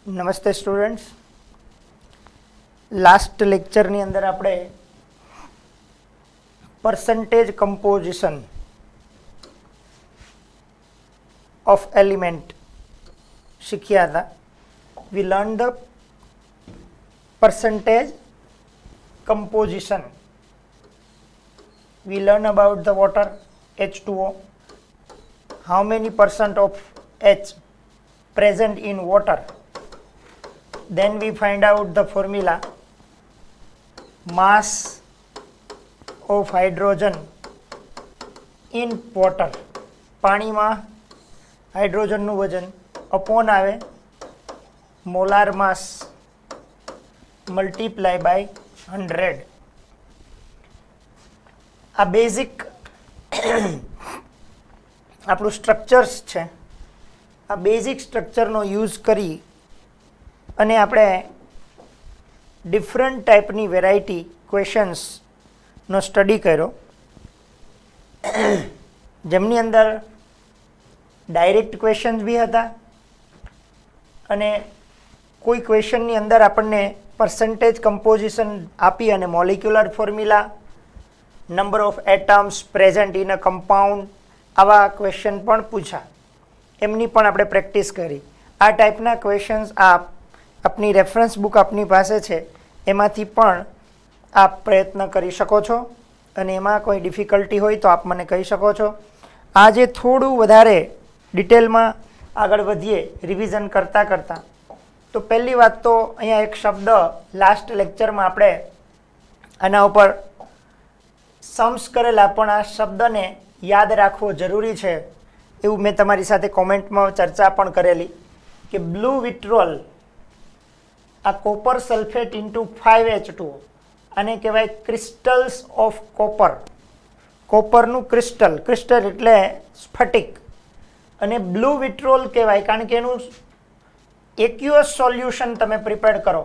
નમસ્તે students. Last લેક્ચરની અંદર આપણે પરસન્ટેજ કમ્પોઝિશન ઓફ એલિમેન્ટ શીખ્યા હતા. We learn the percentage composition. We learn about the water H2O, how many percent of H present in water. Then we find out the formula, mass of hydrogen in water. પાણીમાં હાઇડ્રોજનનું વજન upon આવે molar mass multiply by 100. આ basic આપણું structures છે. આ basic સ્ટ્રક્ચરનો use કરી અને આપણે ડિફરન્ટ ટાઈપની વેરાયટી ક્વેશ્ચન્સનો સ્ટડી કર્યો, જેમની અંદર ડાયરેક્ટ ક્વેશ્ચન્સ બી હતા અને કોઈ ક્વેશ્ચનની અંદર આપણને પરસન્ટેજ કમ્પોઝિશન આપી અને molecular formula, number of atoms present in a compound, આવા ક્વેશ્ચન પણ પૂછા. એમની પણ આપણે પ્રેક્ટિસ કરી. આ ટાઈપના ક્વેશ્ચન્સ આપની રેફરન્સ બુક આપની પાસે છે, એમાંથી પણ આપ પ્રયત્ન કરી શકો છો અને એમાં કોઈ ડિફિકલ્ટી હોય તો આપ મને કહી શકો છો. આજે થોડું વધારે ડિટેલમાં આગળ વધીએ રિવિઝન કરતાં કરતાં. તો પહેલી વાત તો અહીંયા એક શબ્દ લાસ્ટ લેક્ચરમાં આપણે આના ઉપર સમ્સ કરેલા, પણ આ શબ્દને યાદ રાખવો જરૂરી છે એવું મેં તમારી સાથે કોમેન્ટમાં ચર્ચા પણ કરેલી કે બ્લુ વિટ્રોલ, આ કોપર સલ્ફેટ ઇન્ટુ 5H2O, આને કહેવાય ક્રિસ્ટલ્સ ઓફ કોપર. કોપરનું ક્રિસ્ટલ, ક્રિસ્ટલ એટલે સ્ફટિક, અને બ્લુ વિટ્રોલ કહેવાય કારણ કે એનું એક્યુઅસ સોલ્યુશન તમે પ્રિપેર કરો,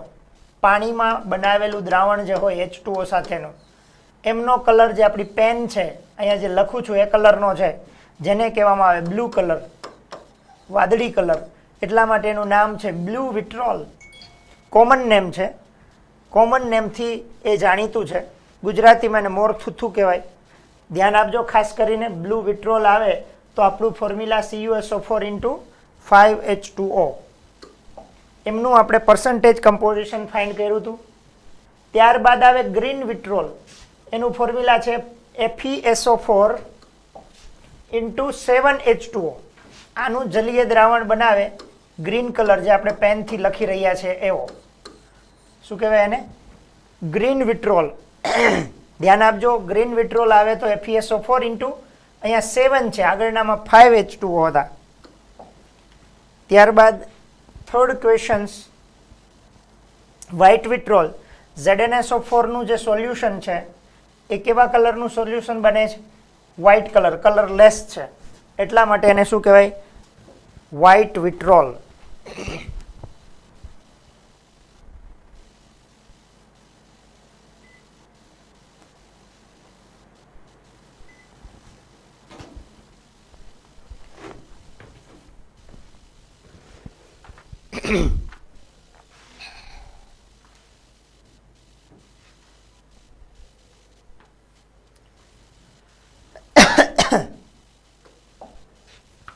પાણીમાં બનાવેલું દ્રાવણ જે હોય H2O સાથેનું, એમનો કલર જે આપણી પેન છે અહીંયા જે લખું છું એ કલરનો છે, જેને કહેવામાં આવે બ્લુ કલર, વાદળી કલર. એટલા માટે એનું નામ છે બ્લુ વિટ્રોલ. કોમન નેમ છે, કોમન નેમથી એ જાણીતું છે. ગુજરાતીમાં એને મોર થૂથું કહેવાય. ધ્યાન આપજો, ખાસ કરીને બ્લુ વિટ્રોલ આવે તો આપણું ફોર્મ્યુલા CuSO4 ઇન્ટુ 5H2O. એમનું આપણે પર્સન્ટેજ કમ્પોઝિશન ફાઇન્ડ કર્યું હતું. ત્યારબાદ આવે ગ્રીન વિટ્રોલ, એનું ફોર્મ્યુલા છે FeSO4 ઇન્ટુ 7H2O. આનું જલીય દ્રાવણ બનાવે ગ્રીન કલર, જે આપણે પેનથી લખી રહ્યા છે એવો. શું કહેવાય એને? ગ્રીન વિટ્રોલ. ધ્યાન આપજો, ગ્રીન વિટ્રોલ આવે તો FeSO4 ઇન્ટુ અહીંયા 7 છે, આગળનામાં 5H2O હતા. ત્યારબાદ થર્ડ ક્વેશ્ચન્સ, વ્હાઇટ વિટ્રોલ, ZnSO4 નું જે સોલ્યુશન છે એ કેવા કલરનું સોલ્યુશન બને છે? વ્હાઇટ કલર, કલરલેસ છે. એટલા માટે એને શું કહેવાય? વ્હાઇટ વિટ્રોલ.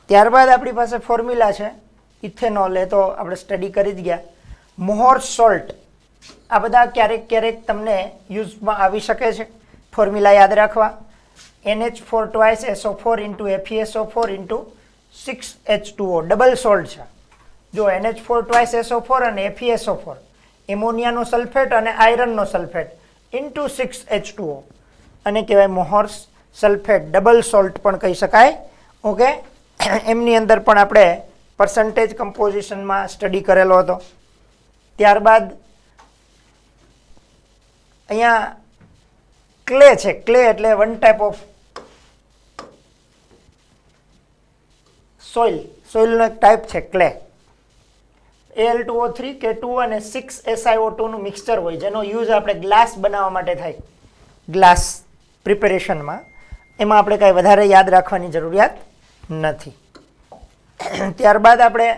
ત્યારબાદ આપણી પાસે ફોર્મ્યુલા છે ઇથેનોલ, એ તો આપણે સ્ટડી કરી જ ગયા. મોહર સોલ્ટ, આ બધા ક્યારેક ક્યારેક તમને યુઝમાં આવી શકે છે. ફોર્મ્યુલા યાદ રાખવા, NH4 twice SO4 into FeSO4 into 6H2O, double salt છે. જો NH4 twice SO4 અને FeSO4, એમોનિયાનો સલ્ફેટ અને આયરનનો સલ્ફેટ ઇન્ટુ 6H2O, અને કહેવાય મોહર સલ્ફેટ, ડબલ સોલ્ટ પણ કહી શકાય. ઓકે, એમની અંદર પણ આપણે પર્સન્ટેજ કમ્પોઝિશનમાં સ્ટડી કરેલો હતો. ત્યારબાદ અહીંયા ક્લે છે. ક્લે એટલે વન ટાઈપ ઓફ સોઇલ, સોઇલનો એક ટાઈપ છે ક્લે. Al2O3, K2O અને 6SiO2 નું મિક્સચર હોય, જેનો યુઝ આપણે ગ્લાસ બનાવવા માટે થાય, ગ્લાસ પ્રિપેરેશનમાં. એમાં આપણે કાંઈ વધારે યાદ રાખવાની જરૂરિયાત નથી. ત્યારબાદ આપણે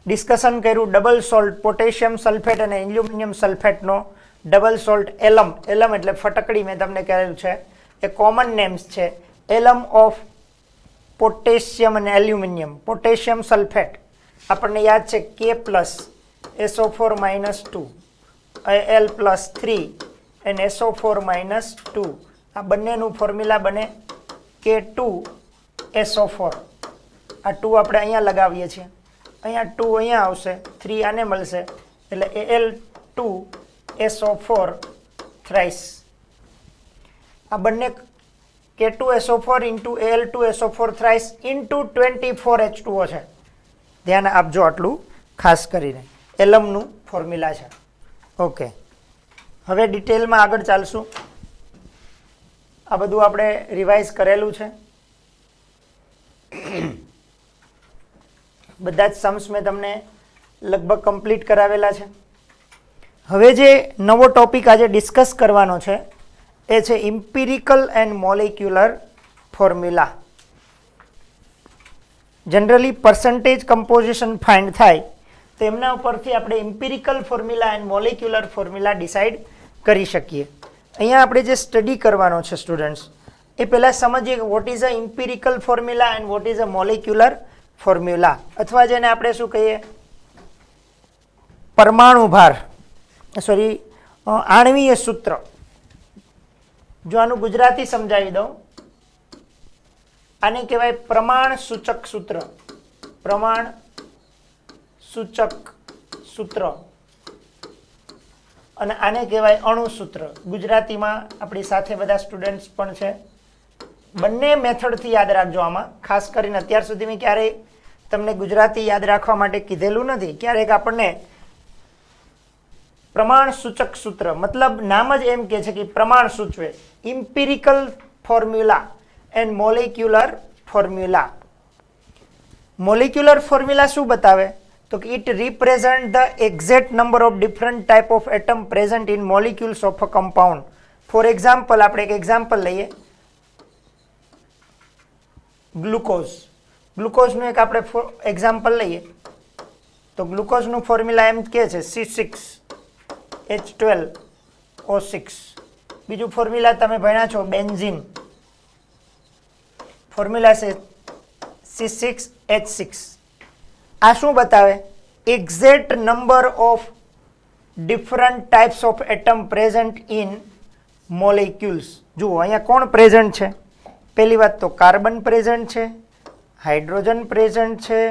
ડિસ્કશન કર્યું ડબલ સોલ્ટ પોટેશિયમ સલ્ફેટ અને એલ્યુમિનિયમ સલ્ફેટનો ડબલ સોલ્ટ એલમ, એલમ એટલે ફટકડી મેં તમને કહેલું છે, એ કોમન નેમ્સ છે. એલમ ઓફ પોટેશિયમ અને એલ્યુમિનિયમ, પોટેશિયમ સલ્ફેટ આપણને યાદ છે કે plus SO4 -2 Al + 3 and SO4 -2, આ બંનેનું ફોર્મ્યુલા બને K2SO4. આ 2 આપણે અહીંયા લગાવીએ છીએ, અહીંયા 2 અહીંયા આવશે, 3 આને મળશે એટલે Al2SO4 થ્રાઇસ. આ બંને K2SO4 into Al2SO4 thrice into 24H2O છે. ધ્યાન આપજો આટલું ખાસ કરીને, એલમનું ફોર્મ્યુલા છે. ઓકે, હવે ડિટેલમાં આગળ ચાલશું. આ બધું આપણે રિવાઇઝ કરેલું છે. બધા જ સમ્સ મેં તમને લગભગ કમ્પ્લીટ કરાવેલા છે. હવે જે નવો ટોપિક આજે ડિસ્કસ કરવાનો છે એ છે empirical and molecular formula. Generally percentage composition find થાય તો એમના ઉપરથી આપણે empirical formula and molecular formula decide કરી શકીએ. અહીંયા આપણે જે સ્ટડી કરવાનો છે સ્ટુડન્ટ્સ, એ પહેલાં સમજીએ કે vote is a empirical formula and what is a molecular formula, અથવા જેને આપણે શું કહીએ પરમાણુ ભાર, સોરી આણવીય સૂત્ર. જો આનું ગુજરાતી સમજાવી દઉં, આને કહેવાય પ્રમાણ સૂચક સૂત્ર, પ્રમાણ સૂચક સૂત્ર, અને આને કહેવાય અણુ સૂત્ર. ગુજરાતીમાં આપણી સાથે બધા સ્ટુડન્ટ્સ પણ છે. બંને મેથડથી યાદ રાખજો. આમાં ખાસ કરીને અત્યાર સુધી મેં ક્યારેય તમને ગુજરાતી યાદ રાખવા માટે કીધેલું નથી. ક્યારેક આપણને પ્રમાણ સૂચક સૂત્ર મતલબ નામ જ એમ કહે છે કે પ્રમાણ સૂચવે. Empirical formula and molecular formula. Molecular formula શું બતાવે તો કે it represent the exact number of different type of atom present in molecules of a compound. For example, આપણે એક એક્ઝામ્પલ લઈએ, ગ્લુકોઝ. ગ્લુકોઝનું એક આપણે એક્ઝામ્પલ લઈએ તો ગ્લુકોઝનું ફોર્મ્યુલા એમ કહે છે C6H12O6. બીજું ફોર્મ્યુલા તમે ભણ્યા છો બેન્ઝીન, ફોર્મ્યુલા છે C6H6. આ શું બતાવે? Exact number of different types of atom present in molecules. જુઓ અહીંયા કોણ પ્રેઝન્ટ છે? પહેલી વાત તો કાર્બન પ્રેઝન્ટ છે, હાઇડ્રોજન પ્રેઝન્ટ છે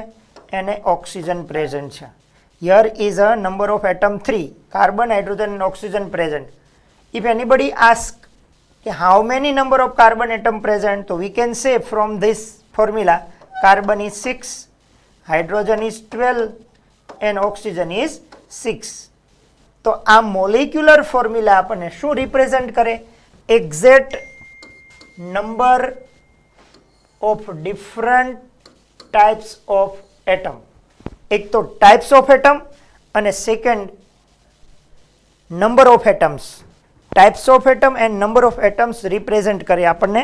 અને ઓક્સિજન પ્રેઝન્ટ છે. Here is a number of atom 3, carbon, hydrogen and oxygen present. If anybody asks how many number of carbon atom present, so we can say from this formula carbon is 6, hydrogen is 12 and oxygen is 6. તો આ molecular formula આપણને શું represent કરે? Exact number of different types of atom. એક તો types of atom અને second number of atoms. Types of atom and number of atoms represent કરે. આપણને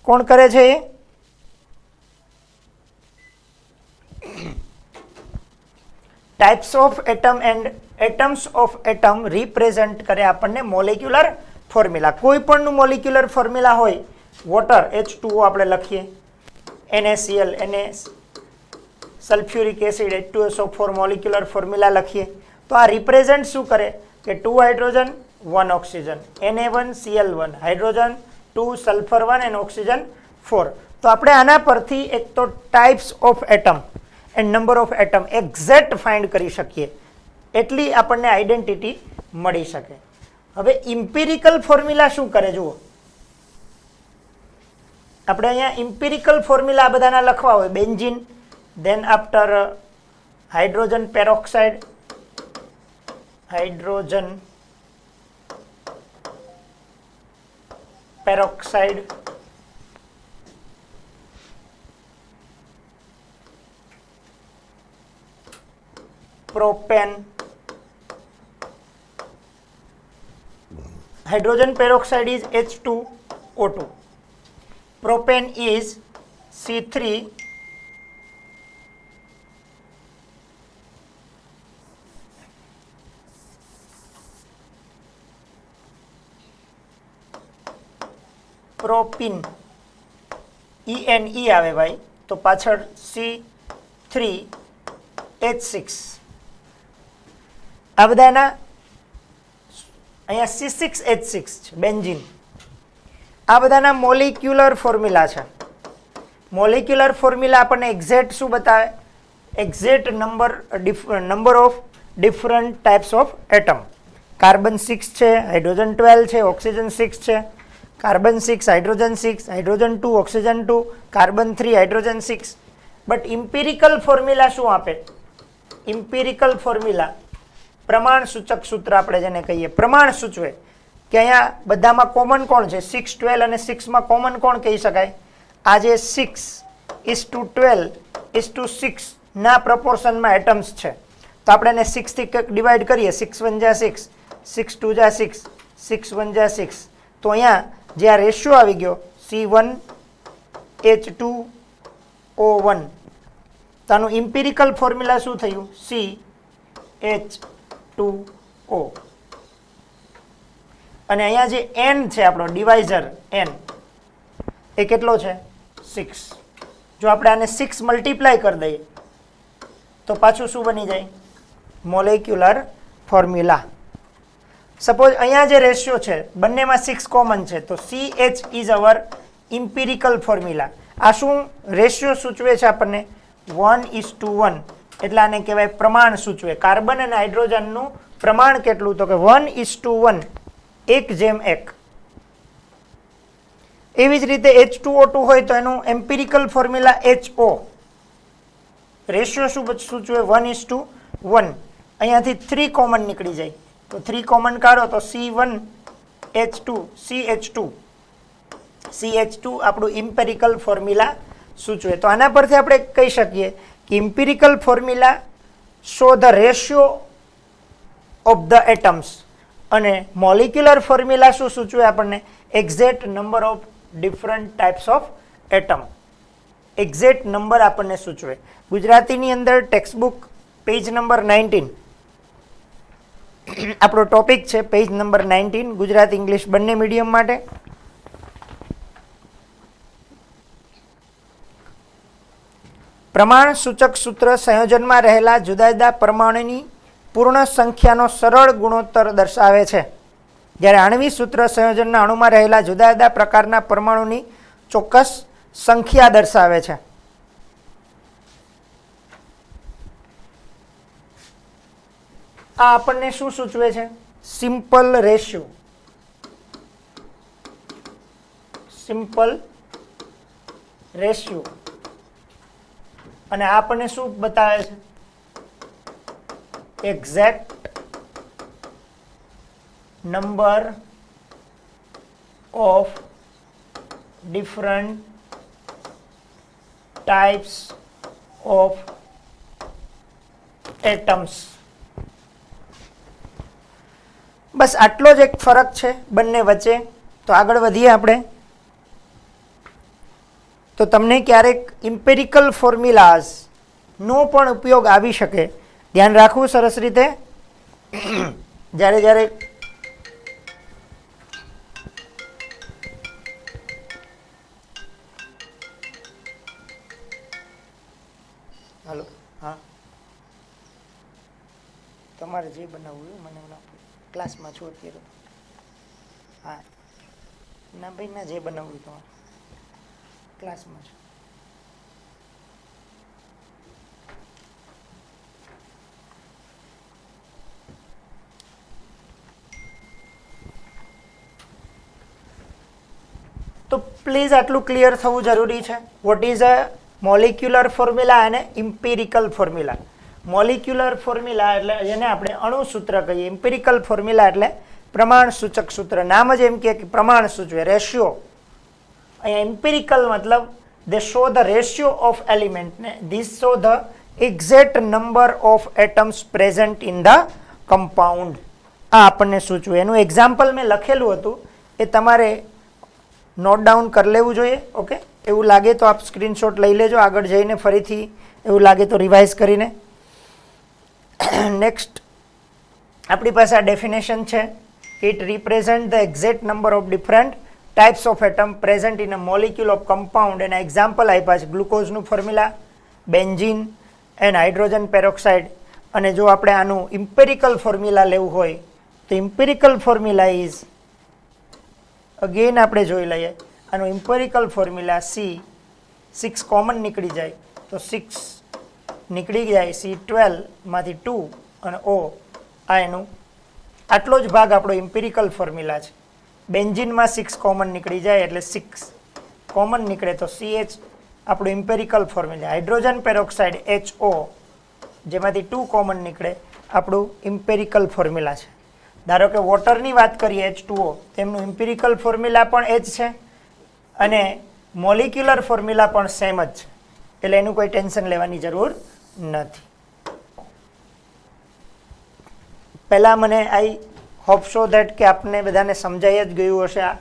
કોણ કરે છે? એ types of atom and atoms of atom represent કરે આપણને મોલેક્યુલર ફોર્મ્યુલા. કોઈ પણનું મોલેક્યુલર ફોર્મ્યુલા હોય, વોટર H2O આપણે લખીએ, NaCl, NS, sulphuric acid H2SO4 molecular formula લખીએ તો આ રિપ્રેઝન્ટ શું કરે કે 2 hydrogen 1 oxygen, Na1Cl1, hydrogen 2, sulphur 1 and oxygen 4. તો આપણે આના પરથી એક તો types of atom and number of atom exact find કરી શકીએ, એટલી આપણને આઈડેન્ટિટી મળી શકે. હવે ઇમ્પિરિકલ ફોર્મ્યુલા શું કરે? જુઓ, આપણે અહીંયા ઇમ્પિરિકલ ફોર્મ્યુલા બધાના લખવા હોય, benzene, then after hydrogen peroxide, hydrogen peroxide, propane. Hydrogen peroxide is H2O2. Propane is C3 propyne ENE આવે ભાઈ, તો પાછળ C3H6. આ બધાના અહીંયા C6H6 છે બેન્ઝીન. આ બધાના મોલિક્યુલર ફોર્મ્યુલા છે. મોલિક્યુલર ફોર્મ્યુલા આપણને એક્ઝેક્ટ શું બતાવે? Exact number of different types of atom. Carbon 6 છે, હાઇડ્રોજન 12 છે, ઓક્સિજન 6 છે, carbon 6, hydrogen 6, hydrogen 2, oxygen 2, carbon 3, hydrogen 6. But empirical formula શું આપે? ઇમ્પિરિકલ ફોર્મ્યુલા પ્રમાણ સૂચક સૂત્ર આપણે જેને કહીએ, પ્રમાણ સૂચવે કે અહીંયા બધામાં કોમન કોણ છે? 6, 12 અને 6 માં કોમન કોણ કહી શકાય? આ જે 6:12:6 ના પ્રપોર્શનમાં એટમ્સ છે, તો આપણે એને 6 થી ડિવાઈડ કરીએ. 6 1 જા 6, 6 2 જા 6, 6 1 જા 6. તો અહીંયા જે આ રેશિયો આવી ગયો C1H2O1, તો આનું ઇમ્પિરિકલ ફોર્મ્યુલા શું થયું? CH2O. અને અહીંયા જે n છે આપણો ડિવાઇઝર n, એ કેટલો છે? 6. જો આપણે આને 6 મલ્ટીપ્લાય કરી દઈએ તો પાછું શું બની જાય? Molecular formula. સપોઝ અહીંયા જે રેશિયો છે બંનેમાં 6 કોમન છે, તો CH is our empirical formula. આ શું રેશિયો સૂચવે છે આપણને? 1:1. એટલે આને કહેવાય પ્રમાણ સૂચવે. કાર્બન અને હાઇડ્રોજનનું પ્રમાણ કેટલું? તો કે 1:1, 1:1. એવી જ રીતે H2O2 હોય તો એનું એમ્પિરિકલ ફોર્મ્યુલા HO. રેશિયો શું સૂચવે? 1:1. અહીંયાથી 3 કોમન નીકળી જાય, તો 3 કોમન કાઢો તો CH2 આપણું ઇમ્પેરિકલ ફોર્મ્યુલા સૂચવે. તો આના પરથી આપણે કહી શકીએ કે empirical formula show the ratio of the atoms, અને મોલિક્યુલર ફોર્મ્યુલા શું સૂચવે આપણને? Exact number of different types of atom. Exact number આપણને સૂચવે. ગુજરાતીની અંદર ટેક્સ્ટબુક પેજ નંબર 19 આપણો ટોપિક છે, પેજ નંબર 19, ગુજરાતી ઇંગ્લિશ બંને મીડિયમ માટે. પ્રમાણ સૂચક સૂત્ર સંયોજનમાં રહેલા જુદા જુદા પરમાણુની પૂર્ણ સંખ્યાનો સરળ ગુણોત્તર દર્શાવે છે, જ્યારે આણ્વિક સૂત્ર સંયોજનના અણુમાં રહેલા જુદા જુદા પ્રકારના પરમાણુની ચોક્કસ સંખ્યા દર્શાવે છે. આ આપણને શું સૂચવે છે? Simple ratio. Simple ratio. અને આ આપણને શું બતાવે છે? Exact number of different types of atoms. બસ આટલો જ એક ફરક છે બંને વચ્ચે. તો આગળ વધીએ આપણે. તો તમને ક્યારેક ઇમ્પેરિકલ ફોર્મ્યુલાઝ નો પણ ઉપયોગ આવી શકે. ધ્યાન રાખવું સરસ રીતે. જ્યારે હાલો, હા, તમારે જે બનાવવું હોય મને ક્લાસમાં છું અત્યારે. હા, ના ભાઈ ના, જે બનાવવું તમારે ક્લાસમાં છું. તો પ્લીઝ આટલું ક્લિયર થવું જરૂરી છે. What is a molecular formula અને ઇમ્પિરિકલ ફોર્મ્યુલા. મોલિક્યુલર ફોર્મ્યુલા એટલે જેને આપણે અણુસૂત્ર કહીએ. ઇમ્પિરિકલ ફોર્મ્યુલા એટલે પ્રમાણ સૂચક સૂત્ર. નામ જ એમ કે પ્રમાણ સૂચવે, રેશિયો. અહીંયા ઇમ્પિરિકલ મતલબ they show the ratio of element, these show the exact number of atoms present in the compound. આ આપણને સૂચવે. એનું એક્ઝામ્પલ મેં લખેલું હતું, એ તમારે નોટ ડાઉન કરી લેવું જોઈએ. ઓકે, એવું લાગે તો આપ સ્ક્રીનશોટ લઈ લેજો આગળ જઈને, ફરીથી એવું લાગે તો રિવાઇઝ કરીને. નેક્સ્ટ આપણી પાસે આ ડેફિનેશન છે. It represent the exact number of different types of atom present in a molecule of compound. એના એક્ઝામ્પલ આપ્યા છે ગ્લુકોઝનું formula, benzene and hydrogen peroxide. અને જો આપણે આનું ઇમ્પેરિકલ ફોર્મ્યુલા લેવું હોય તો ઇમ્પેરિકલ ફોર્મ્યુલા ઇઝ, અગેન આપણે જોઈ લઈએ, આનું ઇમ્પેરિકલ ફોર્મ્યુલા C6 કોમન નીકળી જાય તો 6 નીકળી જાય, C12 માંથી 2 અને O આ એનું આટલો જ ભાગ આપણો ઇમ્પેરિકલ ફોર્મ્યુલા છે. બેન્ઝીનમાં 6 કોમન નીકળી જાય એટલે 6 કોમન નીકળે તો CH આપણું ઇમ્પેરિકલ ફોર્મ્યુલા. હાઇડ્રોજન પેરોક્સાઇડ HO જેમાંથી 2 કોમન નીકળે આપણું ઇમ્પેરિકલ ફોર્મ્યુલા છે. ધારો કે વોટરની વાત કરીએ H2O, તેમનું ઇમ્પેરિકલ ફોર્મ્યુલા પણ H છે અને મોલિક્યુલર ફોર્મ્યુલા પણ સેમ જ છે, એટલે એનું કોઈ ટેન્શન લેવાની જરૂર નથી. પહેલાં મને આઈ હોપ સો દેટ કે આપને બધાને સમજાઈ જ ગયું હશે. આ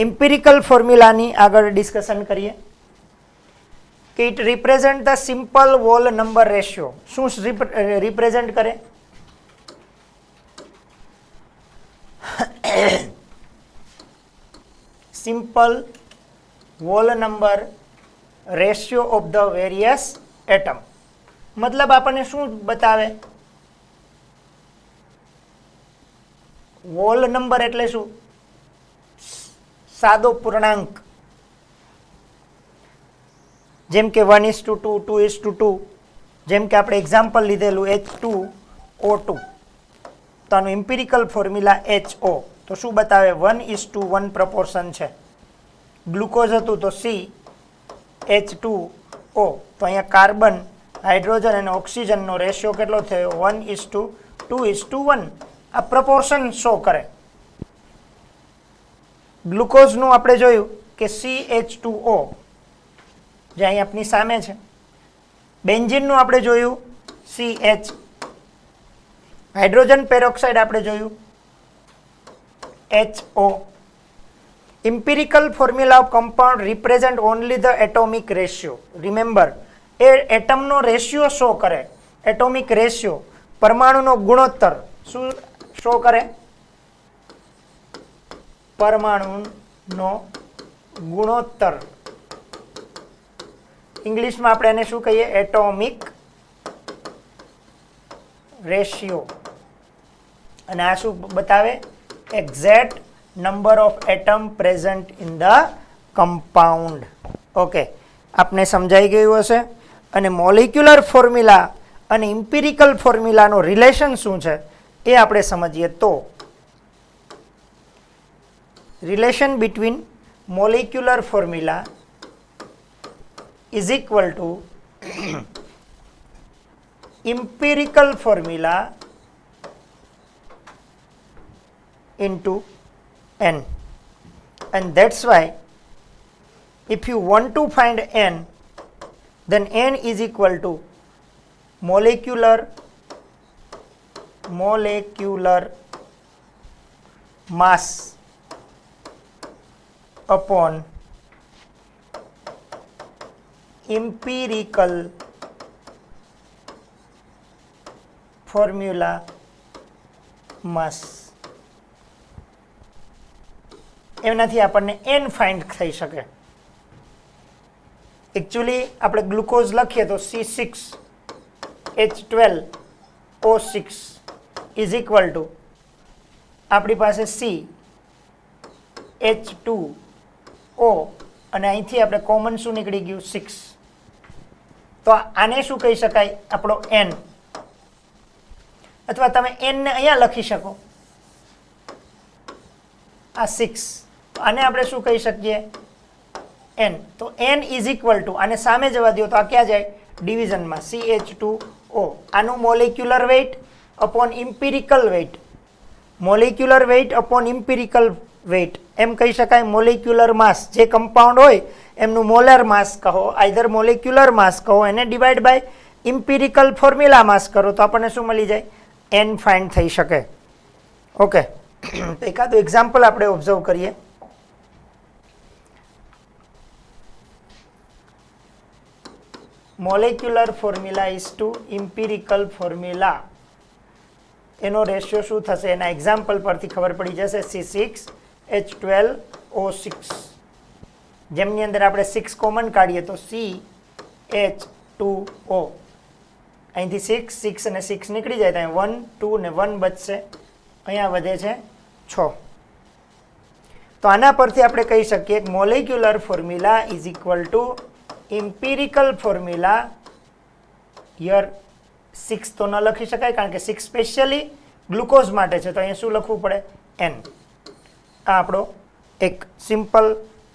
ઇમ્પેરિકલ ફોર્મ્યુલાની આગળ ડિસ્કશન કરીએ કે it represent the simple wall number ratio. શું રિપ્રેઝન્ટ કરે? Simple wall number ratio of the various atom. મતલબ આપણને શું બતાવે? વોલ નંબર એટલે શું? સાદો પૂર્ણાંક. જેમ કે 1:2, 2:2, જેમ કે આપણે એક્ઝામ્પલ લીધેલું H2O2, તો આનું ઇમ્પિરિકલ ફોર્મ્યુલા HO તો શું બતાવે? 1:1 પ્રપોર્શન છે. ગ્લુકોઝ હતું તો CH2O, તો અહીંયા કાર્બન, હાઇડ્રોજન અને ઓક્સિજનનો રેશિયો કેટલો થયો? 1:2:1. આ પ્રપોર્શન શો કરે. ગ્લુકોઝનું આપણે જોયું કે CH2O જે અહીં આપની સામે છે. બેન્ઝીનનું આપણે જોયું CH. હાઇડ્રોજન પેરોક્સાઇડ આપણે જોયું HO. Empirical formula of compound represent only the atomic ratio. Remember, એ એટમનો રેશિયો શો કરે. એટોમિક રેશિયો, પરમાણુનો ગુણોત્તર શું શો કરે? પરમાણુનો ગુણોત્તર. ઇંગ્લિશમાં આપણે એને શું કહીએ? Atomic ratio. અને આ શું બતાવે? Exact number of atom present in the compound. Okay, આપને સમજાઈ ગયું હશે. અને મોલિક્યુલર ફોર્મ્યુલા અને ઇમ્પિરિકલ ફોર્મ્યુલાનો રિલેશન શું છે એ આપણે સમજીએ તો relation between molecular formula is equal to empirical formula into n, and that's why if you want to find n, then n is equal to molecular mass upon empirical formula mass. એનાથી આપણને n find થઈ શકે. Actually આપણે glucose લખીએ તો C6H12O6 is equal two આપણી પાસે CH2O અને અહીંથી આપણે કોમન શું નીકળી ગયું? 6. તો આને શું કહી શકાય? આપણો n. અથવા તમે n ને અહીંયા લખી શકો, આ 6. તો આને આપણે શું કહી શકીએ? n. તો n ઇઝ ઇક્વલ ટુ, આને સામે જવા દો તો આ ક્યાં જાય? ડિવિઝનમાં. CH2O. આનું molecular weight upon empirical weight. Molecular weight upon empirical weight એમ કહી શકાય. મોલિક્યુલર માસ, જે કમ્પાઉન્ડ હોય એમનું મોલર માસ કહો, આઈધર મોલિક્યુલર માસ કહો, એને ડિવાઈડ બાય ઇમ્પિરિકલ ફોર્મ્યુલા માસ કરો તો આપણને શું મળી જાય? n ફાઇન્ડ થઈ શકે. ઓકે, એકાદું એક્ઝામ્પલ આપણે ઓબ્ઝર્વ કરીએ. Molecular formula is to empirical formula, એનો રેશિયો શું થશે? એના એક્ઝામ્પલ પરથી ખબર પડી જશે. H12O6 જેમની અંદર આપણે 6 કોમન કાઢીએ તો CH2O અહીંથી 6 અને 6 નીકળી જાય તો અહીં 1 2 ને 1 બચશે અહીંયા વધે છે 6 તો આના પરથી આપણે કહી શકીએ કે molecular formula is equal two empirical formula here 6 તો ન લખી શકાય કારણ કે 6 સ્પેશિયલી ગ્લુકોઝ માટે છે તો અહીંયા શું લખવું પડે n આ આપણો એક સિમ્પલ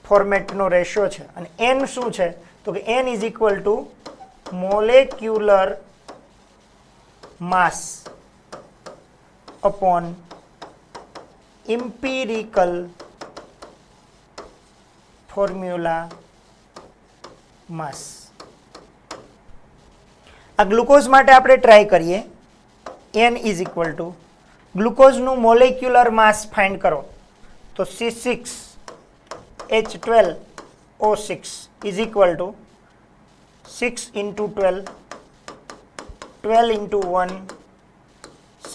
ફોર્મેટનો રેશિયો છે અને n શું છે તો કે n is equal to molecular mass upon empirical formula mass આ ગ્લુકોઝ માટે આપણે ટ્રાય કરીએ n ઇઝ ઇક્વલ ટુ ગ્લુકોઝનું મોલેક્યુલર માસ ફાઇન્ડ કરો તો C6H12O6 is equal to 6 into 12 12 into 1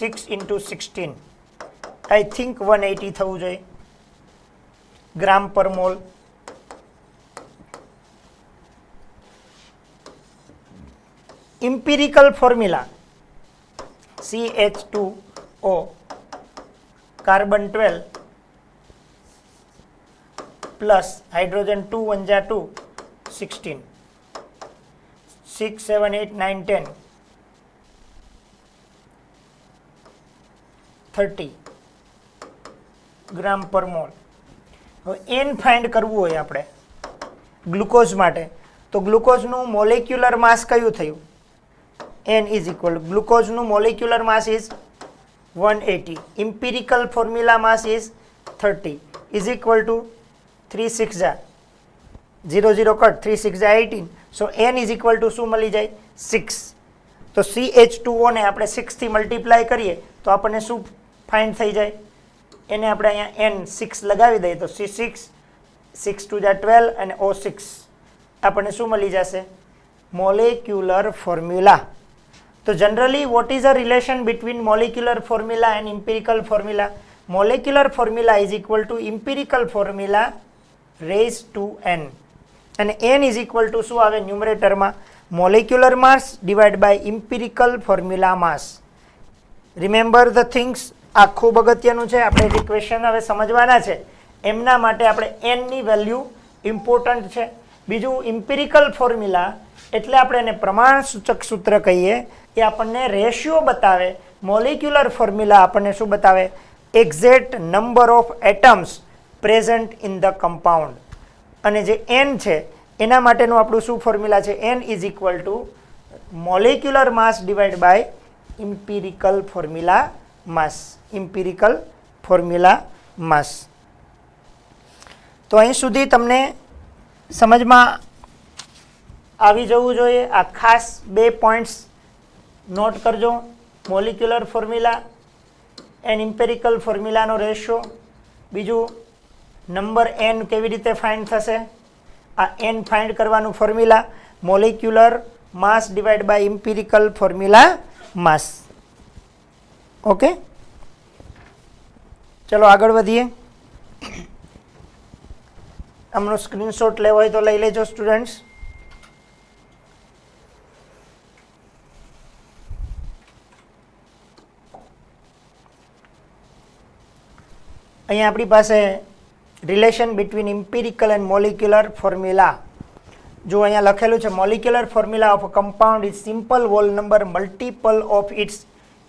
6 into 16 I think 180 થવું જોઈએ ગ્રામ પર mall empirical formula CH2O carbon 12 plus hydrogen 2 1 ja 2 16 6 7 8 9 10 30 ગ્રામ પર મોલ હવે n ફાઇન્ડ કરવું હોય આપણે ગ્લુકોઝ માટે તો ગ્લુકોઝનું મોલેક્યુલર માસ કયું થયું n is equal to glucose no molecular mass is 180 empirical formula mass is 30 is equal to 3 6 ja 0 0 cut 3 6 ja 18 so n is equal to શું મળી જાય 6 તો CH2O ને આપણે 6 થી મલ્ટીપ્લાય કરીએ તો આપણને શું ફાઇન્ડ થઈ જાય એને આપણે અહીંયા n 6 લગાવી દઈએ તો C6 6 2 ja 12 અને O6 આપણને શું મળી જશે molecular formula So generally, what is the relation between molecular formula and empirical formula? Molecular formula is equal to empirical formula raised to n. And n is equal to શું આવે numerator માં molecular mass divided by empirical formula mass. Remember the things આ ખૂબ અગત્યનું છે આપણે જે question હવે સમજવાના છે એમના માટે આપણે n ની વેલ્યુ ઇમ્પોર્ટન્ટ છે બીજું empirical formula એટલે આપણે એને પ્રમાણ સૂચક સૂત્ર કહીએ એ આપણને રેશિયો બતાવે મોલેક્યુલર ફોર્મ્યુલા આપણને શું બતાવે exact number of atoms present in the compound અને જે n છે એના માટેનું આપણું શું ફોર્મ્યુલા છે n is equal to molecular mass divide by empirical formula mass તો અહીં સુધી તમને સમજમાં આવી જવું જોઈએ આ ખાસ બે પોઈન્ટ્સ નોટ કરજો મોલિક્યુલર ફોર્મ્યુલા એન્ડ ઇમ્પેરિકલ ફોર્મ્યુલાનો રેશિયો બીજું નંબર n કેવી રીતે ફાઇન્ડ થશે આ n ફાઇન્ડ કરવાનું formula molecular mass divide by empirical formula mass okay ચલો આગળ વધીએ આમનો સ્ક્રીનશોટ લેવો હોય તો લઈ લેજો સ્ટુડન્ટ્સ અહીંયા આપણી પાસે relation between empirical and molecular formula જો અહીંયા લખેલું છે molecular formula of a compound is simple whole number multiple of its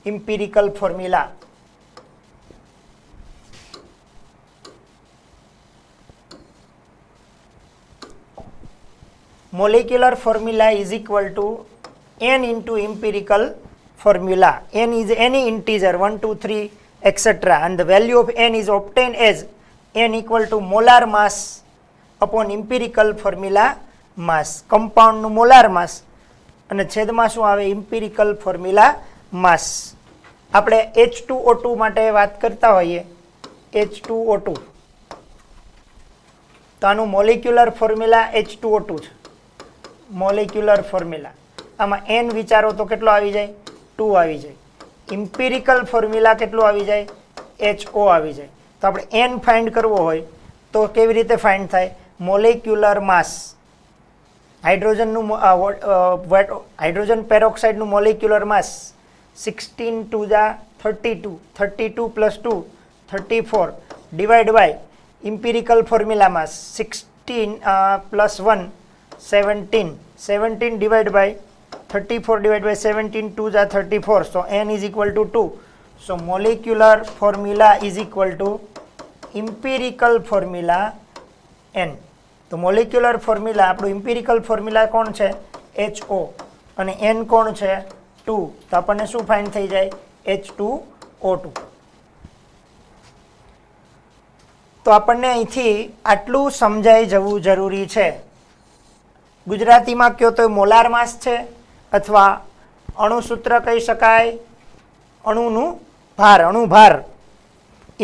empirical formula molecular formula is equal to n into empirical formula. N is any integer 1 2 3 etc. and the value of n is obtained as n equal to molar mass upon empirical formula mass. Compound નું molar mass અને છેદમાં શું આવે empirical formula mass. આપણે H2O2 માટે વાત કરતા હોઈએ H2O2 તો આનું molecular formula H2O2 છે મોલેક્યુલર ફોર્મ્યુલા આમાં n વિચારો તો કેટલો આવી જાય 2 આવી જાય ઇમ્પિરિકલ ફોર્મ્યુલા કેટલો આવી જાય HO આવી જાય તો આપણે n ફાઇન્ડ કરવો હોય તો કેવી રીતે ફાઇન્ડ થાય? મોલેક્યુલર માસ, હાઇડ્રોજન પેરોક્સાઇડનું molecular mass 16 2 32, 32 + 2 34 divide by empirical formula mass 16 + 1 17, 17 divided by 34 divided by 17, 2 are 34. So n is equal to 2. So molecular formula is equal to empirical formula n. તો molecular formula આપણું empirical formula કોણ છે? HO અને n કોણ છે? 2. તો આપણને શું ફાઇન્ડ થઈ જાય? H2O2. તો આપણને અહીંથી આટલું સમજાઈ જવું જરૂરી છે. ગુજરાતીમાં કયો તો મોલાર માસ છે અથવા અણુસૂત્ર કહી શકાય, અણુનું ભાર, અણુભાર.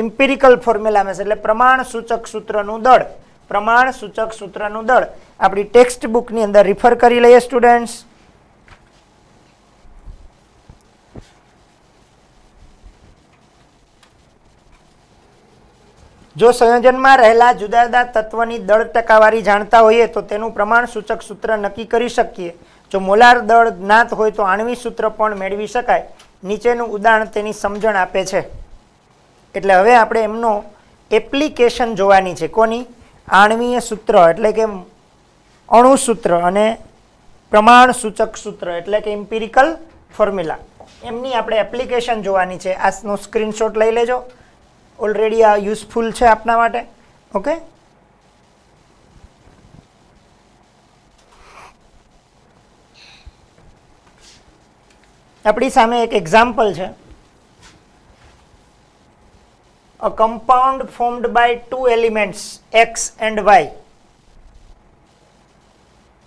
ઇમ્પિરિકલ ફોર્મ્યુલા માસ એટલે પ્રમાણ સૂચક સૂત્રનું દળ, પ્રમાણ સૂચક સૂત્રનું દળ આપણી ટેક્સ્ટ બુકની અંદર રિફર કરી લઈએ સ્ટુડન્ટ્સ. જો સંયોજનમાં રહેલા જુદા જુદા તત્વની દળ ટકાવારી જાણતા હોઈએ તો તેનું પ્રમાણ સૂચક સૂત્ર નક્કી કરી શકીએ. જો મોલાર દળ જ્ઞાત હોય તો આણ્વિક સૂત્ર પણ મેળવી શકાય. નીચેનું ઉદાહરણ તેની સમજણ આપે છે. એટલે હવે આપણે એમનો એપ્લિકેશન જોવાની છે. કોની? આણ્વીય સૂત્ર એટલે કે અણુ સૂત્ર અને પ્રમાણ સૂચક સૂત્ર એટલે કે ઇમ્પિરિકલ ફોર્મ્યુલા, એમની આપણે એપ્લિકેશન જોવાની છે. આનો સ્ક્રીનશોટ લઈ લેજો. ઓલરેડી આ યુઝફુલ છે આપના માટે. ઓકે, આપણી સામે એક એક્ઝામ્પલ છે. A compound formed by two elements X and Y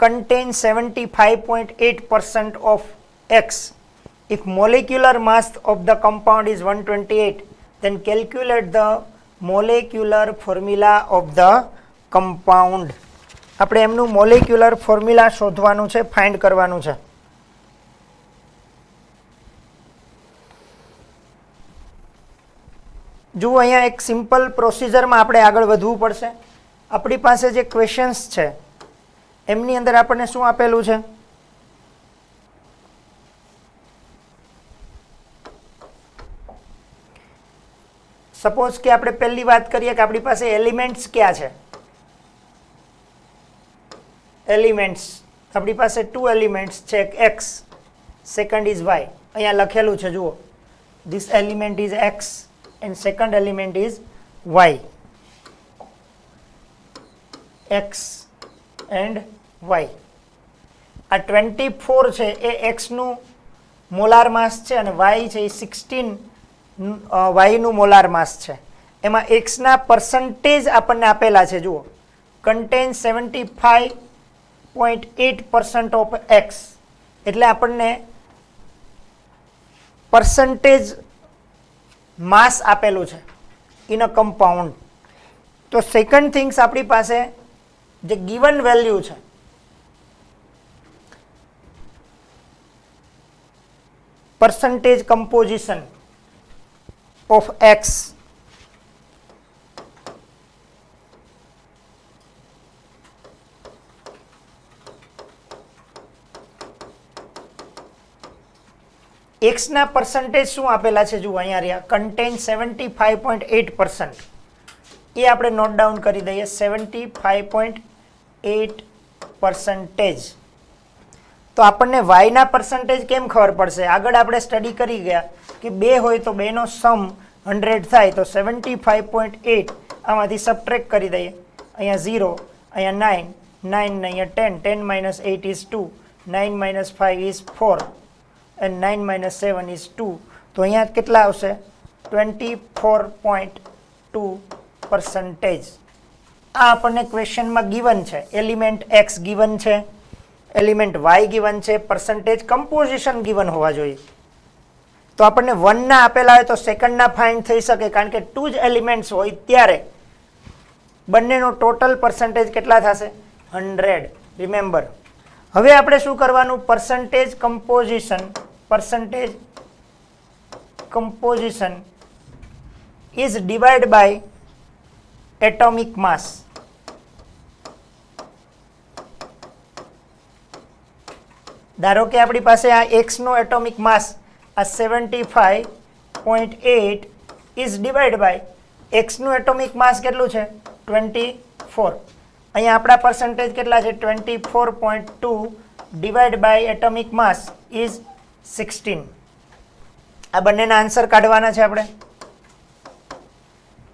contains 75.8% of X. If molecular mass of the compound is 128, then calculate the molecular formula of the compound. આપણે એમનું મોલેક્યુલર ફોર્મ્યુલા શોધવાનું છે, find કરવાનું છે. જુઓ અહીંયા એક સિમ્પલ પ્રોસિજરમાં આપણે આગળ વધવું પડશે. આપણી પાસે જે ક્વેશ્ચન્સ છે એમની અંદર આપણને શું આપેલું છે? સપોઝ કે આપણે પહેલી વાત કરીએ કે આપણી પાસે એલિમેન્ટ્સ ક્યાં છે? એલિમેન્ટ્સ આપણી પાસે 2 એલિમેન્ટ્સ છે, એક x, સેકન્ડ ઇઝ y. અહીંયા લખેલું છે જુઓ, this element is x and second element is y. x and y. આ 24 છે એ x નું મોલાર માસ છે અને y છે એ 16 y નું મોલાર માસ છે. એમાં x ના પરસેન્ટેજ આપણને આપેલા છે જુઓ, કન્ટેન 75.8% ઓફ x, એટલે આપણને પરસેન્ટેજ માસ આપેલું છે ઇન અ કમ્પાઉન્ડ. તો સેકન્ડ થિંગ્સ આપણી પાસે જે ગિવન વેલ્યુ છે, percentage composition of X. X ના પરસેન્ટેજ શું આપેલા છે જુઓ અહીંયા રહ્યા, કન્ટેન 75.8%. એ આપણે નોટ ડાઉન કરી દઈએ, 75.8%. તો આપણને y ના પરસેન્ટેજ કેમ ખબર પડશે? આગળ આપણે સ્ટડી કરી ગયા કે 2 હોય તો 2 નો સમ 100 થાય. તો 75.8 આમાંથી સબટ્રેક્ટ કરી દઈએ. અહીંયા 0, અહીંયા 9, 9 અહીંયા 10, 10 - 8 is 2, 9 - 5 is 4 and 9 - 7 is 2. તો અહીંયા કેટલા આવશે? 24.2%. આ આપણને ક્વેશ્ચનમાં ગિવન છે. એલિમેન્ટ x ગિવન છે, એલિમેન્ટ y ગિવન છે, પરસેન્ટેજ કમ્પોઝિશન ગિવન હોવા જોઈએ. તો આપણને 1 ના આપેલા હોય તો સેકન્ડના ફાઇન્ડ થઈ શકે, કારણ કે 2 જ એલિમેન્ટ્સ હોય ત્યારે બંનેનો ટોટલ પરસેન્ટેજ કેટલા થશે? 100. રિમેમ્બર. હવે આપણે શું કરવાનું? Percentage composition is divide by atomic mass. ધારો કે આપણી પાસે આ x નો એટોમિક માસ આ 75.8 ઇઝ ડિવાઈડ બાય x નું એટોમિક માસ કેટલું છે 24. અહીંયા આપણા પર્સન્ટેજ કેટલા છે 24.2 divide by atomic mass is 16. આ બંનેના આન્સર કાઢવાના છે આપણે.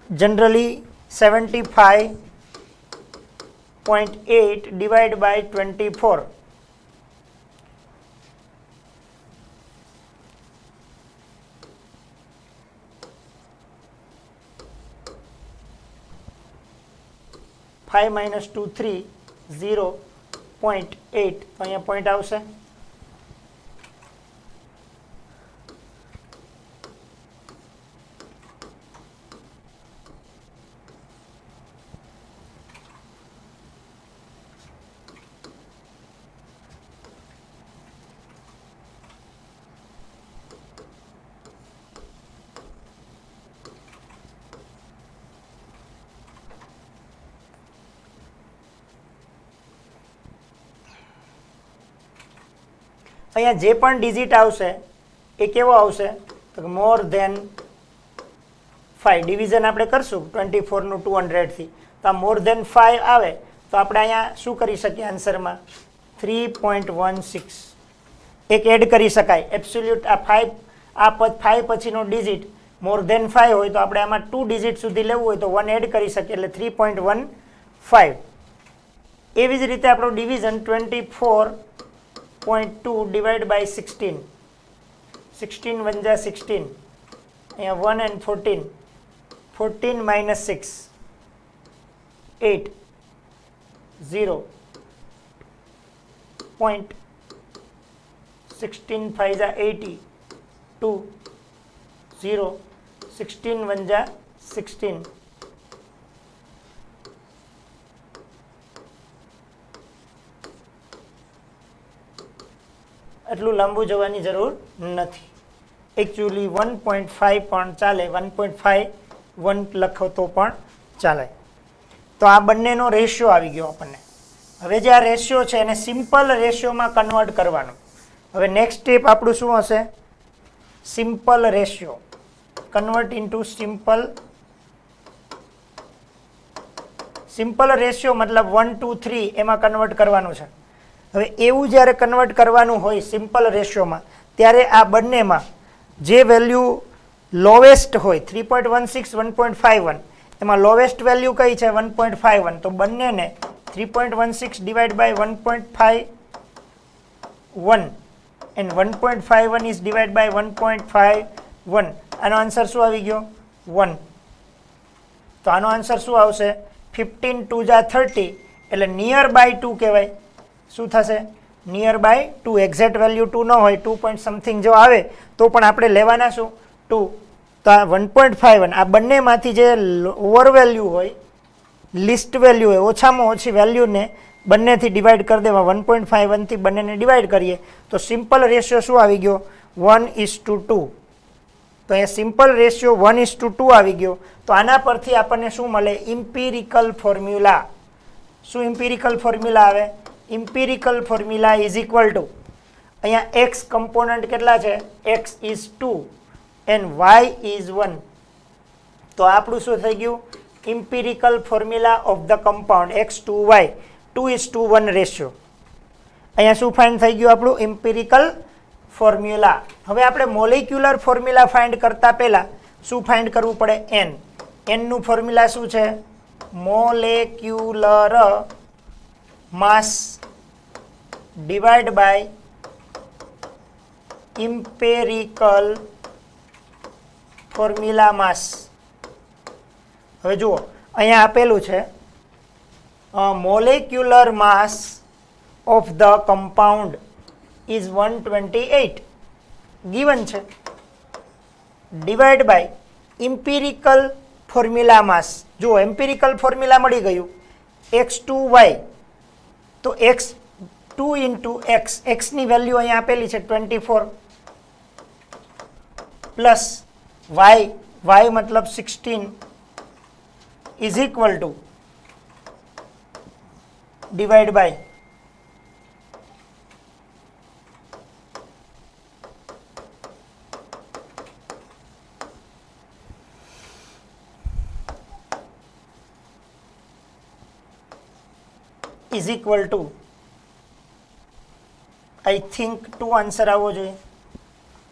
જનરલી 75.8 ડિવાઈડ બાય 24 5 minus 2 3 0.8 તો અહીંયા પોઈન્ટ આવશે. અહીંયા જે પણ ડિજિટ આવશે એ કેવો આવશે તો મોર ધેન 5. ડિવિઝન આપણે કરશું 24 નું 200 થી તો આ મોર ધેન 5 આવે તો આપણે અહીંયા શું કરી શકીએ આન્સરમાં 3.16 એક એડ કરી શકાય. એબ્સોલ્યુટ આ 5 પછીનો ડિજિટ મોર ધેન 5 હોય તો આપણે આમાં 2 ડિજિટ સુધી લેવું હોય તો 1 એડ કરી શકીએ એટલે 3.15. એવી જ રીતે આપણો ડિવિઝન 24.2 divided by 16. 16 1 जा 16. यहाँ 1 and 14. 14 minus 6. 8. 0. Point. 16 5 जा 80. 2. 0. 16 1 जा 16. એટલું લાંબુ જવાની જરૂર નથી. એકચ્યુઅલી 1.5 પણ ચાલે, 1.51 લખો તો પણ ચાલે. તો આ બંનેનો રેશિયો આવી ગયો આપણને. હવે જે આ રેશિયો છે એને સિમ્પલ રેશિયોમાં કન્વર્ટ કરવાનો. હવે નેક્સ્ટ સ્ટેપ આપણું શું હશે? Simple ratio convert into simple ratio મતલબ 1 2 3 એમાં કન્વર્ટ કરવાનું છે. હવે એવું જ્યારે કન્વર્ટ કરવાનું હોય સિમ્પલ રેશિયોમાં ત્યારે આ બંનેમાં જે વેલ્યુ લોવેસ્ટ હોય 3.16 1.51 એમાં લોવેસ્ટ વેલ્યુ કઈ છે 1.51 તો બંનેને 3.16 divide by 1.51 and 1.51 is divide by 1.51 આનો આન્સર શું આવી ગયો 1. તો આનો આન્સર શું આવશે 15 2 જા 30 એટલે નિયર બાય 2 કહેવાય. શું થશે નિયર બાય 2. એક્ઝેક્ટ વેલ્યુ 2 ન હોય 2 પોઈન્ટ સમથિંગ જો આવે તો પણ આપણે લેવાના શું 2. તો આ 1.51 આ બંનેમાંથી જે ઓવર વેલ્યુ હોય લિસ્ટ વેલ્યુ હોય ઓછામાં ઓછી વેલ્યુને બંનેથી ડિવાઈડ કરી દેવા 1.51 થી બંનેને ડિવાઈડ કરીએ તો સિમ્પલ રેશિયો શું આવી ગયો 1:2. તો અહીંયા સિમ્પલ રેશિયો 1:2 આવી ગયો. તો આના પરથી આપણને શું મળે ઇમ્પિરિકલ ફોર્મ્યુલા. શું ઇમ્પિરિકલ ફોર્મ્યુલા આવે? Empirical formula is equal to અહીંયા એક્સ કમ્પોનન્ટ કેટલા છે X is 2 and Y is 1. તો આપણું શું થઈ ગયું empirical formula of the compound X two Y 2:1 ratio. અહીંયા શું ફાઇન્ડ થઈ ગયું આપણું ઇમ્પિરિકલ ફોર્મ્યુલા. હવે આપણે મોલેક્યુલર ફોર્મ્યુલા ફાઇન્ડ કરતા પહેલા શું ફાઇન્ડ કરવું પડે એન. એનનું ફોર્મ્યુલા શું છે molecular mass divide by empirical formula mass. હવે જુઓ અહીંયા આપેલું છે molecular mass of the compound is 128 given છે divide by empirical formula mass. જુઓ એમ્પિરિકલ ફોર્મ્યુલા મળી ગયું x2y તો x2 ઇન્ટુ એક્સ એક્સની વેલ્યુ અહીંયા આપેલી છે 24 પ્લસ વાય વાય મતલબ 16 is equal to divide by is equal to I think 2 answer આવવો જોઈએ.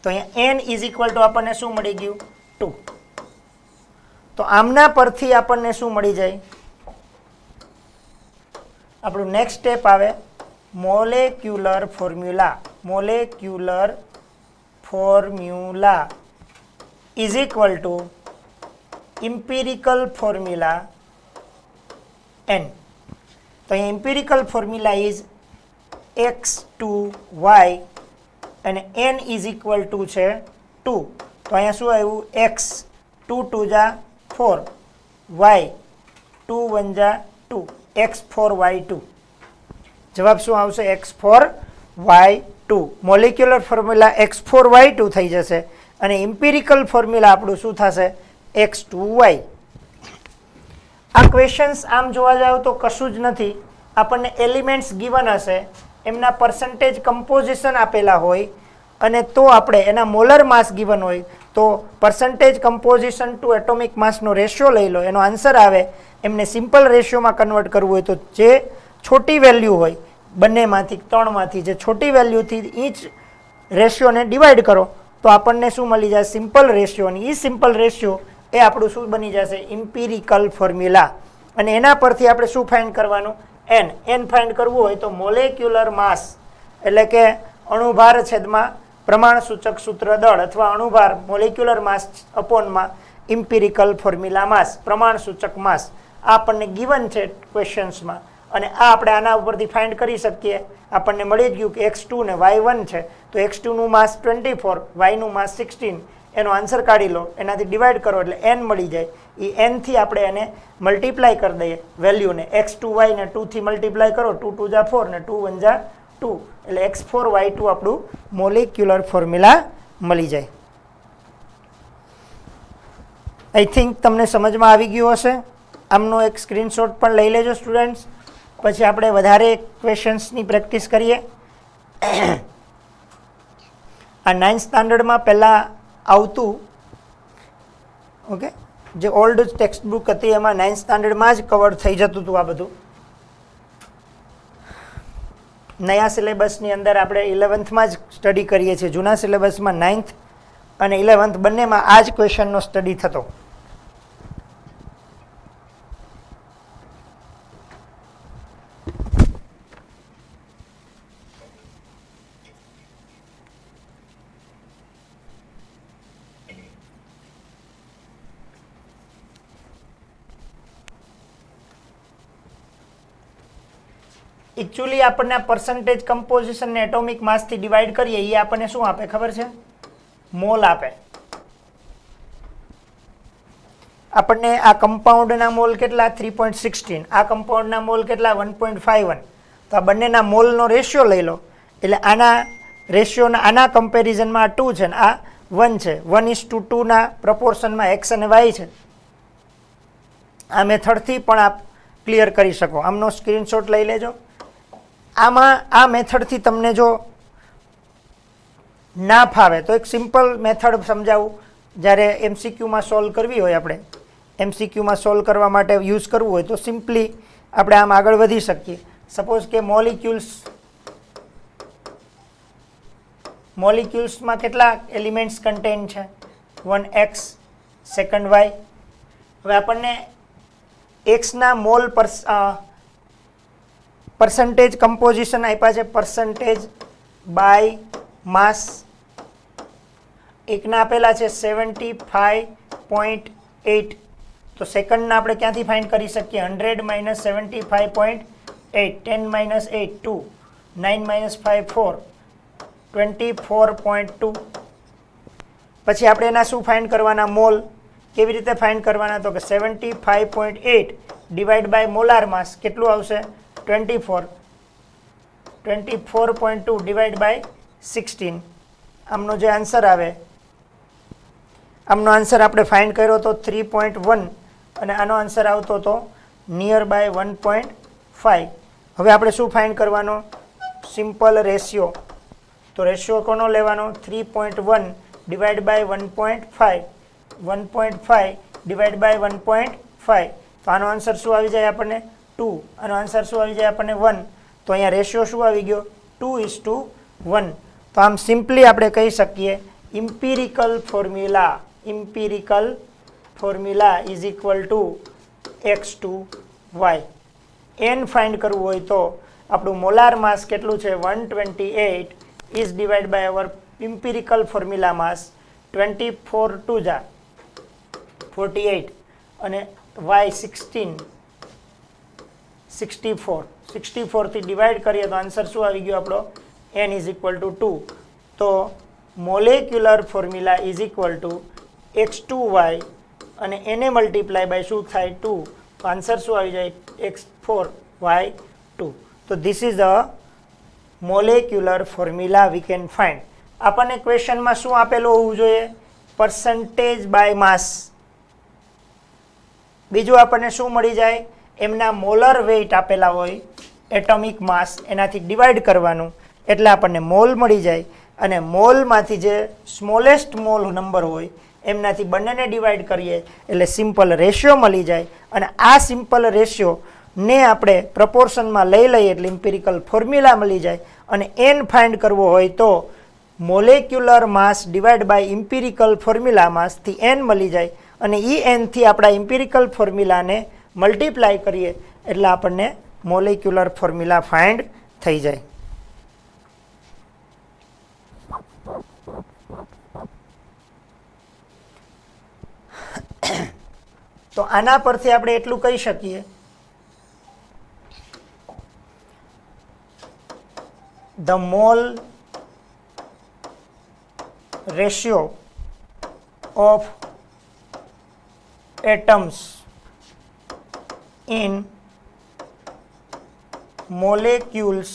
તો અહીંયા n ઇઝ ઇક્વલ ટુ આપણને શું મળી ગયું 2. તો આમના પરથી આપણને શું મળી જાય, આપણું નેક્સ્ટ સ્ટેપ આવે molecular formula. Molecular formula is equal two empirical formula n. તો અહીં ઇમ્પિરિકલ ફોર્મ્યુલા ઇઝ x2y અને n ઇઝ ઇક્વલ ટુ છે 2. તો અહીંયા શું આવ્યું, x 2 2 જા 4, y 2 1 જા 2, x4y2. જવાબ શું આવશે, x4y2. મોલિક્યુલર ફોર્મ્યુલા x4y2 થઈ જશે અને ઇમ્પિરિકલ ફોર્મ્યુલા આપણું શું થશે, x2y. આ ક્વેશ્ચન્સ આમ જોવા જાવ તો કશું જ નથી. આપણને એલિમેન્ટ્સ ગિવન હશે, એમના પર્સન્ટેજ કમ્પોઝિશન આપેલા હોય અને તો આપણે એના મોલર માસ ગિવન હોય તો પર્સન્ટેજ કમ્પોઝિશન ટુ એટોમિક માસનો રેશિયો લઈ લો, એનો આન્સર આવે. એમને સિમ્પલ રેશિયોમાં કન્વર્ટ કરવું હોય તો જે છોટી વેલ્યુ હોય બંનેમાંથી 3માંથી જે છોટી વેલ્યુથી ઈચ રેશિયોને ડિવાઈડ કરો તો આપણને શું મળી જાય, સિમ્પલ રેશિયો. અને એ સિમ્પલ રેશિયો એ આપણું શું બની જશે, ઇમ્પિરિકલ ફોર્મ્યુલા. અને એના પરથી આપણે શું ફાઇન્ડ કરવાનું, n ફાઇન્ડ કરવું હોય તો મોલેક્યુલર માસ એટલે કે અણુભાર છેદમાં પ્રમાણસૂચક સૂત્ર દળ અથવા અણુભાર મોલેક્યુલર માસ અપોનમાં ઇમ્પિરિકલ ફોર્મ્યુલા માસ, પ્રમાણસૂચક માસ. આ આપણને ગિવન છે ક્વેશ્ચન્સમાં અને આ આપણે આના ઉપરથી ફાઇન્ડ કરી શકીએ. આપણને મળી જ ગયું કે x2 ને y1 છે તો x2 નું માસ 24, y નું માસ 16. એનો આન્સર કાઢી લો, એનાથી ડિવાઈડ કરો એટલે n મળી જાય. એ n થી આપણે એને મલ્ટીપ્લાય કરી દઈએ વેલ્યુને, x2y ને 2 થી મલ્ટીપ્લાય કરો, 2 2 જા 4 ને 2 1 જા 2 એટલે x4y2 આપણું મોલેક્યુલર ફોર્મ્યુલા મળી જાય. આઈ થિંક તમને સમજમાં આવી ગયું હશે. આમનો એક સ્ક્રીનશોટ પણ લઈ લેજો સ્ટુડન્ટ્સ, પછી આપણે વધારે ક્વેશ્ચન્સની પ્રેક્ટિસ કરીએ. આ 9th સ્ટાન્ડર્ડમાં પહેલાં આવતું, ઓકે, જે ઓલ્ડ ટેક્સ્ટ બુક હતી એમાં 9th સ્ટાન્ડર્ડમાં જ કવર થઈ જતું હતું આ બધું. નયા સિલેબસની અંદર આપણે 11thમાં જ સ્ટડી કરીએ છીએ. જૂના સિલેબસમાં 9th અને 11th બંનેમાં આ જ ક્વેશ્ચનનો સ્ટડી થતો. એકચ્યુઅલી આપણને પર્સન્ટેજ કમ્પોઝિશન ને એટોમિક માસથી ડિવાઈડ કરીએ એ આપણને શું આપે ખબર છે, મોલ આપે. આપણને આ કમ્પાઉન્ડના મોલ કેટલા 3.16, આ કમ્પાઉન્ડના મોલ કેટલા 1.51. તો આ બંનેના મોલનો રેશિયો લઈ લો એટલે આના રેશિયોના આના કમ્પેરિઝનમાં આ 2 છે ને આ 1 છે. 1:2 પ્રપોર્શનમાં એક્સ અને વાય છે. આ મેથડથી પણ આપ ક્લિયર કરી શકો. આમનો સ્ક્રીનશોટ લઈ લેજો. આમાં આ મેથડથી તમને જો ના ફાવે તો એક સિમ્પલ મેથડ સમજાવું. જ્યારે MCQમાં સોલ્વ કરવી હોય, આપણે MCQમાં સોલ્વ કરવા માટે યુઝ કરવું હોય તો સિમ્પલી આપણે આમ આગળ વધી શકીએ. સપોઝ કે મોલિક્યુલ્સમાં કેટલા એલિમેન્ટ્સ કન્ટેન છે, 1x, 2y. હવે આપણને એક્સના મોલ પર્સન્ટેજ કમ્પોઝિશન આપ્યા છે, પર્સન્ટેજ બાય માસ. એકના આપેલા છે 75.8. તો સેકન્ડના આપણે ક્યાંથી ફાઇન્ડ કરી શકીએ, 100 - 75.8, 10 - 8 2, 9 - 5 4, 24.2. પછી આપણે એના શું ફાઇન્ડ કરવાના, મોલ. કેવી રીતે ફાઇન્ડ કરવાના, તો કે 75.8 ડિવાઈડ બાય મોલાર માસ કેટલું આવશે, 24. 24.2 ડિવાઈડ બાય 16. આમનો જે આન્સર આવે, આમનો આન્સર આપણે ફાઇન્ડ કર્યો તો 3.1 અને આનો આન્સર આવતો હતો નિયર બાય 1.5. હવે આપણે શું ફાઇન્ડ કરવાનો? Simple ratio. તો રેશિયો કોનો લેવાનો? 3.1 ડિવાઈડ બાય 1.5. 1.5 divide by 1.5. તો આનો આન્સર શું આવી જાય આપણને? 2. આનો આન્સર શું આવી જાય આપણને? 1. તો અહીંયા રેશિયો શું આવી ગયો? 2:1. તો આમ સિમ્પલી આપણે કહી શકીએ empirical formula is equal to x/y. n find કરવું હોય તો આપણું મોલાર માસ કેટલું છે? 128 is divide by our empirical formula mass 24 2 જા 48 અને y 16 64. 64 થી ડિવાઈડ કરીએ તો આન્સર શું આવી ગયો આપણો? n is equal two 2. તો molecular formula is equal to x/y અને એને મલ્ટીપ્લાય બાય શું થાય? 2. તો આન્સર શું આવી જાય? x4y2. તો this is a molecular formula we can find. આપણને ક્વેશ્ચનમાં શું આપેલું હોવું જોઈએ? પર્સન્ટેજ બાય માસ. બીજું આપણને શું મળી જાય? એમના મોલર વેઇટ આપેલા હોય, એટોમિક માસ, એનાથી ડિવાઈડ કરવાનું એટલે આપણને મોલ મળી જાય. અને મોલમાંથી જે સ્મોલેસ્ટ મોલ નંબર હોય એમનાથી બંનેને ડિવાઈડ કરીએ એટલે સિમ્પલ રેશિયો મળી જાય. અને આ સિમ્પલ રેશિયોને આપણે પ્રપોર્શનમાં લઈ લઈએ એટલે ઇમ્પિરિકલ ફોર્મ્યુલા મળી જાય. અને n ફાઇન્ડ કરવો હોય તો molecular mass divide by empirical formula માસથી n મળી જાય. અને n થી આપણા ઇમ્પિરિકલ ફોર્મ્યુલાને મલ્ટીપ્લાય કરીએ એટલે આપણને મોલેક્યુલર ફોર્મ્યુલા ફાઇન્ડ થઈ જાય. તો આના પરથી આપણે એટલું કહી શકીએ the mall ratio of atoms in molecules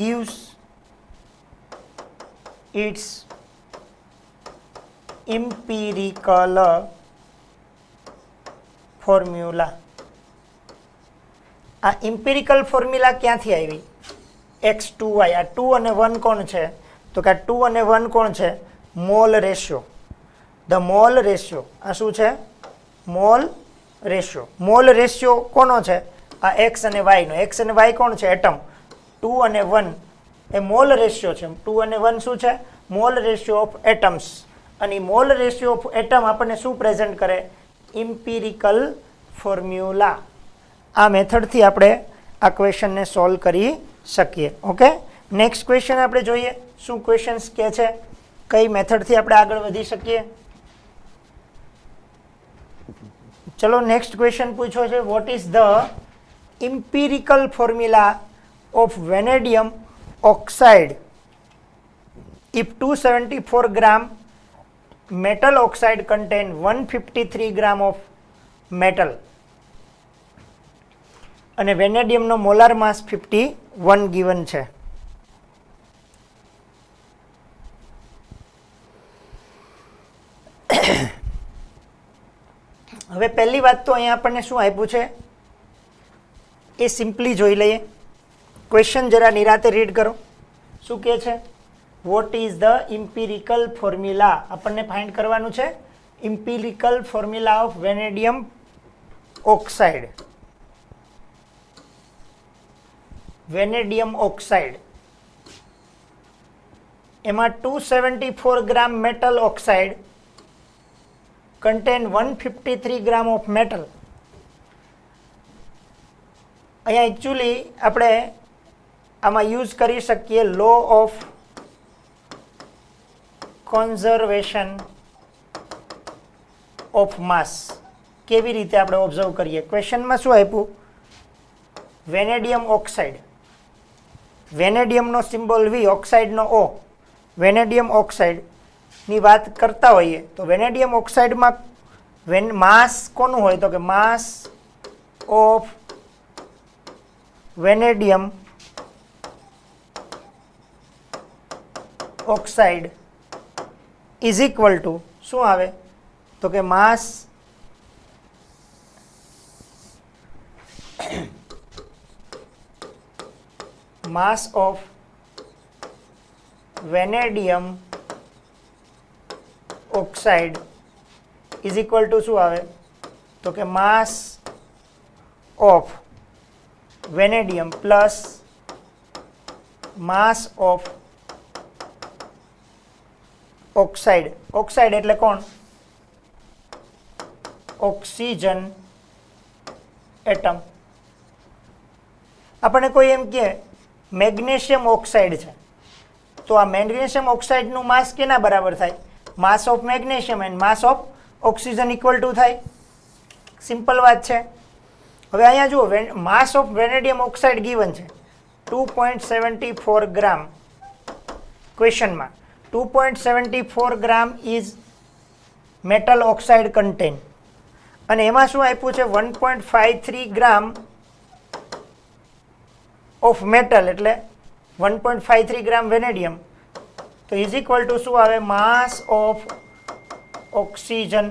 gives its empirical formula. આ ઇમ્પિરિકલ ફોર્મ્યુલા ક્યાંથી આવી? x/y. આ 2 અને 1 કોણ છે? તો કે 2 અને 1 કોણ છે? Mole ratio. The mall ratio. આ શું છે? Mole ratio. મોલ રેશિયો કોનો છે? આ x અને y નો. x અને y કોણ છે? એટમ. 2 અને 1 એ મોલ રેશિયો છે. 2 અને 1 શું છે? Mole ratio of atoms. અને મોલ રેશિયો ઓફ એટમ આપણને શું પ્રેઝન્ટ કરે? Empirical formula. આ મેથડથી આપણે આ ક્વેશ્ચનને સોલ્વ કરી શકીએ. ઓકે, નેક્સ્ટ ક્વેશ્ચન આપણે જોઈએ શું ક્વેશ્ચન્સ કે છે, કઈ મેથડથી આપણે આગળ વધી શકીએ. ચલો નેક્સ્ટ ક્વેશ્ચન પૂછો છે what is the empirical formula of vanadium oxide if 274 gram metal oxide contain 153 gram of metal અને વેનેડિયમનો મોલાર માસ 51 given છે. હવે પહેલી વાત તો અહીંયા આપણને શું આપ્યું છે એ સિમ્પલી જોઈ લઈએ. ક્વેશ્ચન જરા નિરાતે રીડ કરો. શું કહે છે? What is the empirical formula? આપણને ફાઇન્ડ કરવાનું છે empirical formula of vanadium oxide. Vanadium oxide એમાં 274 gram metal oxide contain 153 gram of metal. અહીંયા એકચ્યુઅલી આપણે આમાં યુઝ કરી શકીએ law of conservation of mass. કેવી રીતે આપણે ઓબ્ઝર્વ કરીએ? ક્વેશ્ચનમાં શું આપ્યું? Vanadium oxide. વેનેડિયમનો સિમ્બોલ V, ઓક્સાઇડનો O. વેનેડિયમ ઓક્સાઇડની વાત કરતા હોઈએ તો વેનેડિયમ ઓક્સાઇડમાં માસ કોનું હોય? તો કે mass of vanadium oxide is equal to શું આવે? તો કે mass of vanadium oxide is equal to શું આવે? તો કે mass of vanadium plus mass of oxide. Oxide એટલે કોણ? Oxygen atom. આપણને કોઈ એમ કહે મેગ્નેશિયમ ઓક્સાઇડ છે, તો આ મેગ્નેશિયમ ઓક્સાઇડનું માસ કેના બરાબર થાય? Mass of magnesium and mass of oxygen equal to થાય. સિમ્પલ વાત છે. હવે અહીંયા જુઓ, માસ ઓફ વેનેડિયમ ઓક્સાઇડ ગીવન છે 2.74 ગ્રામ ક્વેશ્ચનમાં. 2.74 ગ્રામ ઇઝ મેટલ ઓક્સાઇડ કન્ટેન, અને એમાં શું આપ્યું છે? 1.53 ગ્રામ ઓફ મેટલ એટલે 1.53 ગ્રામ વેનેડિયમ, તો ઇઝ ઇક્વલ ટુ શું આવે? માસ ઓફ ઓક્સિજન.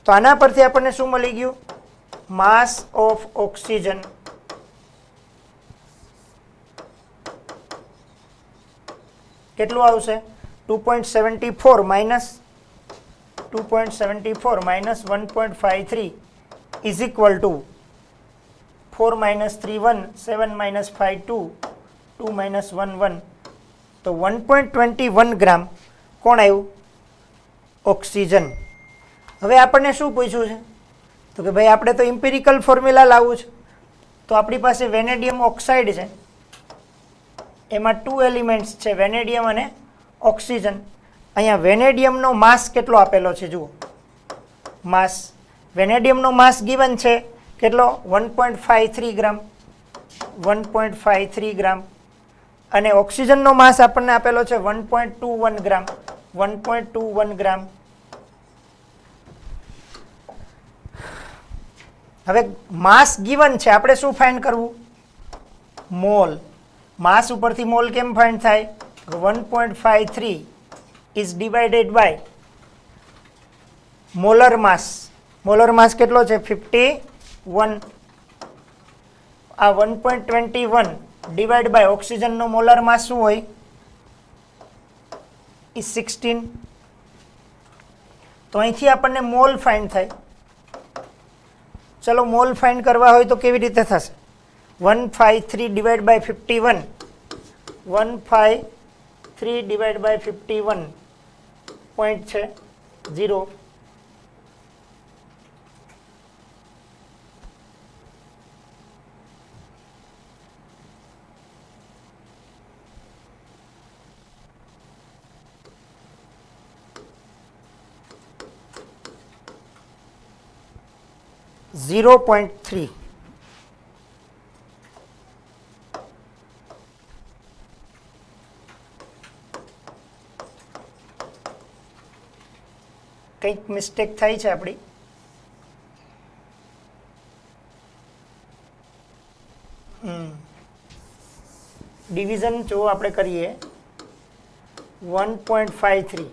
તો આના પરથી આપણને શું મળી ગયું? માસ ઓફ ઓક્સિજન કેટલું આવશે? 2.74 minus 1.53 is equal two 4 minus 3 1, 7 minus 5 2, 2 minus 1 1. તો 1.21 ગ્રામ કોણ આવ્યું? ઓક્સિજન. હવે આપણને શું પૂછ્યું છે? તો કે ભાઈ આપણે તો ઇમ્પિરિકલ ફોર્મ્યુલા લાવવું છે. તો આપણી પાસે વેનેડિયમ ઓક્સાઇડ છે, એમાં 2 એલિમેન્ટ્સ છે, વેનેડિયમ અને ઓક્સિજન. અહીંયા વેનેડિયમનો માસ કેટલો આપેલો છે? જુઓ, માસ વેનેડિયમનો માસ ગિવન છે કેટલો? 1.53 ગ્રામ. 1.53 ગ્રામ. અને ઓક્સિજનનો માસ આપણને આપેલો છે 1.21 ગ્રામ. 1.21 ગ્રામ. હવે માસ ગિવન છે, આપણે શું ફાઇન્ડ કરવું? મોલ. માસ ઉપરથી મોલ કેમ ફાઇન્ડ થાય? 1.53 is divided by molar mass. Molar mass કેટલો છે? 51. આ 1.21 ડિવાઇડ બાય ઓક્સિજનનો મોલર માસ શું હોય? ઇઝ 16. તો અહીંથી આપણને મોલ ફાઇન્ડ થાય. ચલો મોલ ફાઇન્ડ કરવા હોય તો કેવી રીતે થશે? 153 divide by 51. 153 divide by 51 point છે 0. ઝીરો 0.3. કંઈક મિસ્ટેક થાય છે આપણી. ડિવિઝન જો આપણે કરીએ 1.53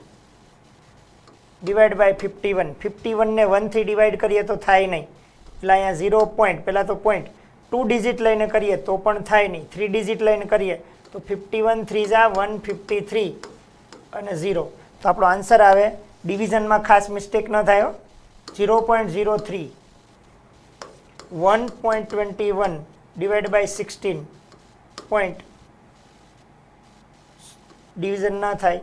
ડિવાઇડ બાય 51. 51 ને 1 થી ડિવાઈડ કરીએ તો થાય નહીં, એટલે અહીંયા 0 પોઈન્ટ, પહેલાં તો પોઈન્ટ 2 ડિજિટ લઈને કરીએ તો પણ થાય નહીં, 3 ડિજિટ લઈને કરીએ તો 51 3 જા 153 અને 0. તો આપણો આન્સર આવે, ડિવિઝનમાં ખાસ મિસ્ટેક ન થાય, 0.03. 1.21 ડિવાઇડ બાય 16 પોઈન્ટ ડિવિઝન ના થાય.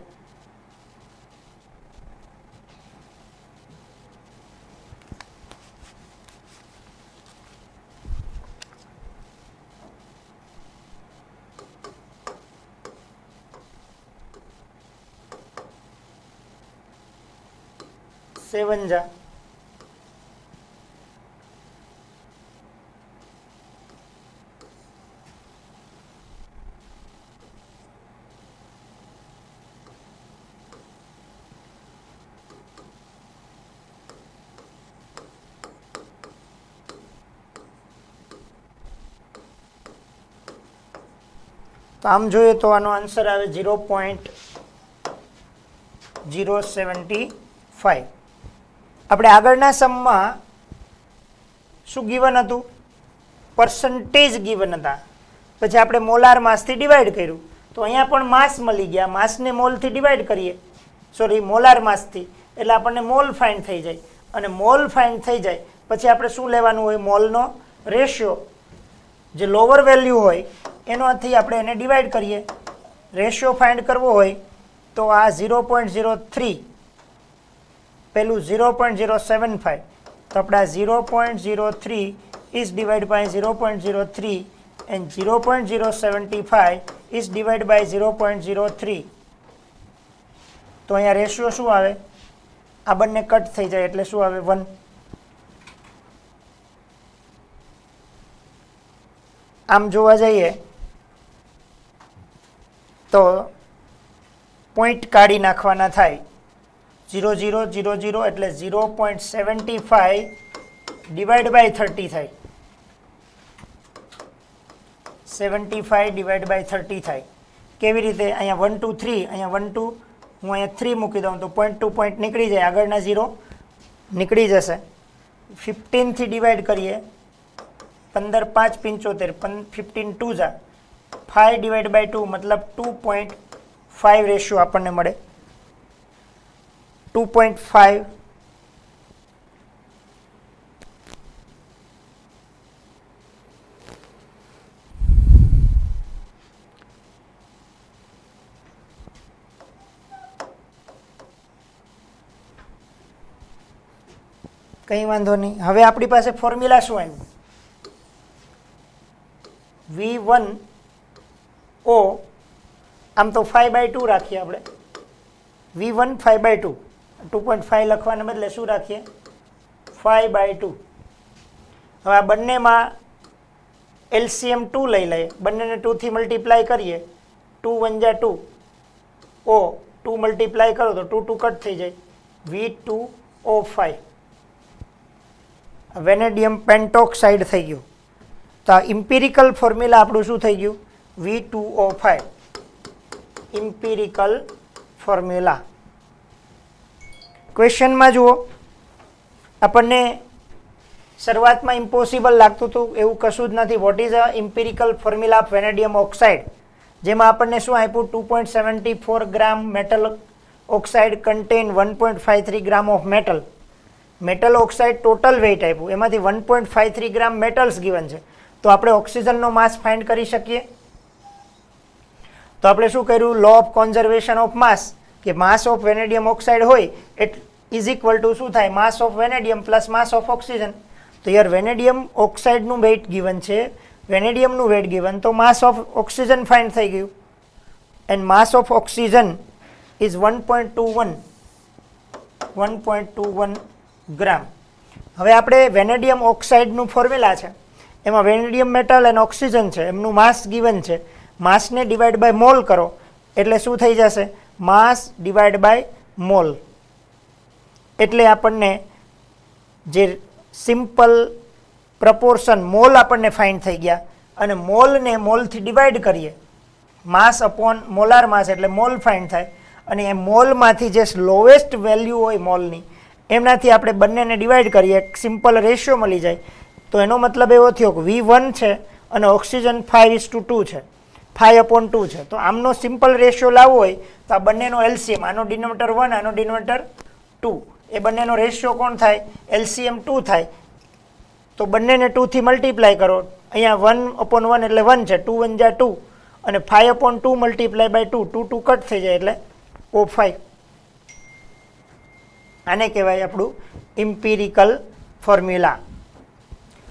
सेवन जा तो आम જોઈએ તો આનો આન્સર આવે 0.075. 5. આપણે આગળના સમમાં શું ગિવન હતું? પર્સન્ટેજ ગિવન હતા. પછી આપણે મોલાર માસથી ડિવાઈડ કર્યું, તો અહીંયા પણ માસ મળી ગયા. માસને મોલથી ડિવાઈડ કરીએ, સોરી મોલાર માસથી, એટલે આપણને મોલ ફાઇન્ડ થઈ જાય. અને મોલ ફાઇન્ડ થઈ જાય પછી આપણે શું લેવાનું હોય? મોલનો રેશિયો, જે લોઅર વેલ્યુ હોય એનાથી આપણે એને ડિવાઈડ કરીએ. રેશિયો ફાઇન્ડ કરવો હોય તો આ 0.03, પેલું 0.075, તો આપણે આ 0.03 is divided by 0.03 and 0.075 is divided by 0.03. તો અહીંયા રેશિયો શું આવે? આ બંને કટ થઈ જાય એટલે શું આવે? 1. આમ જોવા જઈએ તો પોઈન્ટ કાઢી નાખવાના થાય. 0 0 0 0 એટલે 0.75 ડિવાઈડ બાય 30 થાય. 75 ડિવાઈડ બાય 30 થાય. કેવી રીતે? અહીંયા 1 2 3, અહીંયા 1 2, હું અહીંયા 3 મૂકી દઉં તો પોઈન્ટ ટુ પોઈન્ટ નીકળી જાય, આગળના 0 નીકળી જશે. 15 થી ડિવાઈડ કરીએ, 15 5 75, 15 2 જા 5 ડિવાઈડ બાય 2 મતલબ 2.5 રેશિયો આપણને મળે. 2.5 કંઈ વાંધો નહીં. હવે આપણી પાસે ફોર્મ્યુલા શું આવ્યું? V1O, આમ તો 5/2 રાખીએ આપણે. V1 5/2, 2.5 લખવાને બદલે શું રાખીએ? 5/2. હવે આ બંનેમાં LCM 2 લઈ લઈએ, બંનેને 2 થી મલ્ટીપ્લાય કરીએ. 2 1 જા 2, O 2 મલ્ટીપ્લાય કરો તો 2 2 કટ થઈ જાય. V2O5 વેનેડિયમ પેન્ટોક્સાઇડ થઈ ગયું. તો આ ઇમ્પિરિકલ ફોર્મ્યુલા આપણું શું થઈ ગયું? V2O5 empirical formula. ક્વેશ્ચનમાં જુઓ, આપણને શરૂઆતમાં ઇમ્પોસિબલ લાગતું હતું, એવું કશું જ નથી. What is a empirical formula of vanadium oxide? જેમાં આપણને શું આપ્યું? 2.74 gram metal oxide contain 1.53 gram of metal. Metal oxide total weight આપ્યું, એમાંથી 1.53 ગ્રામ મેટલ્સ ગિવન છે. તો આપણે ઓક્સિજનનો માસ ફાઇન્ડ કરી શકીએ. તો આપણે શું કર્યું? Law of conservation of mass, કે માસ ઓફ વેનેડિયમ ઓક્સાઇડ હોય ઇટ ઇઝ ઇક્વલ ટુ શું થાય? Mass of vanadium plus mass of oxygen. તો યાર વેનેડિયમ ઓક્સાઇડનું વેઇટ ગિવન છે, વેનેડિયમનું વેઇટ ગિવન, તો માસ ઓફ ઓક્સિજન ફાઇન્ડ થઈ ગયું. And mass of oxygen is 1.21 ગ્રામ. હવે આપણે વેનેડિયમ ઓક્સાઇડનું ફોર્મ્યુલા છે, એમાં વેનેડિયમ મેટલ અને ઓક્સિજન છે, એમનું માસ ગિવન છે. માસને ડિવાઈડ બાય મોલ કરો એટલે શું થઈ જશે? માસ ડિવાઈડ બાય મોલ. એટલે આપણને જે સિમ્પલ પ્રપોર્શન મોલ આપણને ફાઇન્ડ થઈ ગયા. અને મોલને મોલથી ડિવાઈડ કરીએ, માસ અપોન મોલાર માસ એટલે મોલ ફાઇન્ડ થાય. અને એ મોલમાંથી જે લોએસ્ટ વેલ્યુ હોય મોલની, એમનાથી આપણે બંનેને ડિવાઈડ કરીએ, એક સિમ્પલ રેશિયો મળી જાય. તો એનો મતલબ એવો થયો કે V1 છે અને ઓક્સિજન 5:2 છે, 5/2 છે. તો આમનો સિમ્પલ રેશિયો લાવવો હોય તો આ બંનેનો LCM, આનો ડિનોમિનેટર 1, આનો ડિનોમિનેટર 2, એ બંનેનો રેશિયો કોણ થાય? LCM 2 થાય. તો બંનેને 2 થી મલ્ટીપ્લાય કરો. અહીંયા 1/1 એટલે 1 છે, 2 1 જા 2, અને 5/2 મલ્ટીપ્લાય બાય 2, 2 2 કટ થઈ જાય એટલે O5. આને કહેવાય આપણું ઇમ્પિરિકલ ફોર્મ્યુલા.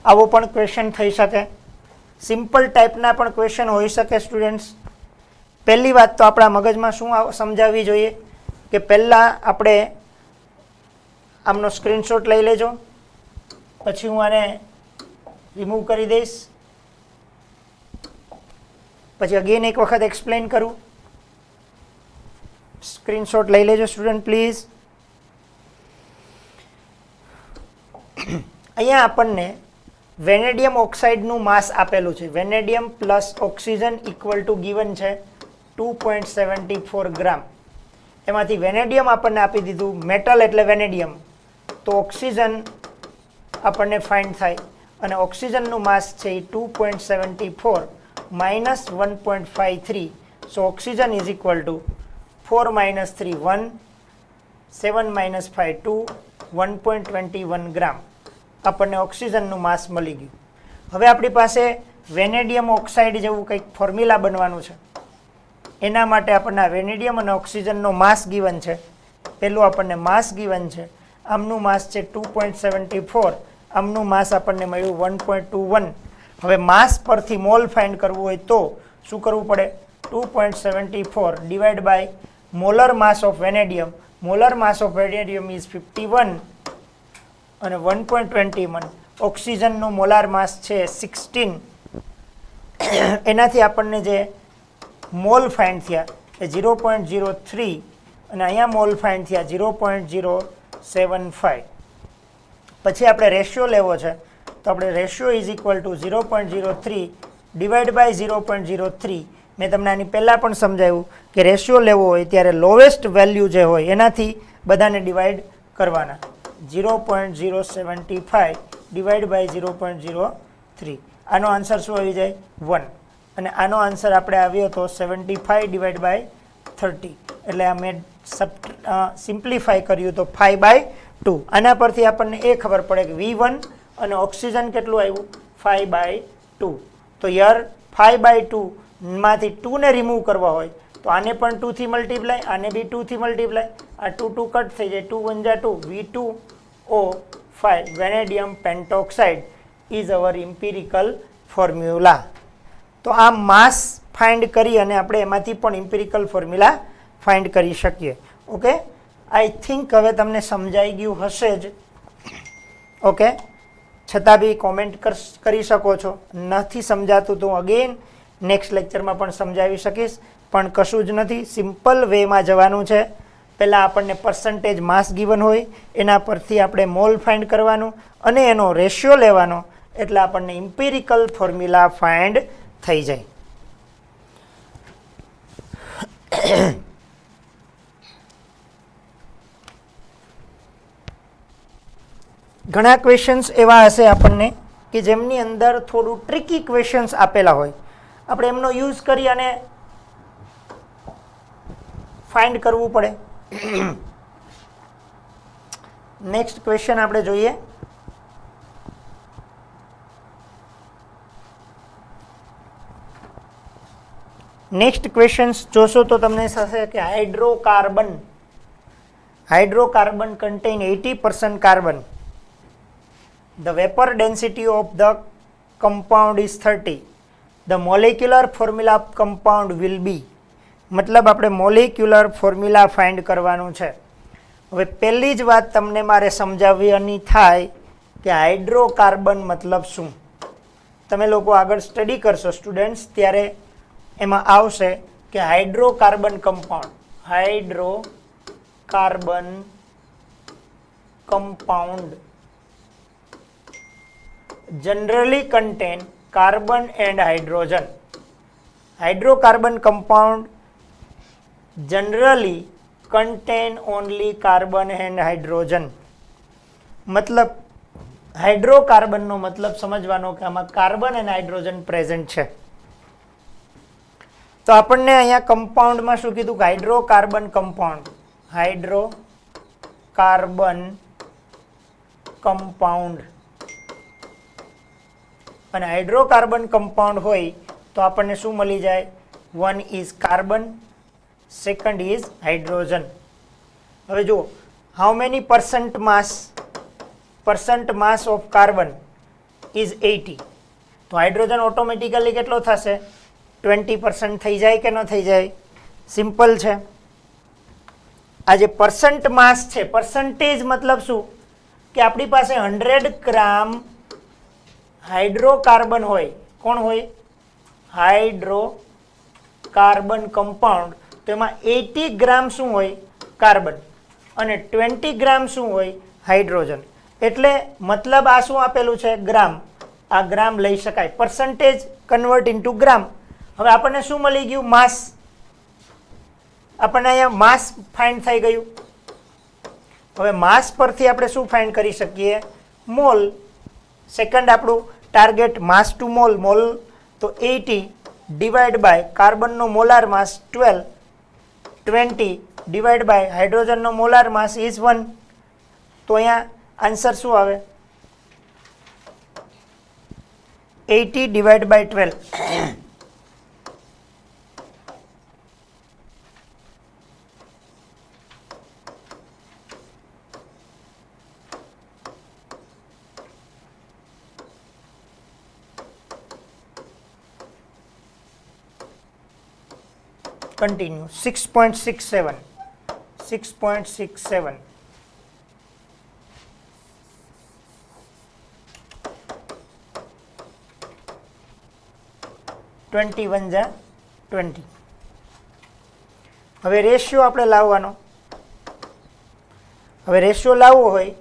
આવો પણ ક્વેશ્ચન થઈ શકે. સિમ્પલ ટાઈપના પણ ક્વેશ્ચન હોઈ શકે સ્ટુડન્ટ્સ. પહેલી વાત તો આપણા મગજમાં શું સમજાવવી જોઈએ કે પહેલાં આપણે આમનો સ્ક્રીનશોટ લઈ લેજો, પછી હું આને રિમૂવ કરી દઈશ, પછી અગેન એક વખત એક્સપ્લેન કરું. સ્ક્રીનશોટ લઈ લેજો સ્ટુડન્ટ પ્લીઝ. અહીંયા આપણને વેનેડિયમ ઓક્સાઇડનું માસ આપેલું છે. Vanadium plus oxygen equal to given છે 2.74 ગ્રામ. એમાંથી વેનેડિયમ આપણને આપી દીધું, મેટલ એટલે વેનેડિયમ, તો ઓક્સિજન આપણને ફાઇન્ડ થાય અને ઓક્સિજનનું માસ છે એ 2.74 minus 1.53. So oxygen is equal two 4 minus 3 1, 7 minus 5 2, 1.21 ગ્રામ આપણને ઓક્સિજનનું માસ મળી ગયું. હવે આપણી પાસે વેનેડિયમ ઓક્સાઇડ જેવું કંઈક ફોર્મ્યુલા બનવાનું છે. એના માટે આપણને વેનેડિયમ અને ઓક્સિજનનો માસ ગિવન છે. પહેલું આપણને માસ ગિવન છે, આમનું માસ છે 2.74, આમનું માસ આપણને મળ્યું 1.21. હવે માસ પરથી મોલ ફાઇન્ડ કરવું હોય તો શું કરવું પડે? 2.74 divide by molar mass of vanadium. Molar mass of vanadium is 51 અને 1.21. ઓક્સિજનનું મોલાર માસ છે 16. એનાથી આપણને જે મોલ ફાઇન્ડ થયા એ 0.03 અને અહીંયા મોલ ફાઇન્ડ થયા 0.075. પછી આપણે રેશિયો લેવો છે તો આપણે ratio is equal to 0.03 divide by 0.03. મેં તમને આની પહેલાં પણ સમજાવ્યું કે રેશિયો લેવો હોય ત્યારે લોવેસ્ટ વેલ્યુ જે હોય એનાથી બધાને ડિવાઈડ કરવાના. 0.075 ડિવાઈડ બાય 0.03. આનો આન્સર શું આવી જાય? 1. અને આનો આન્સર આપણે આવ્યો હતો 75 ડિવાઈડ બાય 30. એટલે આ મેં સિમ્પ્લિફાય કર્યું તો 5/2. આના પરથી આપણને એ ખબર પડે કે V1 અને ઓક્સિજન કેટલું આવ્યું? 5/2. તો યર 5/2 માંથી 2 ને રિમૂવ કરવા હોય તો આને પણ 2 થી મલ્ટીપ્લાય, આને બી 2 થી મલ્ટીપ્લાય, આ 2 2 કટ થઈ જાય, 2 1 જા 2, V2O5 vanadium pentoxide is our empirical formula. તો આ માસ ફાઇન્ડ કરી અને આપણે એમાંથી પણ ઇમ્પિરિકલ ફોર્મ્યુલા ફાઇન્ડ કરી શકીએ. ઓકે, આઈ થિંક હવે તમને સમજાઈ ગયું હશે જ. ઓકે, છતાં બી કોમેન્ટ કરી શકો છો. નથી સમજાતું તો અગેન નેક્સ્ટ લેક્ચરમાં પણ સમજાવી શકીશ, પણ કશું જ નથી. સિમ્પલ વેમાં જવાનું છે. પહેલાં આપણને પર્સન્ટેજ માસ ગિવન હોય એના પરથી આપણે મોલ ફાઇન્ડ કરવાનું અને એનો રેશિયો લેવાનો, એટલે આપણને ઇમ્પિરિકલ ફોર્મ્યુલા ફાઇન્ડ થઈ જાય. ઘણા ક્વેશ્ચન્સ એવા હશે આપણને કે જેમની અંદર થોડું ટ્રિકી ક્વેશ્ચન્સ આપેલા હોય, આપણે એમનો યુઝ કરી અને ફાઇન્ડ કરવું પડે. નેક્સ્ટ ક્વેશ્ચન આપણે જોઈએ. નેક્સ્ટ ક્વેશ્ચન્સ જોશો તો તમને થશે કે hydrocarbon contain 80% carbon. The vapor density of the compound is 30. The molecular formula of compound will be. મતલબ આપણે મોલિક્યુલર ફોર્મ્યુલા ફાઇન્ડ કરવાનું છે. હવે પહેલી જ વાત તમને મારે સમજાવવાની થાય કે હાઇડ્રોકાર્બન મતલબ શું. તમે લોકો આગળ સ્ટડી કરશો સ્ટુડન્ટ્સ ત્યારે એમાં આવશે કે hydrocarbon compound generally contain carbon and hydrogen. Hydrocarbon compound generally contain only carbon and hydrogen. मतलब હાઇડ્રોકાર્બન નો મતલબ સમજવાનો કે આમાં કાર્બન અને હાઇડ્રોજન પ્રેઝન્ટ છે. તો આપણને અહીંયા કમ્પાઉન્ડમાં શું કીધું કે હાઇડ્રોકાર્બન કમ્પાઉન્ડ અને હાઇડ્રોકાર્બન કમ્પાઉન્ડ હોય તો આપણને શું મળી જાય? 1 is carbon, second is hydrogen. હવે જુઓ, how many percent mass of carbon is 80. તો હાઇડ્રોજન ઓટોમેટિકલી કેટલો થશે? 20% થઈ જાય કે ન થઈ જાય? સિમ્પલ છે. આ જે પરસન્ટ માસ છે, પર્સન્ટેજ મતલબ શું કે આપણી પાસે 100 ગ્રામ હાઇડ્રોકાર્બન હોય. કોણ હોય? Hydrocarbon compound. તો એમાં 80 ગ્રામ શું હોય? કાર્બન. અને 20 ગ્રામ શું હોય? હાઇડ્રોજન. એટલે મતલબ આ શું આપેલું છે? ગ્રામ. આ ગ્રામ લઈ શકાય. પર્સન્ટેજ કન્વર્ટ ઇન્ટુ ગ્રામ. હવે આપણને શું મળી ગયું? માસ. આપણને અહીંયા માસ ફાઇન્ડ થઈ ગયું. હવે માસ પરથી આપણે શું ફાઇન્ડ કરી શકીએ? મોલ. સેકન્ડ આપણું target mass to mole, mole તો 80 ડિવાઈડ બાય કાર્બનનો મોલાર માસ 12, 20 ડિવાઈડ બાય હાઇડ્રોજનનો મોલાર માસ ઇઝ 1. તો અહીંયા આન્સર શું આવે? 80 ડિવાઈડ બાય 12. Continue. 6.67. 6.67. 21 જા 20. હવે રેશિયો આપણે લાવવાનો. હવે રેશિયો લાવવો હોય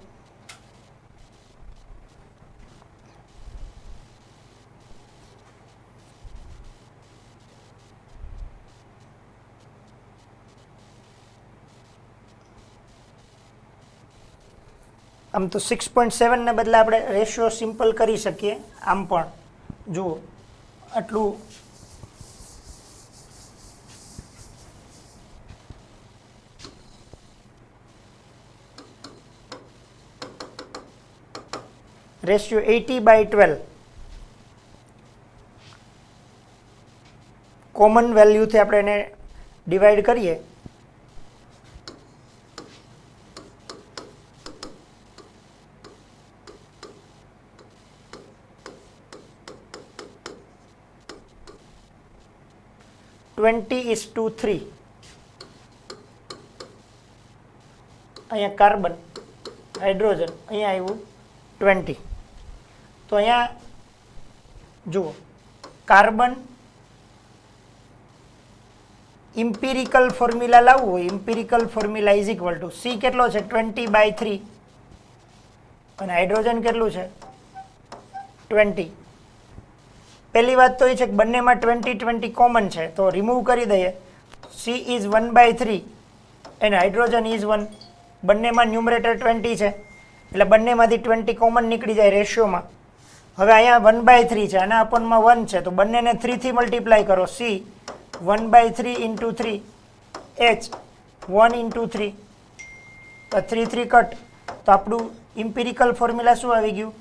આમ તો 6.7 ને બદલે આપણે રેશિયો સિમ્પલ કરી શકીએ. આમ પણ જુઓ આટલું રેશિયો 80/12 કોમન વેલ્યુથી આપણે એને ડિવાઈડ કરીએ (20:3). અહીંયા કાર્બન હાઇડ્રોજન અહીંયા આવ્યું 20. તો અહીંયા જુઓ કાર્બન ઇમ્પિરિકલ ફોર્મ્યુલા લાવવું હોય, empirical formula is equal two C કેટલો છે 20/3 અને હાઇડ્રોજન કેટલું છે 20. પહેલી વાત તો એ છે કે બંનેમાં 20 કોમન છે તો રિમૂવ કરી દઈએ. સી ઇઝ 1/3 અને હાઇડ્રોજન ઇઝ 1. બંનેમાં ન્યુમરેટર 20 છે એટલે બંનેમાંથી 20 કોમન નીકળી જાય રેશિયોમાં. હવે અહીંયા 1/3 છે આના અપોનમાં 1 છે તો બંનેને 3 થી મલ્ટીપ્લાય કરો. સી 1/3 × 3 એચ 1 × 3 તો 3 3 કટ તો આપણું ઇમ્પિરિકલ ફોર્મ્યુલા શું આવી ગયું?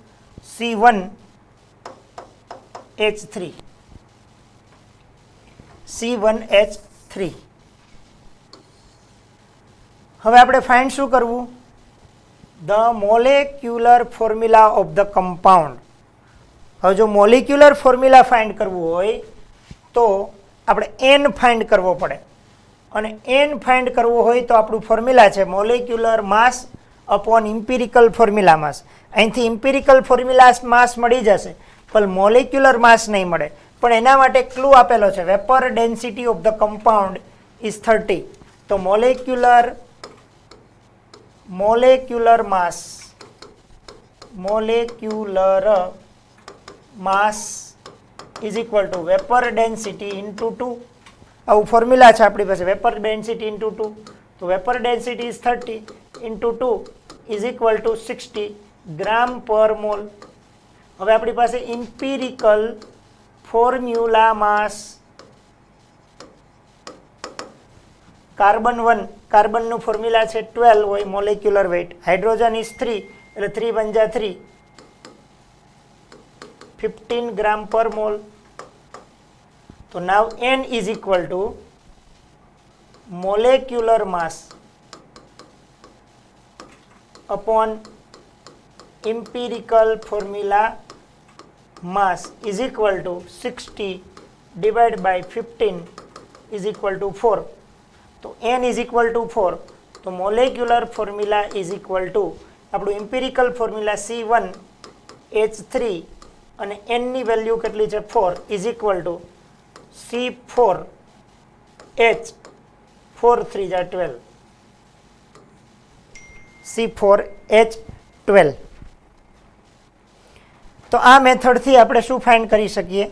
C1H3. C1H3. હવે આપણે ફાઇન્ડ શું કરવું? The molecular formula of the compound. હવે જો મોલેક્યુલર ફોર્મ્યુલા ફાઇન્ડ કરવું હોય તો આપણે એન ફાઇન્ડ કરવો પડે અને એન ફાઇન્ડ કરવો હોય તો આપણું ફોર્મ્યુલા છે molecular mass upon empirical formula માસ. અહીંથી ઇમ્પિરિકલ ફોર્મ્યુલા માસ મળી જશે પણ મોલેક્યુલર માસ નહીં મળે. પણ એના માટે ક્લુ આપેલો છે vapour density of the compound is 30. તો molecular mass is equal two vapour density into 2. આવું ફોર્મ્યુલા છે આપણી પાસે વેપર ડેન્સિટી ઇન્ટુ 2. તો vapour density is 30 into 2 is equal two 60 ગ્રામ પર મોલ. હવે આપણી પાસે empirical formula mass carbon 1 કાર્બનનું formula છે 12 હોય મોલેક્યુલર વેઇટ. હાઇડ્રોજન ઇઝ 3 એટલે 3 × 3 15 ગ્રામ પર મોલ. તો નાવ n is equal to molecular mass upon empirical formula mass is equal to 60 divided by 15 is equal to 4. તો n is equal to 4. તો molecular formula is equal to આપણું empirical formula C1H3 અને n ની value કેટલી છે 4 is equal to C4H 4 3 જા 12 C4H12. તો આ મેથડથી આપણે શું ફાઇન્ડ કરી શકીએ?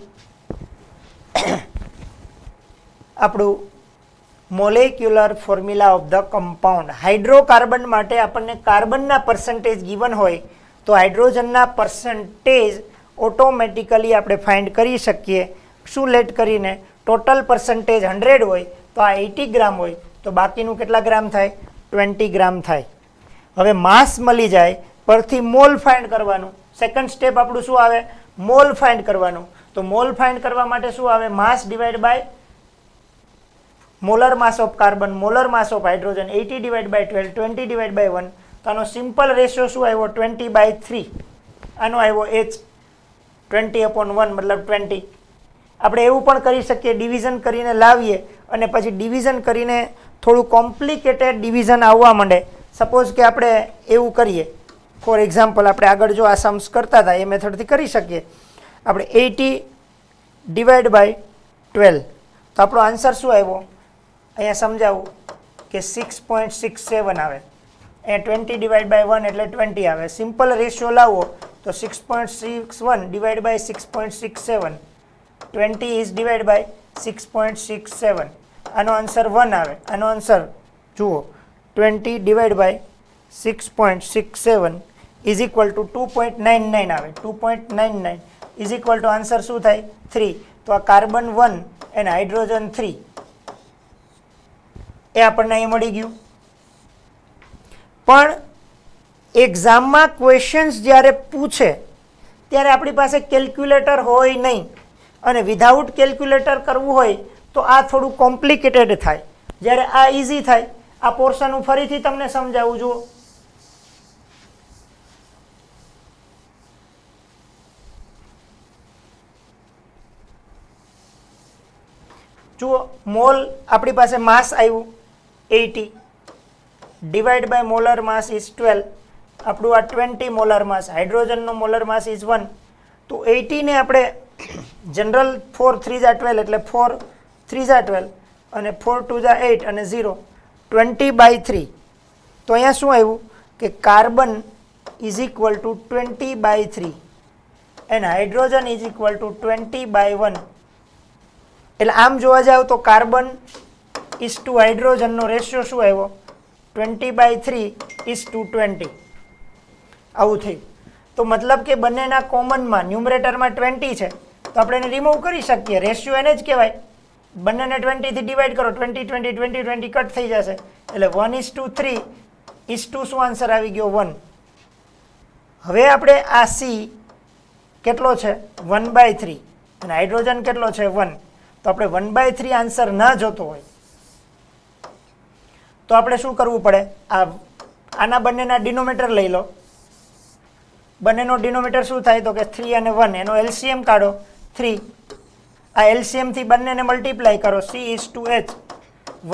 આપણું molecular formula of the compound. Hydrocarbon માટે આપણને કાર્બનના પર્સન્ટેજ ગિવન હોય તો હાઇડ્રોજનના પર્સન્ટેજ ઓટોમેટિકલી આપણે ફાઇન્ડ કરી શકીએ. શું લેટ કરીને ટોટલ પર્સન્ટેજ 100 હોય તો આ 80 ગ્રામ હોય તો બાકીનું કેટલા ગ્રામ થાય? 20 ગ્રામ થાય. હવે માસ મળી જાય પરથી મોલ ફાઇન્ડ કરવાનું. સેકન્ડ સ્ટેપ આપણું શું આવે? મોલ ફાઇન્ડ કરવાનું. તો મોલ ફાઇન્ડ કરવા માટે શું આવે? Mass divide by molar mass of carbon, molar mass of hydrogen, 80 divide by 12, 20 divide by 1. તો આનો સિમ્પલ રેશિયો શું આવ્યો? 20/3. આનો આવ્યો H 20/1 મતલબ 20. આપણે એવું પણ કરી શકીએ, ડિવિઝન કરીને લાવીએ અને પછી ડિવિઝન કરીને થોડું કોમ્પ્લિકેટેડ ડિવિઝન આવવા માંડે. સપોઝ કે આપણે એવું કરીએ, ફોર એક્ઝામ્પલ આપણે આગળ જો આ સમ્સ કરતા હતા એ મેથડથી કરી શકીએ. આપણે 80 ડિવાઈડ બાય 12 તો આપણો આન્સર શું આવ્યો? અહીંયા સમજાવું કે 6.67 આવે. અહીંયા 20 ડિવાઈડ બાય 1 એટલે 20 આવે. સિમ્પલ રેશિયો લાવો તો 6.61 divide by 6.67, 20 is divide by 6.67. આનો આન્સર 1 આવે. આનો આન્સર જુઓ, 20 divide by 6.67 is equal to 2.99 આવે. 2.99 ઇઝ ઇક્વલ ટુ આન્સર શું થાય? 3. તો આ કાર્બન 1 અને હાઇડ્રોજન 3 એ આપણને અહીં મળી ગયું. પણ એક્ઝામમાં ક્વેશ્ચન્સ જ્યારે પૂછે ત્યારે આપણી પાસે કેલ્ક્યુલેટર હોય નહીં અને વિધાઉટ કેલ્ક્યુલેટર કરવું હોય તો આ થોડું કોમ્પ્લિકેટેડ થાય. જ્યારે આ ઇઝી થાય. આ પોર્શન હું ફરીથી તમને સમજાવું. જુઓ, મોલ આપણી પાસે માસ આવ્યું 80 divide by molar mass is 12. આપણું આ 20 મોલર માસ, હાઇડ્રોજનનો મોલર માસ ઇઝ 1. તો 80 ને આપણે જનરલ 4 3 જા 12 એટલે 4 3 જા 12 અને 4 2 જા 8 અને 0 20/3. તો અહીંયા શું આવ્યું કે carbon is equal two 20/3 and hydrogen is equal two 20/1. એટલે આમ જોવા જાવ તો કાર્બન ઇઝ ટુ હાઇડ્રોજનનો રેશિયો શું આવ્યો? 20/3 ઇઝ ટુ 20. આવું થયું. તો મતલબ કે બંનેના કોમનમાં ન્યુમરેટરમાં 20 છે તો આપણે એને રિમૂવ કરી શકીએ. રેશિયો એને જ કહેવાય. બંનેને 20 થી ડિવાઈડ કરો, 20 20 20 20 કટ થઈ જશે. એટલે 1:3 ઇઝ ટુ શું આન્સર આવી ગયો? 1. હવે આપણે આ સી કેટલો છે? 1/3 અને હાઇડ્રોજન કેટલો છે? 1. તો આપણે 1/3 આન્સર ના જોતો હોય તો આપણે શું કરવું પડે? આના બંનેના ડિનોમિનેટર લઈ લો. બંનેનો ડિનોમિનેટર શું થાય? તો કે 3 અને 1. એનો એલસીએમ કાઢો 3. આ એલસીએમ થી બંનેને મલ્ટીપ્લાય કરો. C is to H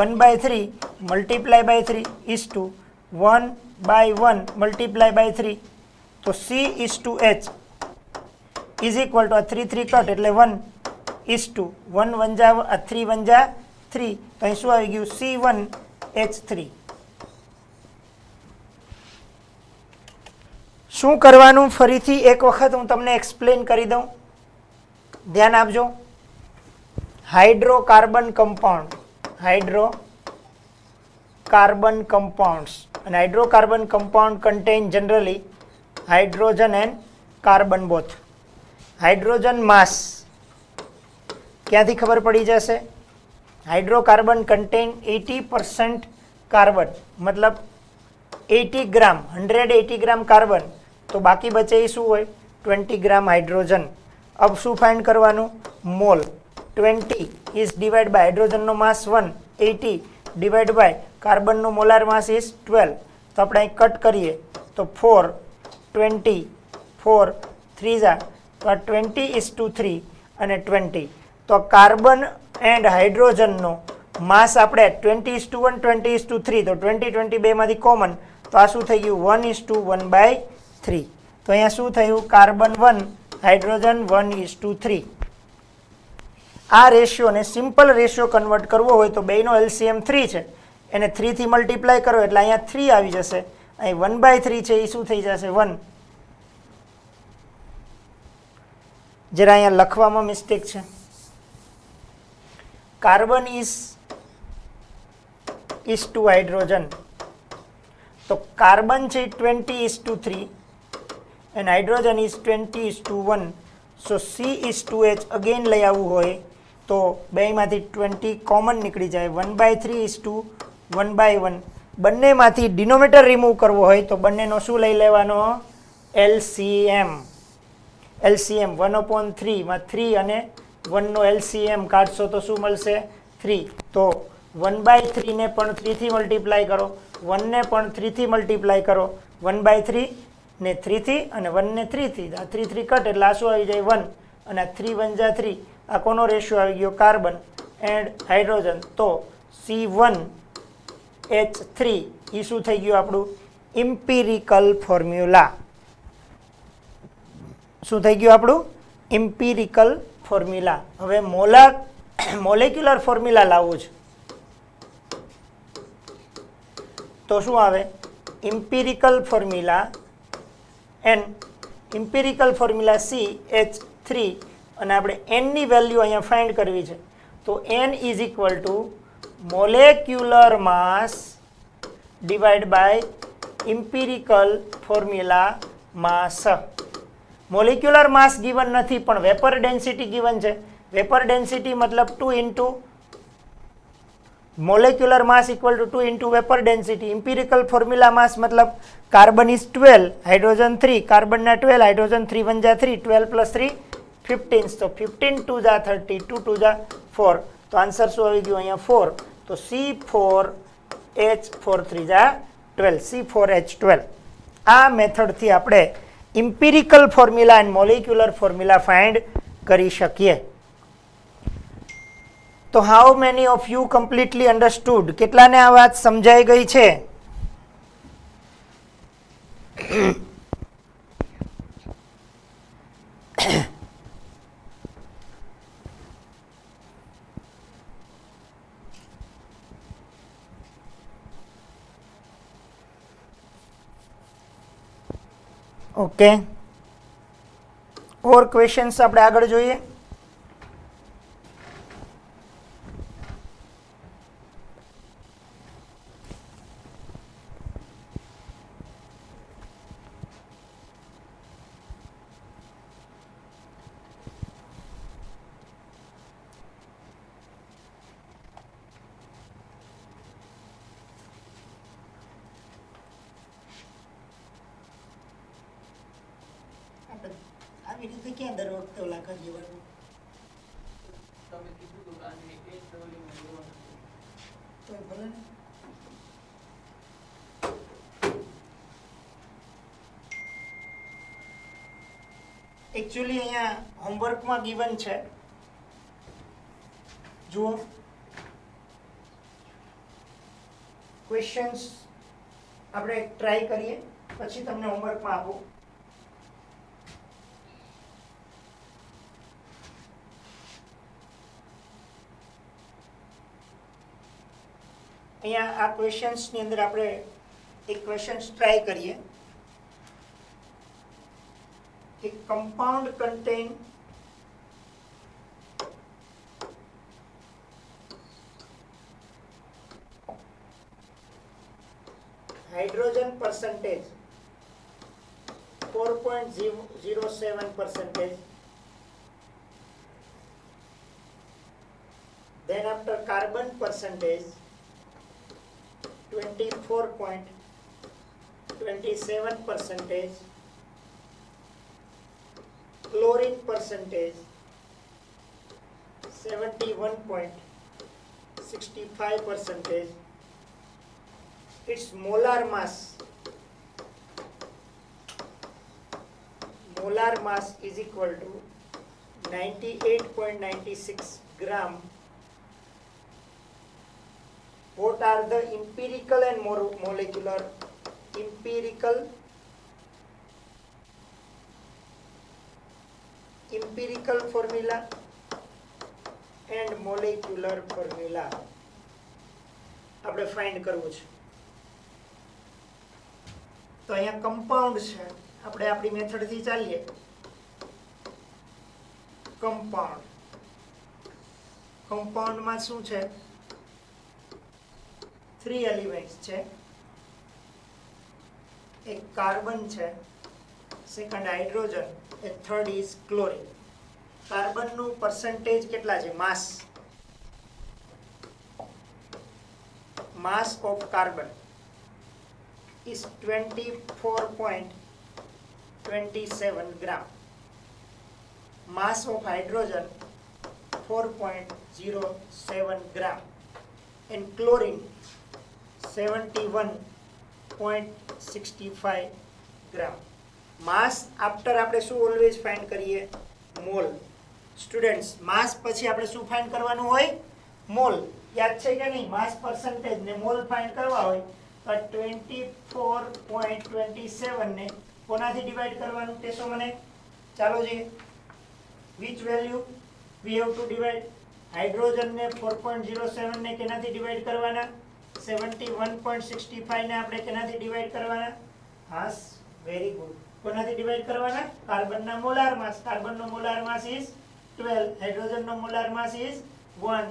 1/3 multiply by 3 is to 1/1 multiply by 3. તો C is to H is equal to આ 3 3 કટ એટલે 1 ઇઝ ટુ 1 1 જા 3 1 જા 3. તો અહીં શું આવી ગયું? C1H3. શું કરવાનું? ફરીથી એક વખત હું તમને એક્સપ્લેન કરી દઉં. ધ્યાન આપજો. હાઇડ્રોકાર્બન કમ્પાઉન્ડ, હાઇડ્રોકાર્બન કમ્પાઉન્ડ્સ અને hydrocarbon compound contain generally hydrogen and carbon both. Hydrogen mass ક્યાંથી ખબર પડી જશે? હાઇડ્રોકાર્બન કન્ટેન 80% કાર્બન, મતલબ 80 ગ્રામ, 180 ગ્રામ કાર્બન. તો બાકી બચે એ શું હોય? 20 ગ્રામ હાઇડ્રોજન. अब શું ફાઇન્ડ કરવાનું? મોલ. 20 ઇઝ ડિવાઈડ બાય હાઇડ્રોજનનો માસ 1, 80 ડિવાઈડ બાય કાર્બનનો મોલાર માસ ઇઝ 12. તો આપણે અહીં કટ કરીએ તો 4 20 4 3 જા તો આ 20 ઇઝ ટુ 3 અને 20. તો કાર્બન એન્ડ હાઇડ્રોજનનો માસ આપણે 20:1 20:3. તો 20 20 બેમાંથી કોમન તો આ શું થઈ ગયું? 1:1/3. તો અહીંયા શું થયું? Carbon 1 hydrogen 1:3. આ રેશિયોને સિમ્પલ રેશિયો કન્વર્ટ કરવો હોય તો બેનો એલસીએમ 3 છે, એને 3 થી મલ્ટીપ્લાય કરો એટલે અહીંયા 3 આવી જશે. અહીં 1/3 છે એ શું થઈ જશે? 1. જરા અહીંયા લખવામાં મિસ્ટેક છે. Carbon is is2 hydrogen. તો કાર્બન છે 20:3 and hydrogen is 20:1. So C:2H again લઈ આવવું હોય તો બેમાંથી 20 કોમન નીકળી જાય. 1/3:1/1. બંનેમાંથી ડિનોમિનેટર રિમૂવ કરવો હોય તો બંનેનો શું લઈ લેવાનો? LCM. LCM 1/3 માં 3 અને 1 નો LCM કાઢશો તો શું મળશે? 3. તો 1/3 ને પણ 3 થી મલ્ટીપ્લાય કરો, 1 ને પણ 3 થી મલ્ટીપ્લાય કરો. 1/3 ને 3 થી અને 1 ને 3 થી, આ 3 3 કટ એટલે આ શું આવી જાય? 1. અને 3 1 જા 3. આ કોનો રેશિયો આવી ગયો? Carbon and hydrogen. તો C1H3 એ શું થઈ ગયું આપણું? Empirical formula. શું થઈ ગયું આપણું? Empirical formula. હવે મોલેક્યુલર ફોર્મ્યુલા લાવવું છે તો શું આવે? Empirical formula empirical formula CH3 અને આપણે n ની વેલ્યુ અહીંયા ફાઇન્ડ કરવી છે. તો n is equal to molecular mass divide by empirical formula mass. Molecular mass given નથી પણ વેપર ડેન્સિટી ગિવન છે. વેપર ડેન્સિટી મતલબ 2 into molecular mass equal to 2 into vapor density. Empirical formula mass मतलब carbon is 12, hydrogen 3, carbon ना 12, hydrogen 3 1 जा 3, 12 plus 3 15. तो 15 2 जा 30, 2 2 जा 4. तो आंसर શું આવી ગયું અહીંયા? 4. તો C4H4 3 जा 12, C4H12. આ મેથડથી આપણે empirical formula and molecular formula find કરી શકીએ. તો how many of you completely understood? કેટલાને આ વાત સમજાઈ ગઈ છે? ઓકે, ઓર ક્વેશ્ચન્સ આપણે આગળ જોઈએ. આવી રીતે ક્યાં દર વખતે ઓલા કરીએ વાળું? તમે કીધું તો આને એક ડબલિંગ લેવાનું તો ભલે ને. એકચ્યુઅલી અહીંયા હોમવર્કમાં ગિવન છે, જુઓ ક્વેશ્ચન્સ આપણે ટ્રાય કરીએ પછી તમને હોમવર્કમાં આપું. અહીંયા આ ક્વેશ્ચન્સની અંદર આપણે એક ક્વેશ્ચન્સ ટ્રાય કરીએ કે compound contain hydrogen percentage 4.07%, then after carbon percentage 24.27%, chlorine percentage 71.65%, its molar mass is equal to 98.96 gram. What are the empirical and molecular? Empirical formula and molecular formula આપણે ફાઇન્ડ કરવું છે. તો અહીંયા compound છે, આપણે આપણી મેથડથી ચાલીએ. કમ્પાઉન્ડમાં શું છે? 3 એલિમેન્ટ્સ છે, એક કાર્બન છે, સેકન્ડ હાઇડ્રોજન, એ થર્ડ ઇઝ ક્લોરીન. કાર્બનનું પર્સન્ટેજ કેટલા છે? Mass of carbon is 24.27 gram. Mass of hydrogen 4.07 gram. And chlorine 71.65 gram. Mass after આપણે શું ઓલવેઝ ફાઇન્ડ કરીએ? મોલ. સ્ટુડન્ટ્સ, માસ પછી આપણે શું ફાઇન્ડ કરવાનું હોય? મોલ. યાદ છે કે નહીં? માસ પર્સન્ટેજ ને મોલ ફાઇન્ડ કરવા હોય તો 24.27 ને કોનાથી ડિવાઈડ કરવાનું કહેશો મને? ચાલો જોઈએ. which value we have to divide? Hydrogen ને 4.07 ને કેનાથી ડિવાઈડ કરવાના? 71.65 ને આપણે કેનાથી ડિવાઈડ કરવાના? હાસ, વેરી ગુડ. કોનાથી ડિવાઈડ કરવાના? કાર્બનના મોલાર માસ. કાર્બનનો મોલાર માસ ઇઝ 12, હાઇડ્રોજનનો મોલાર માસ ઇઝ 1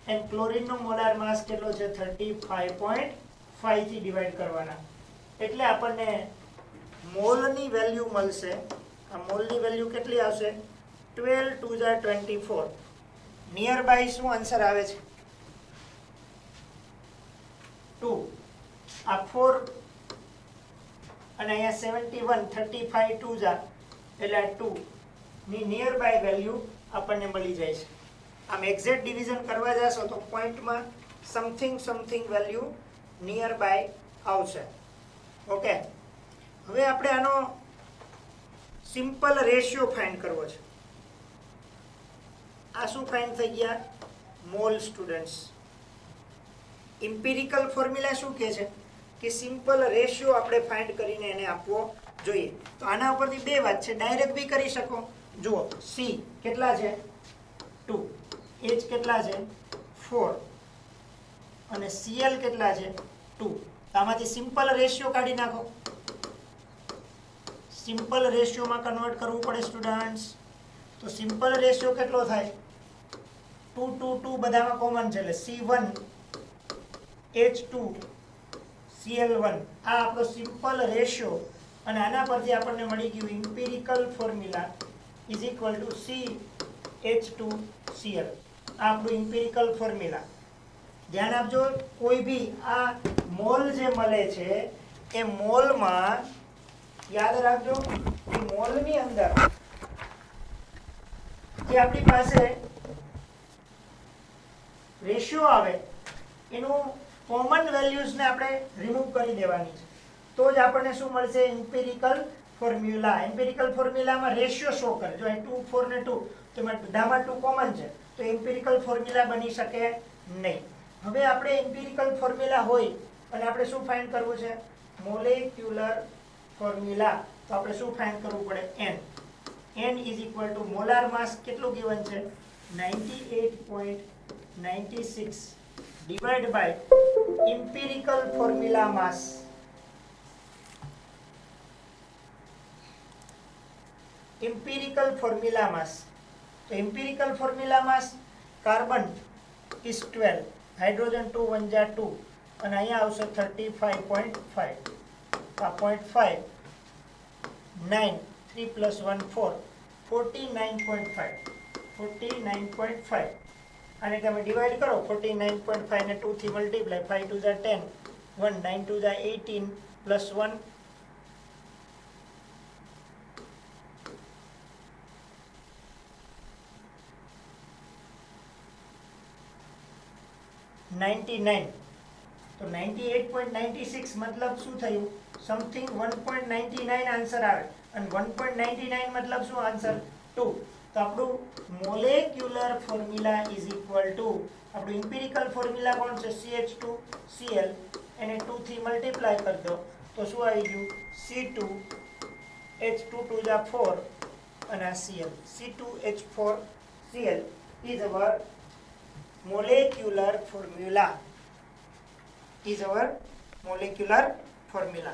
એન્ડ ક્લોરીનનો મોલાર માસ કેટલો છે? 35.5 થી ડિવાઈડ કરવાના. એટલે આપણને મોલની વેલ્યુ મળશે. આ મોલની વેલ્યુ કેટલી આવશે? 12 2 24. નિયર બાય શું આન્સર આવે છે? 2. આ 4 અને અહીંયા 71, 35 2 એટલે 2 ની નિયર બાય વેલ્યુ આપણને મળી જાય છે. આમ એક્ઝેક્ટ ડિવિઝન કરવા જશો તો પોઈન્ટમાં સમથિંગ વેલ્યુ નિયર બાય આવશે. ઓકે, હવે આપણે આનો સિમ્પલ રેશિયો ફાઇન્ડ કરવો છે. આ શું ફાઇન્ડ થઈ ગયા? મોલ. સ્ટુડન્ટ્સ, ઇમ્પિરિકલ ફોર્મ્યુલા શું કહે છે કે સિમ્પલ રેશિયો આપણે ફાઇન્ડ કરીને એને આપવો જોઈએ. તો આના ઉપરથી બે વાત છે, ડાયરેક્ટ બી કરી શકો. જુઓ, સી કેટલા છે? 2, એચ કેટલા છે? 4 અને સીએલ કેટલા છે? 2. આમાંથી સિમ્પલ રેશિયો કાઢી નાખો. સિમ્પલ રેશિયોમાં કન્વર્ટ કરવું પડે સ્ટુડન્ટ્સ. તો સિમ્પલ રેશિયો કેટલો થાય? 2 2 2 બધામાં કોમન છે એટલે C1 H2 Cl1. આ આપણો સિમ્પલ રેશિયો અને આના પરથી આપણને મળી ગયું empirical formula is equal two CH2Cl. આ આપણું ઇમ્પિરિકલ ફોર્મ્યુલા. ધ્યાન આપજો, કોઈ બી આ મોલ જે મળે છે એ મોલમાં યાદ રાખજો કે મોલની અંદર જે આપણી પાસે રેશિયો આવે એનું કોમન વેલ્યુઝને આપણે રિમૂવ કરી દેવાની છે. તો જ આપણને શું મળશે? Empirical formula. ઇમ્પિરિકલ ફોર્મ્યુલામાં રેશિયો શો કરે. જો અહીં 2 4 ને 2 તો બધામાં 2 કોમન છે તો ઇમ્પિરિકલ ફોર્મ્યુલા બની શકે નહીં. હવે આપણે ઇમ્પિરિકલ ફોર્મ્યુલા હોય અને આપણે શું ફાઇન્ડ કરવું છે? Molecular formula. તો આપણે શું ફાઇન્ડ કરવું પડે? n is equal to molar mass કેટલું ગિવન છે? 98.96 divide by empirical formula mass. Empirical formula mass. તો empirical formula mass carbon is 12, hydrogen 2 1 2 અને અહીંયા આવશે 35.5. આ 0.5 9 3 + 1 4 49.5 49.5. આને તમે ડિવાઈડ કરો. 49.5 ને 2 થી મલ્ટીપ્લાય. 5 2 10 1 9 2 18 + 1 99. તો 98.96 મતલબ શું થયું? સમથિંગ 1.99 આન્સર આવે અને 1.99 મતલબ શું આન્સર? 2. તો આપણું molecular formula is equal to આપણું ઇમ્પિરિકલ ફોર્મ્યુલા કોણ છે? CH2Cl. એને 2 થી મલ્ટીપ્લાય કરી દો તો શું આવી ગયું? C2H2 2 4 અને આ Cl. C2H4Cl is our molecular formula. Is our molecular formula.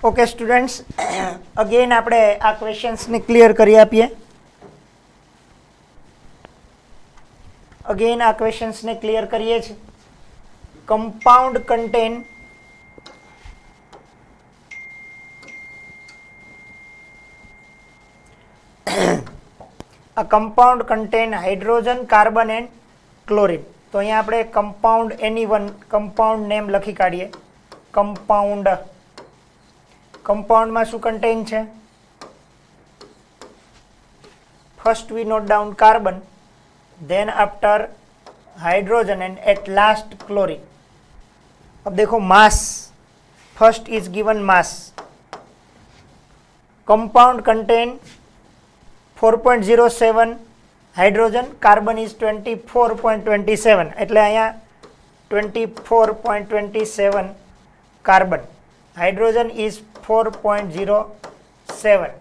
Okay students, again આપણે આ ક્વેશ્ચન્સને ક્લિયર કરી આપીએ. અગેન આ ક્વેશ્ચન્સને ક્લિયર કરીએ છીએ. Compound contain a compound contain hydrogen, carbon and chlorine. તો અહીંયા આપણે compound any1 compound name લખી કાઢીએ. compound માં શું contain છે? First we note down carbon, then after hydrogen and at last chlorine. अब देखो mass, first is given mass. Compound contain 4.07 hydrogen, carbon is 24.27, એટલે અહીંયા 24.27 carbon, hydrogen is 4.07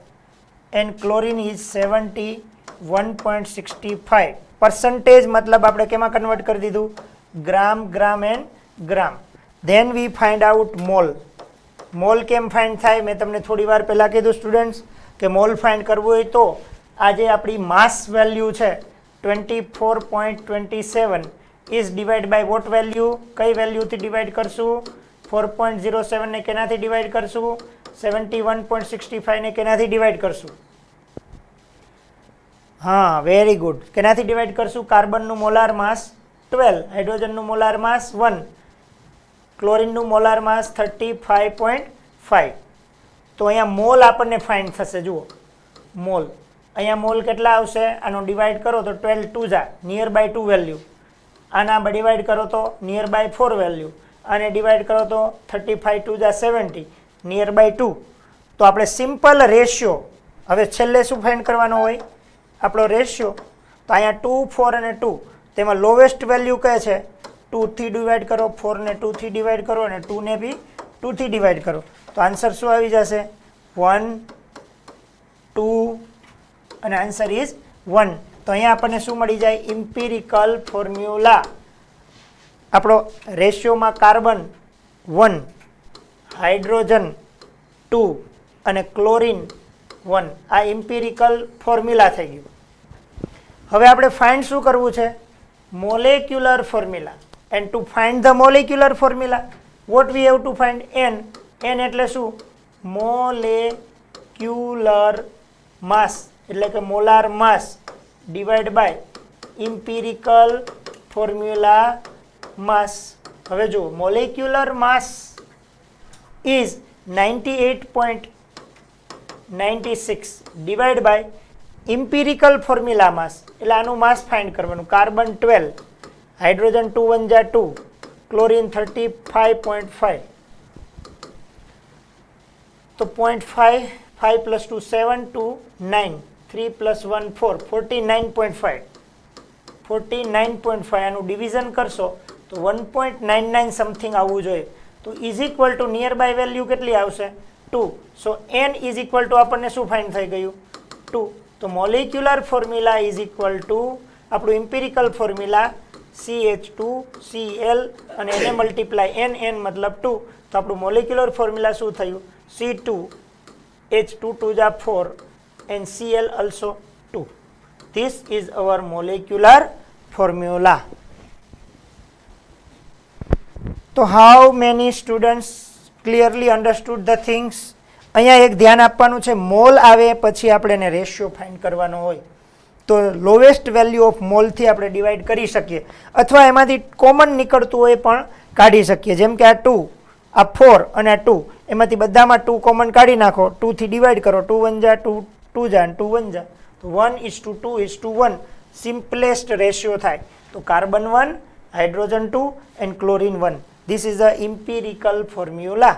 and chlorine is 71.65. percentage मतलब આપણે કેમાં કન્વર્ટ કરી દીધું? Gram, gram and gram. then we find out mole. Mole કેમ ફાઇન્ડ થાય? મેં તમને થોડી વાર પહેલા કીધું સ્ટુડન્ટ્સ કે મોલ ફાઇન્ડ કરવું હોય તો આજે આપણી માસ વેલ્યુ છે 24.27 is divide by what value? કઈ વેલ્યુથી ડિવાઇડ કરશું? 4.07 ને કેનાથી ડિવાઇડ કરશું? 71.65 ને કેનાથી ડિવાઇડ કરશું? હા, વેરી ગુડ. કેનાથી ડિવાઇડ કરશું? કાર્બનનું મોલાર માસ 12, હાઇડ્રોજનનું મોલાર માસ 1, ક્લોરીનનું મોલાર માસ 35.5. તો અહીંયા મોલ આપણને ફાઇન્ડ થશે. જુઓ મોલ, અહીંયા મોલ કેટલા આવશે? આનો ડિવાઇડ કરો તો 12 2 જા નિયર બાય 2 વેલ્યુ, આના ડિવાઇડ કરો તો નિયર બાય 4 વેલ્યુ, આને ડિવાઇડ કરો તો 35 2 જા 70 નિયર બાય 2. તો આપણે સિમ્પલ રેશિયો, હવે છેલ્લે શું ફાઇન્ડ કરવાનો હોય? આપણો રેશિયો. તો અહીંયા 2 4 અને 2, તેમાં લોવેસ્ટ વેલ્યુ કઈ છે? 2 થી ડિવાઇડ કરો, 4 ને 2 થી ડિવાઇડ કરો અને 2 ને બી 2 થી ડિવાઇડ કરો. તો આન્સર શું આવી જશે? 1 2 અને આન્સર ઇઝ 1. તો અહીંયા આપણને શું મળી જાય? Empirical formula. આપણો રેશિયોમાં કાર્બન 1, હાઇડ્રોજન 2 અને ક્લોરીન 1, આ ઇમ્પિરિકલ ફોર્મ્યુલા થઈ ગયું. હવે આપણે ફાઇન્ડ શું કરવું છે? Molecular formula. And to find the molecular formula what we have to find? n. n એટલે શું? મોલેક્યુલર માસ, એટલે કે molar mass divide by empirical formula mass. હવે જુઓ, molecular mass is 98.96 divide by empirical formula mass, એટલે આનું mass find કરવાનું. Carbon 12, hydrogen 2 1 જા 2, ક્લોરીન 35.5. તો 0.5, 5 + 2 7 2 9, 3 + 1 4, 49.5. 49.5 આનું ડિવિઝન કરશો તો 1.99 સમથિંગ આવવું જોઈએ. તો is equal to near by value કેટલી આવશે? 2. So n is equal to આપણને શું ફાઇન્ડ થઈ ગયું? 2. તો molecular formula is equal to આપણું ઇમ્પિરિકલ ફોર્મ્યુલા CH2Cl અને એને મલ્ટીપ્લાય n મતલબ 2. તો આપણું મોલેક્યુલર ફોર્મ્યુલા શું થયું? C2H2 2 જા 4 and Cl also 2. This is our molecular formula. So how many students clearly understood the things? અહીંયા એક ધ્યાન આપવાનું છે, મોલ આવે પછી આપણે એને રેશિયો ફાઇન્ડ કરવાનો હોય તો લોવેસ્ટ વેલ્યુ ઓફ મોલથી આપણે ડિવાઈડ કરી શકીએ, અથવા એમાંથી કોમન નીકળતું હોય પણ કાઢી શકીએ. જેમ કે આ 2, આ 4 અને આ 2, એમાંથી બધામાં 2 કોમન કાઢી નાખો, 2 થી ડિવાઈડ કરો, 2 1 જા 2, 2 જા 2 1 જા, તો 1:2:1 સિમ્પલેસ્ટ રેશિયો થાય. તો carbon 1, hydrogen 2 and chlorine 1. This is a empirical formula.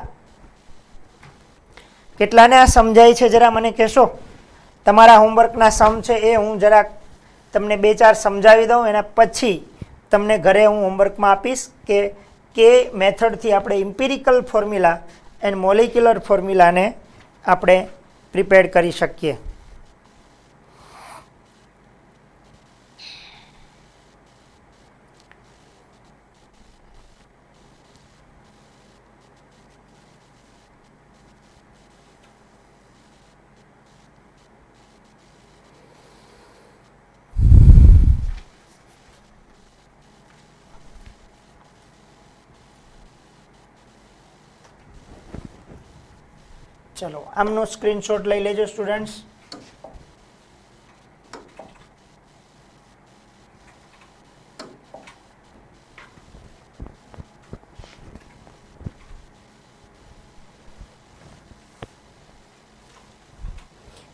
કેટલાને આ સમજાય છે જરા મને કહેશો? તમારા હોમવર્કના સમ છે એ હું જરાક તમને 2-4 સમજાવી દઉં, એના પછી તમને ઘરે હું હોમવર્કમાં આપીશ કે મેથડથી આપણે ઇમ્પિરિકલ ફોર્મ્યુલા એન્ડ મોલિક્યુલર ફોર્મ્યુલાને આપણે પ્રિપેર કરી શકીએ. ચલો આમનો સ્ક્રીનશોટ લઈ લેજો સ્ટુડન્ટ્સ.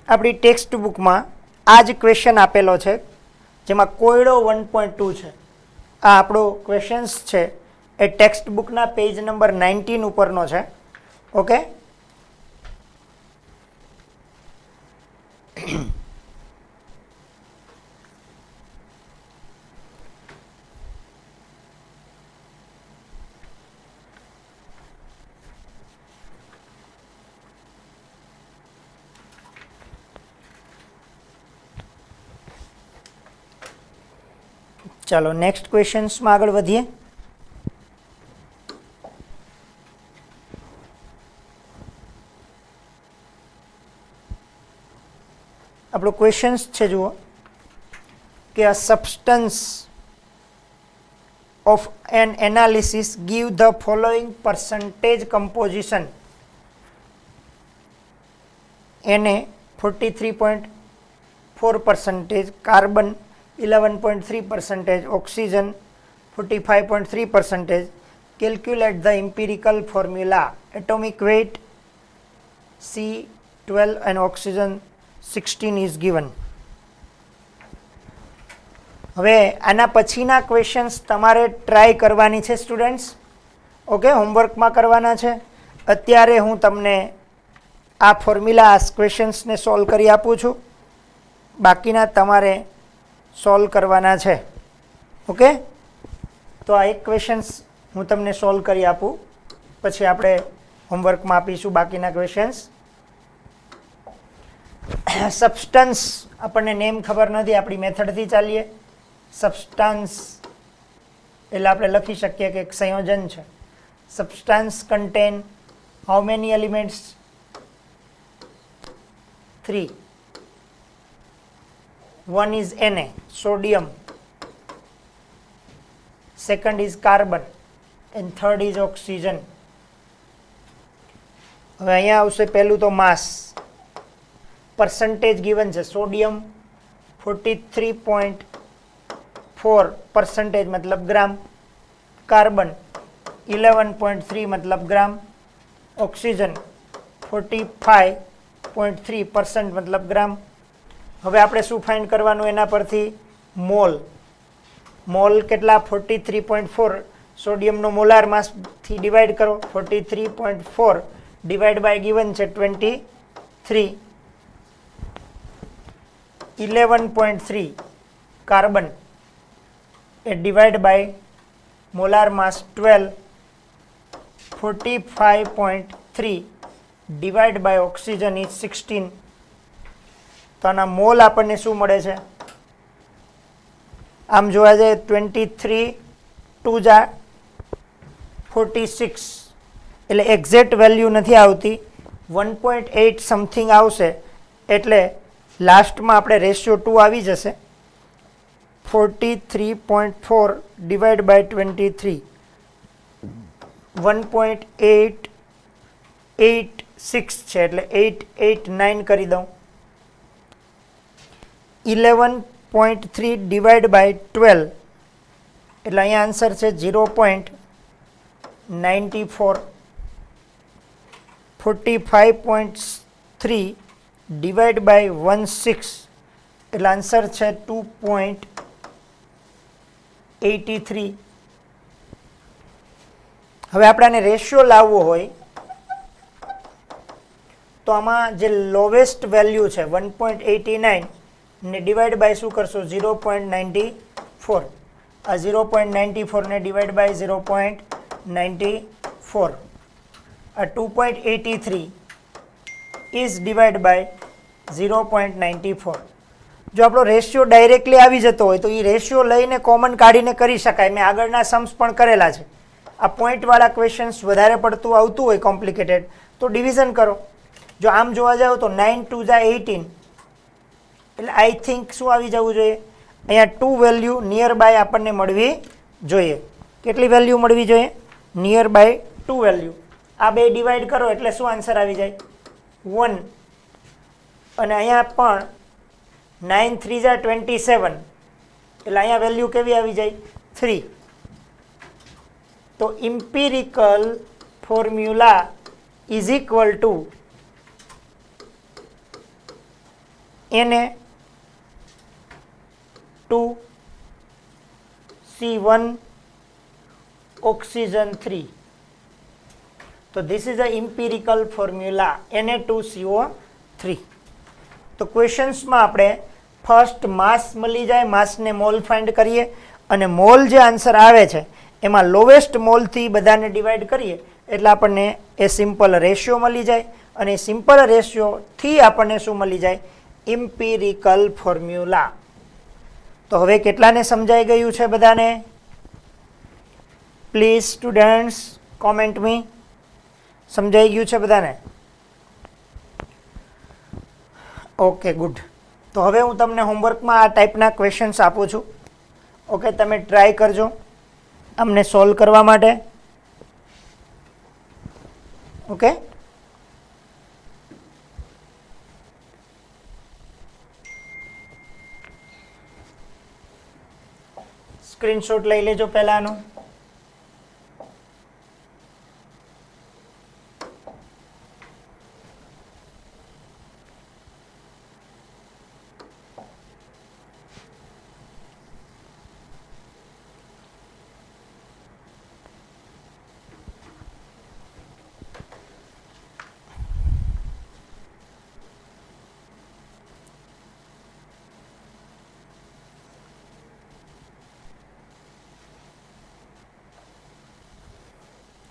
આપણી ટેક્સ્ટ બુકમાં આ જ ક્વેશ્ચન આપેલો છે, જેમાં કોયડો 1.2 છે. આ આપણો ક્વેશ્ચન્સ છે એ ટેક્સ્ટ બુકના પેજ નંબર 19 ઉપરનો છે. ઓકે, ચાલો નેક્સ્ટ ક્વેશ્ચન્સમાં આગળ વધીએ. આપણો ક્વેશ્ચન્સ છે, જુઓ કે a substance of an analysis give the following percentage composition. Na 43.4%, carbon 11.3%, oxygen 45.3%. Calculate the empirical formula. Atomic weight C12 and oxygen 16 is given. હવે આના પછીના ક્વેશ્ચન્સ તમારે ટ્રાય કરવાની છે સ્ટુડન્ટ્સ. ઓકે, હોમવર્કમાં કરવાના છે. અત્યારે હું તમને આ ફોર્મ્યુલા, આ ક્વેશ્ચન્સને સોલ્વ કરી આપું છું, બાકીના તમારે સોલ્વ કરવાના છે. ઓકે, તો આ એક ક્વેશ્ચન્સ હું તમને સોલ્વ કરી આપું, પછી આપણે હોમવર્કમાં આપીશું બાકીના ક્વેશ્ચન્સ. સબસ્ટન્સ આપણને નેમ ખબર નથી, આપણી મેથડથી ચાલીએ. સબસ્ટાન્સ એટલે આપણે લખી શકીએ કે એક સંયોજન છે. Substance contain how many elements? 3. One is Na, sodium. Second is carbon and third is oxygen. હવે અહીંયા આવશે પહેલું તો માસ. પરસન્ટેજ ગિવન છે, સોડિયમ 43.4% મતલબ ગ્રામ, કાર્બન 11.3 મતલબ ગ્રામ, ઓક્સિજન 45.3% મતલબ ગ્રામ. હવે આપણે શું ફાઇન્ડ કરવાનું એના પરથી? મોલ. મોલ કેટલા? 43.4. સોડિયમનો મોલાર માસથી ડિવાઈડ કરો, 43.4 ડિવાઈડ બાય ગિવન છે 23. 11.3 કાર્બન એ divide by molar mass 12. 45.3 divide by oxygen is 16. તો આના મોલ આપણને શું મળે છે? આમ જોવા જાય 23 2 જા 46, એટલે એક્ઝેક્ટ વેલ્યુ નથી આવતી, 1.8 સમથિંગ આવશે. એટલે લાસ્ટમાં આપણે રેશિયો 2 આવી જશે. 43.4 ડિવાઈડ બાય 23, 1.886 છે, એટલે 889 કરી દઉં. 11.3 ડિવાઈડ બાય 12, એટલે અહીંયા આન્સર છે 0.8 94, 45.3 ડિવાઈડ બાય 16 એટલે આન્સર છે 2.83. હવે આપણે આને રેશિયો લાવવો હોય તો આમાં જે લોવેસ્ટ વેલ્યુ છે 1.89 ને ડિવાઈડ બાય શું કરશો 0.94. આ 0.94 ને ડિવાઈડ બાય 0.94, આ 2.83 ઇઝ ડિવાઈડ બાય 0.94. જો આપણો રેશિયો ડાયરેક્ટલી આવી જતો હોય તો એ રેશિયો લઈને કોમન કાઢીને કરી શકાય. મેં આગળના સમ્સ પણ કરેલા છે. આ પોઈન્ટવાળા ક્વેશ્ચન્સ વધારે પડતું આવતું હોય કોમ્પ્લિકેટેડ તો ડિવિઝન કરો. જો આમ જોવા જાવ તો 9 2 18 એટલે આઈ થિંક શું આવી જવું જોઈએ અહીંયા 2 વેલ્યુ નિયર બાય આપણને મળવી જોઈએ. કેટલી વેલ્યુ મળવી જોઈએ? Near by 2 value. આ બે ડિવાઈડ કરો એટલે શું આન્સર આવી જાય 1. અને અહીંયા પણ 9 3 27 એટલે અહીંયા વેલ્યુ કેવી આવી જાય 3. તો empirical formula is equal two એને 2C1 oxygen 3. તો this is a empirical formula Na2CO3. તો ક્વેશ્ચન્સમાં આપણે ફર્સ્ટ માસ મળી જાય, માસને મોલ ફાઇન્ડ કરીએ અને મોલ જે આન્સર આવે છે એમાં લોવેસ્ટ મોલથી બધાને ડિવાઈડ કરીએ એટલે આપણને એ સિમ્પલ રેશિયો મળી જાય અને સિમ્પલ રેશિયોથી આપણને શું મળી જાય ઇમ્પિરિકલ ફોર્મ્યુલા. તો હવે કેટલાને સમજાઈ ગયું છે બધાને? પ્લીઝ સ્ટુડન્ટ્સ કોમેન્ટ મી. સમજાઈ ગયું છે બધાને? Okay good. તો હવે હું તમને હોમવર્કમાં આ ટાઈપના ક્વેશ્ચન્સ આપું છું. ઓકે, તમે ટ્રાય કરજો અમને સોલ્વ કરવા માટે. ઓકે, સ્ક્રીનશોટ લઈ લેજો પહેલાનો.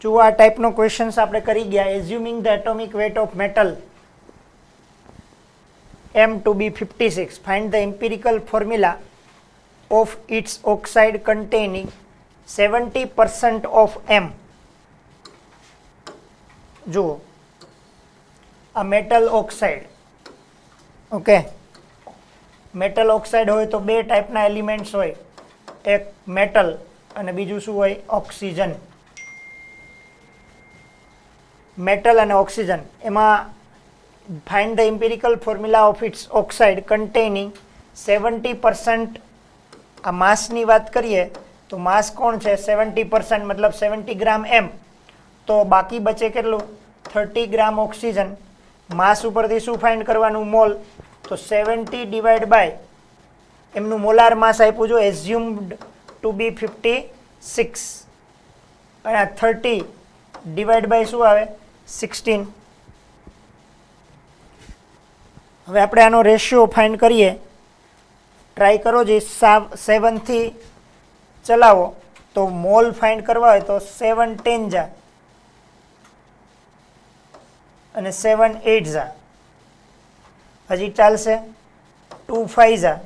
જો આ ટાઈપનો ક્વેશ્ચન્સ આપણે કરી ગયા. Assuming the atomic weight of metal M to be 56, find the empirical formula of its oxide containing 70% of M. જુઓ આ metal oxide. Okay, metal oxide હોય તો બે ટાઈપના એલિમેન્ટ્સ હોય, એક મેટલ અને બીજું શું હોય ઓક્સિજન. મેટલ અને ઓક્સિજન એમાં find the empirical formula of its oxide containing 70%. આ માસની વાત કરીએ તો માસ કોણ છે 70%, મતલબ 70 ગ્રામ એમ. તો બાકી બચે કેટલું 30 ગ્રામ ઓક્સિજન. માસ ઉપરથી શું ફાઇન્ડ કરવાનું મોલ. તો 70 ડિવાઈડ બાય એમનું મોલાર માસ આપ્યું જો એઝ્યુમ્ડ ટુ બી 56 અને 30 ડિવાઈડ બાય શું આવે 16. હવે આપણે આનો રેશિયો ફાઇન્ડ કરીએ. ટ્રાય કરો જે 7થી ચલાવો તો મોલ ફાઇન્ડ કરવા હોય તો 7 10 જા અને 7 8 જા. હજી ચાલશે 2 5 જા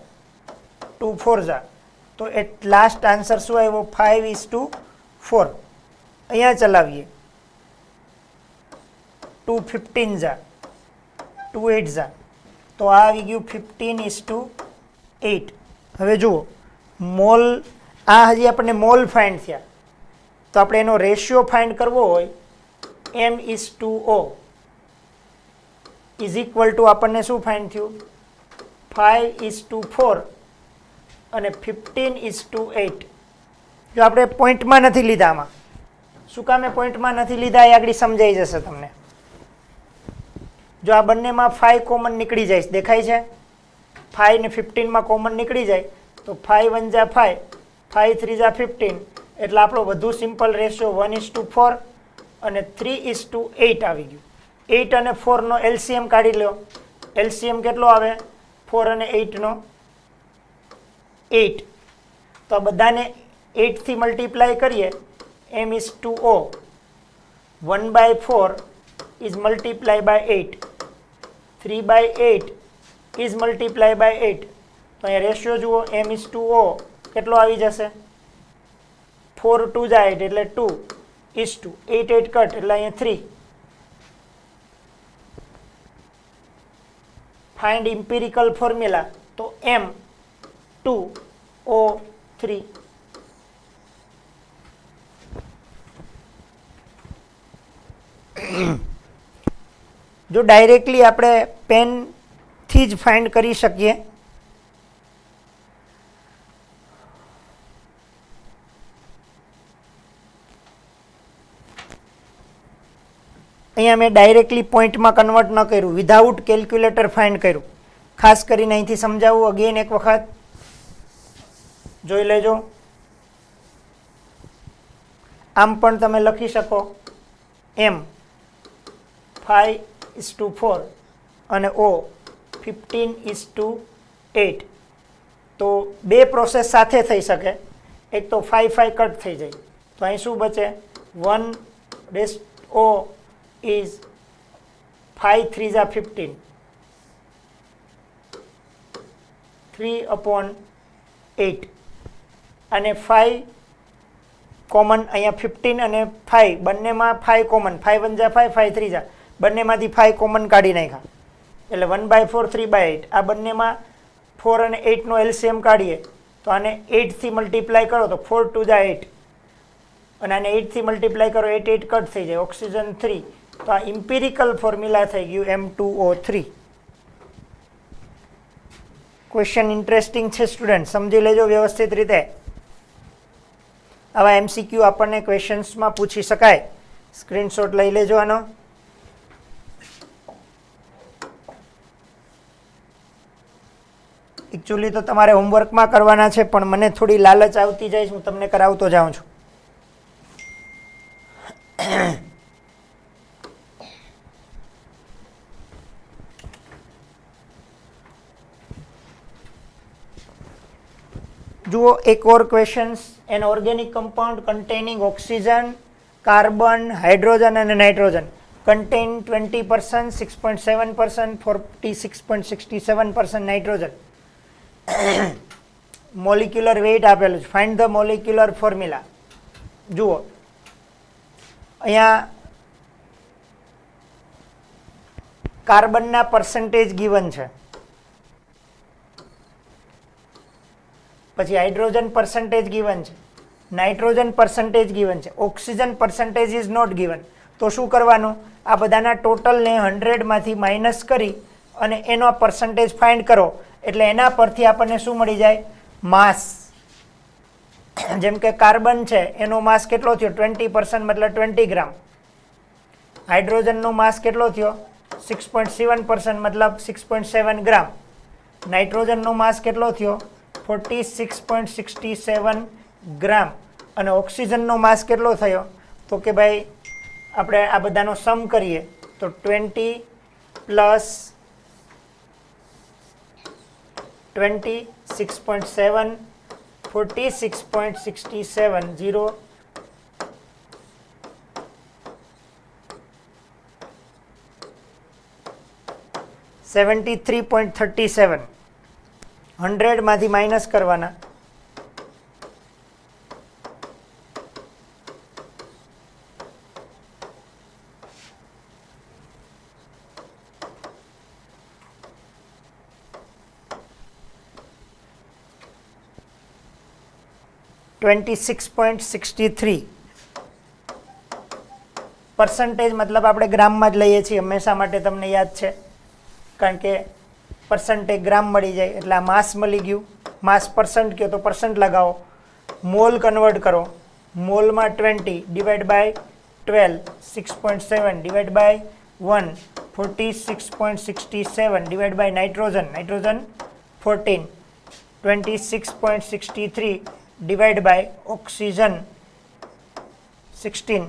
2 4 જા. તો એટ લાસ્ટ આન્સર શું આવ્યો 5:4. અહીંયા ચલાવીએ 2 15 જા 2 8 જા તો આ આવી ગયું 15:8. હવે જુઓ મોલ, આ હજી આપણને મોલ ફાઇન્ડ થયા તો આપણે એનો રેશિયો ફાઇન્ડ કરવો હોય M:O ઇઝ ઇક્વલ ટુ આપણને શું ફાઇન્ડ થયું 5:4 અને 15:8. જો આપણે પોઈન્ટમાં નથી લીધા આમાં શું કામે પોઈન્ટમાં નથી લીધા એ આગળ સમજાઈ જશે તમને. જો આ બંનેમાં 5 કોમન નીકળી જાય, દેખાય છે 5 ને 15માં કોમન નીકળી જાય તો 5 1 જા 5, 5 3 જા 15, એટલે આપણો વધુ સિમ્પલ રેશિયો 1:4 અને 3:8 આવી ગયું. 8 અને 4 નો એલસીએમ કાઢી લો. એલસીએમ કેટલો આવે? 4 અને 8 નો 8. તો આ બધાને 8 થી મલ્ટીપ્લાય કરીએ. m/o 1/4 is multiplied by 8. 3/8 is multiplied by 8. તો અહીંયા રેશિયો જુઓ, m/o કેટલો આવી જશે? 4 2 જા 8 એટલે 2:8 8 કટ એટલે અહીંયા 3. ફાઇન્ડ ઇમ્પિરિકલ ફોર્મ્યુલા, તો M2O3. જો ડાયરેક્ટલી આપણે પેનથી જ ફાઇન્ડ કરી શકીએ. અહીંયા મેં ડાયરેક્ટલી પોઈન્ટમાં કન્વર્ટ ન કર્યું, વિધાઉટ કેલ્ક્યુલેટર ફાઇન્ડ કર્યું. ખાસ કરીને અહીંથી સમજાવું અગેન એક વખત જોઈ લેજો. આમ પણ તમે લખી શકો M 5:4 અને O 15:8. તો બે પ્રોસેસ સાથે થઈ શકે. એક તો 5 5 કટ થઈ જાય તો અહીં શું બચે? 1/O is 5 3 જા 15, 3/8 અને 5 કોમન અહીંયા 15 અને 5 બંનેમાં 5 કોમન, 5 1 જા 5, 5 3 જા, બંનેમાંથી 5 કોમન કાઢી નાખ્યા એટલે 1/4 3/8. આ બંનેમાં 4 અને 8 નો એલસીએમ કાઢીએ તો આને 8 થી મલ્ટીપ્લાય કરો તો 4 2 જા 8 અને આને 8 થી મલ્ટીપ્લાય કરો 8 8 કટ થઈ જાય, ઓક્સિજન 3. તો આ ઇમ્પિરિકલ ફોર્મ્યુલા થઈ ગયું M2O3. ક્વેશ્ચન ઇન્ટરેસ્ટિંગ છે સ્ટુડન્ટ, સમજી લેજો વ્યવસ્થિત રીતે. આવા MCQ આપણને ક્વેશ્ચન્સમાં પૂછી શકાય. સ્ક્રીનશોટ લઈ લેજો આનો. એકચ્યુઅલી તો તમારે હોમવર્કમાં કરવાના છે પણ મને થોડી લાલચ આવતી જાય, હું તમને કરાવતો જાઉં છું. જુઓ એક ઓર questions. An organic compound containing oxygen, carbon, hydrogen અને nitrogen contain 20%, 6.7%, 46.67% nitrogen. Molecular weight આપેલું છે. Find the molecular formula. જુઓ અહીંયા કાર્બનના પર્સન્ટેજ ગિવન છે, પછી હાઇડ્રોજન પર્સન્ટેજ ગિવન છે, નાઇટ્રોજન પર્સન્ટેજ ગિવન છે, oxygen percentage is not given. તો શું કરવાનું? આ બધાના ટોટલને 100માંથી માઇનસ કરી અને એનો પર્સન્ટેજ ફાઇન્ડ કરો એટલે એના પરથી આપણને શું મળી જાય? માસ. જેમ કે કાર્બન છે એનો માસ કેટલો થયો? 20% મતલબ 20 ગ્રામ. હાઇડ્રોજનનો માસ કેટલો થયો? 6.7% મતલબ 6.7 ગ્રામ. નાઇટ્રોજનનો માસ કેટલો થયો? 46.67 ગ્રામ. અને ઓક્સિજનનો માસ કેટલો થયો? તો કે ભાઈ આપણે આ બધાનો સમ કરીએ તો 20 પ્લસ 20 6.7 46.67 0 73.37. 100માંથી માઇનસ કરવાના. $26.63. પર્સન્ટેજ મતલબ આપણે ગ્રામમાં જ લઈએ છીએ હંમેશા માટે, તમને યાદ છે, કારણ કે પર્સન્ટેજ ગ્રામ મળી જાય એટલે આ માસ મળી ગયું. માસ પર્સન્ટ કયો તો પર્સન્ટ લગાવો, મોલ કન્વર્ટ કરો, મોલમાં 20 divide by 12 6.7 divide by 1 46.67 divide by nitrogen 14 26.63 divide by oxygen 16.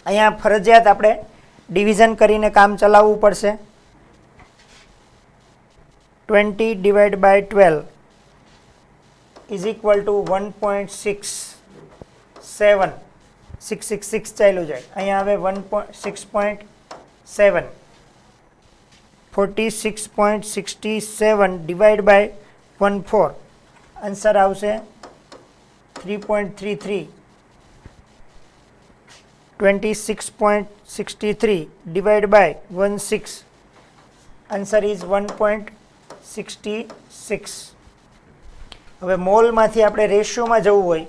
અહીંયા ફરજિયાત આપણે ડિવિઝન કરીને કામ ચલાવવું પડશે. 20 divided by 12 is equal to 1.67 666 ચાલ્યું જાય. અહીંયા હવે 6.7 46.67 divided by 14 આન્સર આવશે 3.33. 26.63 divided by 16 આન્સર ઇઝ 1.66. હવે મોલમાંથી આપણે રેશિયોમાં જવું હોય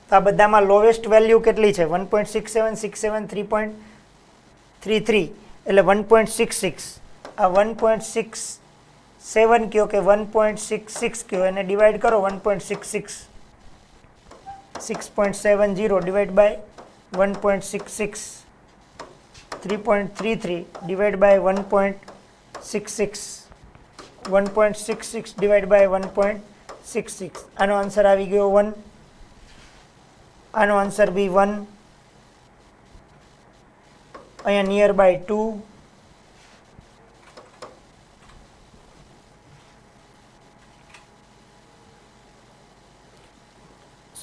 તો આ બધામાં લોવેસ્ટ વેલ્યુ કેટલી છે? 1.67 67 3.33 એટલે 1.66. આ 1.67 કયો કે 1.66 કયો એને ડિવાઈડ કરો 1.66 6.70 divide by 1.66 3.33 divided by 1.66 1.66 divided by 1.66 આનો આન્સર આવી ગયો 1. આનો આન્સર બી 1. અહીંયા near by 2.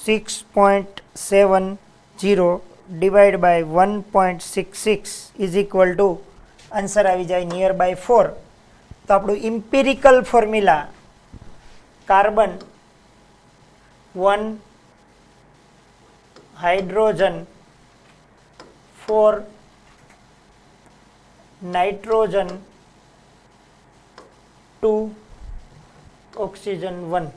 6.70 divided by 1.66 is equal to answer આવી જાય નિયર બાય 4. તો આપણું empirical formula carbon 1 hydrogen 4 nitrogen 2 oxygen 1.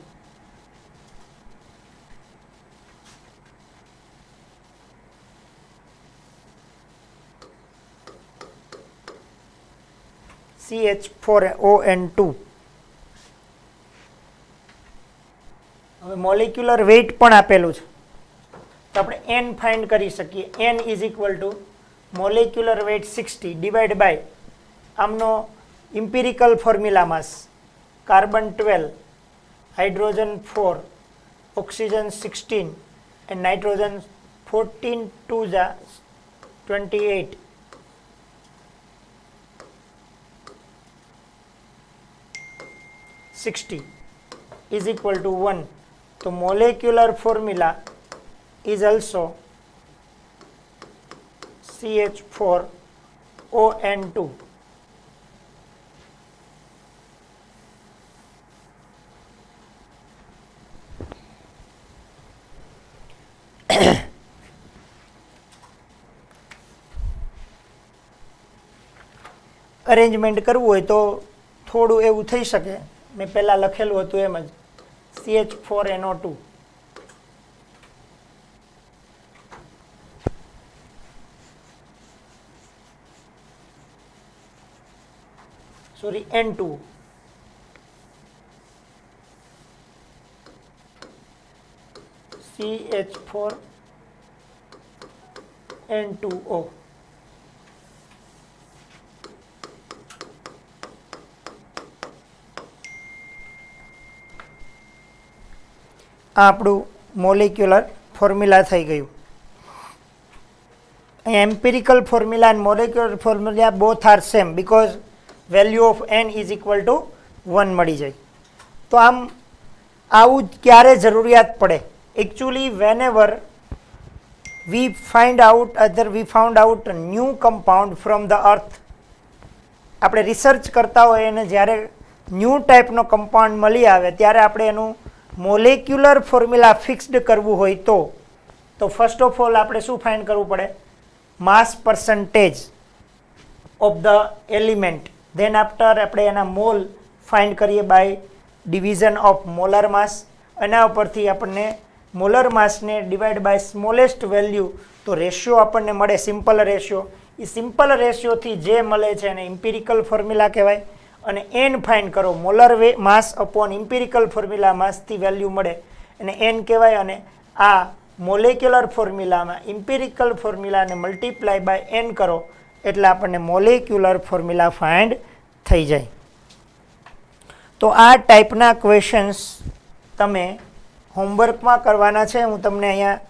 CH4ON2. હવે મોલિક્યુલર વેઇટ પણ આપેલું છે તો આપણે n ફાઇન્ડ કરી શકીએ. n is equal to molecular weight 60 divide by આમનો empirical formula mass carbon 12 hydrogen 4 oxygen 16 and nitrogen 14 2 જા 28 60 is equal to 1. So molecular formula is also CH4ON2. Arrangement કરવું હોય તો થોડું એવું થઈ શકે. મેં પહેલાં લખેલું હતું એમ જ CH4NO2. Sorry N2. CH4N2O. આ આપણું મોલિક્યુલર ફોર્મ્યુલા થઈ ગયું. અહીંયા empirical formula and molecular formula both are same because value of n is equal to 1 મળી જાય. તો આમ આવું ક્યારે જરૂરિયાત પડે? Actually whenever we find out new compound from the earth, આપણે રિસર્ચ કરતા હોય અને જ્યારે ન્યૂ ટાઈપનો કમ્પાઉન્ડ મળી આવે ત્યારે આપણે એનું મોલેક્યુલર ફોર્મ્યુલા ફિક્સ્ડ કરવું હોય તો ફર્સ્ટ ઓફ ઓલ આપણે શું ફાઇન્ડ કરવું પડે? Mass percentage of the element. Then after આપણે એના મોલ ફાઇન્ડ કરીએ by division of molar mass. એના ઉપરથી આપણને મોલર માસને ડિવાઈડ બાય સ્મોલેસ્ટ વેલ્યુ તો રેશિયો આપણને મળે સિમ્પલ રેશિયો. એ સિમ્પલ રેશિયોથી જે મળે છે એને ઇમ્પિરિકલ ફોર્મ્યુલા કહેવાય. અને n ફાઇન્ડ કરો, molar mass upon empirical formula માસથી વેલ્યુ મળે અને n કહેવાય. અને આ મોલેક્યુલર ફોર્મ્યુલામાં ઇમ્પિરિકલ ફોર્મ્યુલાને મલ્ટીપ્લાય બાય n કરો એટલે આપણને મોલેક્યુલર ફોર્મ્યુલા ફાઇન્ડ થઈ જાય. તો આ ટાઈપના ક્વેશ્ચન્સ તમે હોમવર્કમાં કરવાના છે. હું તમને અહીંયા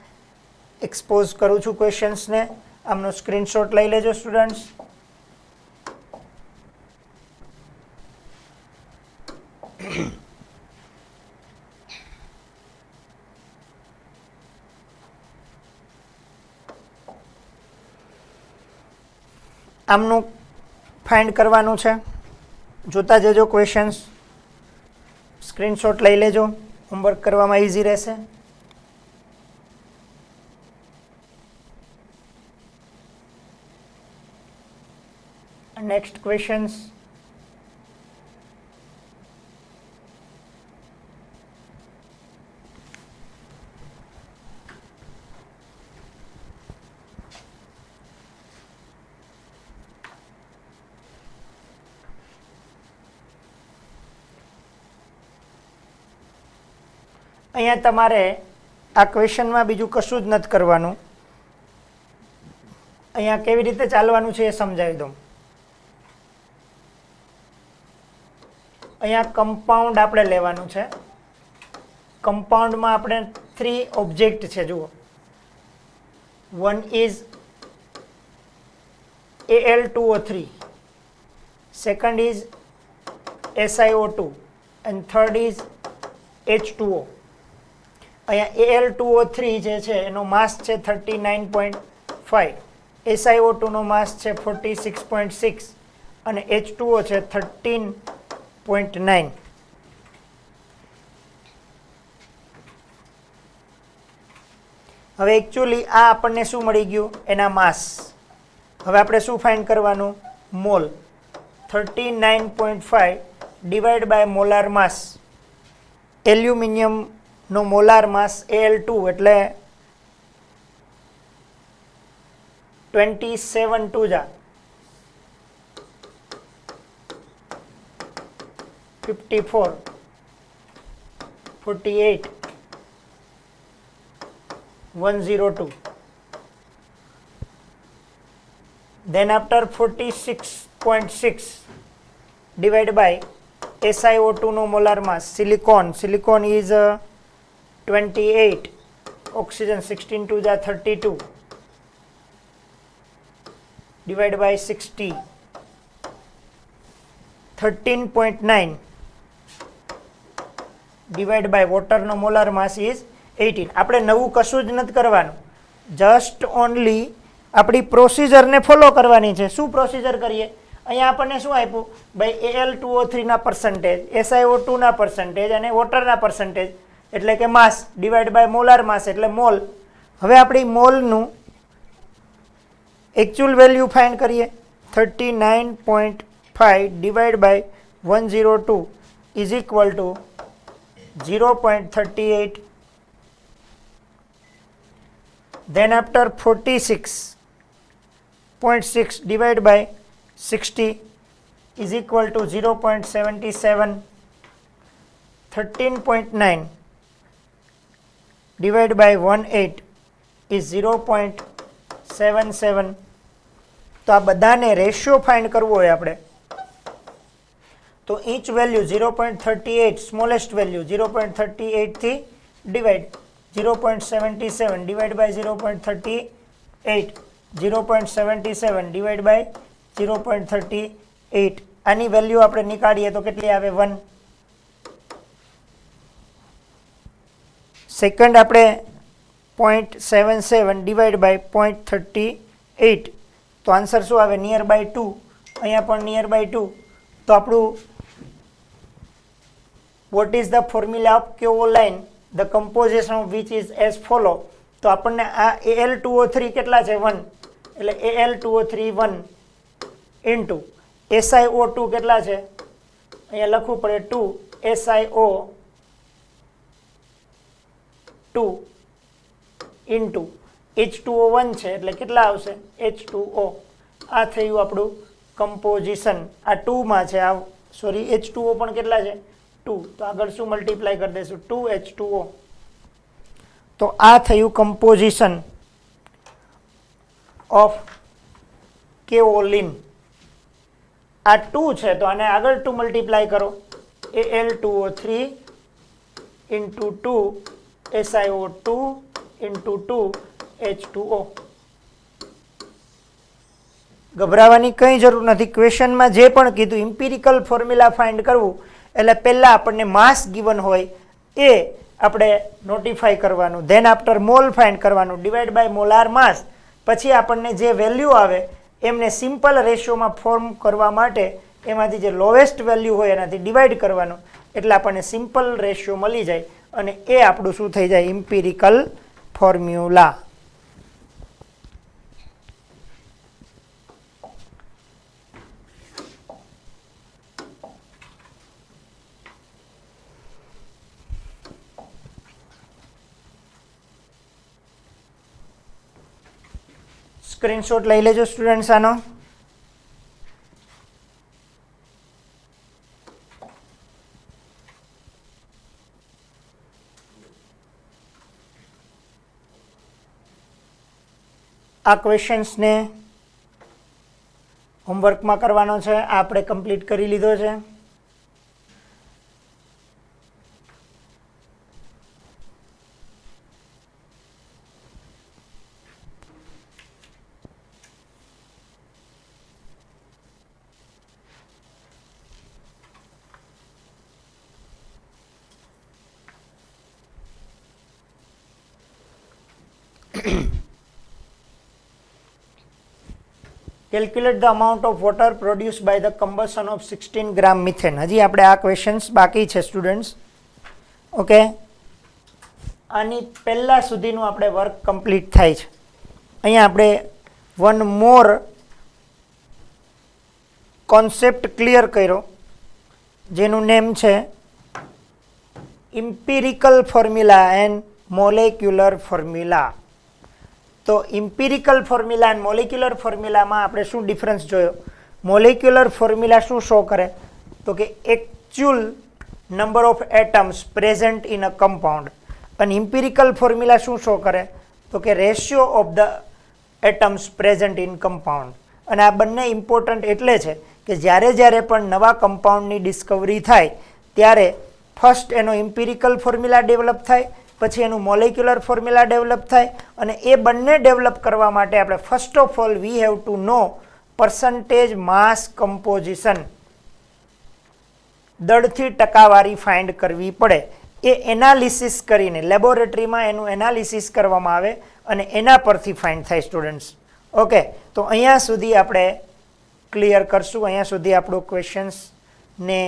એક્સપોઝ કરું છું ક્વેશ્ચન્સને. આમનો સ્ક્રીનશોટ લઈ લેજો સ્ટુડન્ટ્સ. આમનું ફાઇન્ડ કરવાનું છે. જોતા જજો ક્વેશ્ચન્સ, સ્ક્રીનશોટ લઈ લેજો, હોમવર્ક કરવામાં ઇઝી રહેશે. Next questions. અહીંયા તમારે આ ક્વેશ્ચનમાં બીજું કશું જ નથી કરવાનું. અહીંયા કેવી રીતે ચાલવાનું છે એ સમજાવી દઉં. અહીંયા કમ્પાઉન્ડ આપણે લેવાનું છે. કમ્પાઉન્ડમાં આપણે 3 ઓબ્જેક્ટ છે. જુઓ, one is Al2O3, second is SiO2 and third is H2O. અહીંયા Al2O3 જે છે એનો માસ છે 39.5, SiO2 નો માસ છે 46.6 અને H2O છે 13.9. હવે એકચ્યુઅલી આ આપણને શું મળી ગયું? એના માસ. હવે આપણે શું ફાઇન્ડ કરવાનું? Mole. 39.5 divide by molar mass. Aluminium નો મોલાર માસ Al2 એટલે 27 2 જા 54 48 102. Then after 46.6 divided by SiO2 no molar mass. Silicon is 28, oxygen 16 2 ja 32 divided by 60. 13.9 divided by water no molar mass is 18. આપણે નવું કશું જ નથી કરવાનું, જસ્ટ ઓનલી આપણી પ્રોસિજરને ફોલો કરવાની છે. શું પ્રોસિજર કરીએ? અહીંયા આપણને શું આપ્યું? ભાઈ Al2O3 ના પર્સન્ટેજ, SiO2 ના પર્સન્ટેજ અને વોટરના પર્સન્ટેજ એટલે કે માસ ડિવાઈડ બાય મોલાર માસ એટલે મોલ. હવે આપણી મોલનું એકચ્યુઅલ વેલ્યુ ફાઇન્ડ કરીએ. 39.5 divide by 102 is equal to 0.38. Then after 46.6 divided by 60 is equal to 0.77. 13.9 divided by 18 is 0.77. તો આ બધાને રેશિયો ફાઇન્ડ કરવો હોય આપણે તો each value 0.38 smallest value 0.38 થી divide 0.77 divided by 0.38 0.77 divided by 0.38. આની વેલ્યુ આપણે નીકાળીએ તો કેટલી આવે? 1. સેકન્ડ આપણે 0.77 divided by 0.38 તો આન્સર શું આવે? Near by 2. અહીંયા પણ નિયર બાય 2. તો આપણું what is the formula of Keoline, the composition of which is as follow. તો આપણને આ Al2O3 કેટલા છે? 1. એટલે Al2O3 1 into SiO2 કેટલા છે? અહીંયા લખવું પડે 2. SiO2 into H2O 1 છે એટલે કેટલા આવશે? H2O. આ થયું આપણું કમ્પોઝિશન. આ 2 માં છે, આ સોરી H2O પણ કેટલા છે 2, તો આગળ શું મલ્ટીપ્લાય કરી દઈશું 2H2O. તો આ થયું કમ્પોઝિશન ઓફ કેઓલિન. આ 2 છે તો આને આગળ 2 મલ્ટીપ્લાય કરો, Al2O3 into 2 SiO2 into 2 H2O. ગભરાવાની કંઈ જરૂર નથી. ક્વેશ્ચનમાં જે પણ કીધું ઇમ્પિરિકલ ફોર્મ્યુલા ફાઇન્ડ કરવું એટલે પહેલાં આપણને માસ ગિવન હોય એ આપણે નોટિફાઈ કરવાનું, ધેન આફ્ટર મોલ ફાઇન્ડ કરવાનું, ડિવાઈડ બાય મોલાર માસ, પછી આપણને જે વેલ્યુ આવે એમને સિમ્પલ રેશિયોમાં ફોર્મ કરવા માટે એમાંથી જે લોએસ્ટ વેલ્યુ હોય એનાથી ડિવાઈડ કરવાનું, એટલે આપણને સિમ્પલ રેશિયો મળી જાય અને એ આપણું શું થઈ જાય ઇમ્પિરિકલ ફોર્મ્યુલા. સ્ક્રીનશોટ લઈ લેજો સ્ટુડન્ટ્સ આનો. આ ક્વેશ્ચન્સને હોમવર્કમાં કરવાનો છે, આ આપણે કમ્પ્લીટ કરી લીધો છે. Calculate the amount of water produced by the combustion of 16 gram methane. હજી આપણે આ ક્વેશ્ચન્સ બાકી છે સ્ટુડન્ટ્સ. ઓકે, આની પહેલા સુધીનું આપણે વર્ક કમ્પ્લીટ થાય છે. અહીંયા આપણે વન મોર કોન્સેપ્ટ ક્લિયર કર્યો જેનું નેમ છે empirical formula and molecular formula. તો ઇમ્પિરિકલ ફોર્મ્યુલા અને મોલેક્યુલર ફોર્મ્યુલામાં આપણે શું ડિફરન્સ જોયો? મોલેક્યુલર ફોર્મ્યુલા શું શો કરે? તો કે actual number of atoms present in a compound. અને ઇમ્પિરિકલ ફોર્મ્યુલા શું શો કરે? તો કે ratio of the atoms present in compound. અને આ બંને ઇમ્પોર્ટન્ટ એટલે છે કે જ્યારે પણ નવા કમ્પાઉન્ડની ડિસ્કવરી થાય ત્યારે ફર્સ્ટ એનો ઇમ્પિરિકલ ફોર્મ્યુલા ડેવલપ થાય, પછી એનું મોલેક્યુલર ફોર્મ્યુલા ડેવલપ થાય. અને એ બંને ડેવલપ કરવા માટે આપણે first of all we have to know percentage mass composition. દળથી ટકાવારી ફાઇન્ડ કરવી પડે. એ એનાલિસિસ કરીને લેબોરેટરીમાં એનું એનાલિસિસ કરવામાં આવે અને એના પરથી ફાઇન્ડ થાય સ્ટુડન્ટ્સ. ઓકે, તો અહીંયા સુધી આપણે ક્લિયર કરશું. અહીંયા સુધી આપણું ક્વેશ્ચન્સને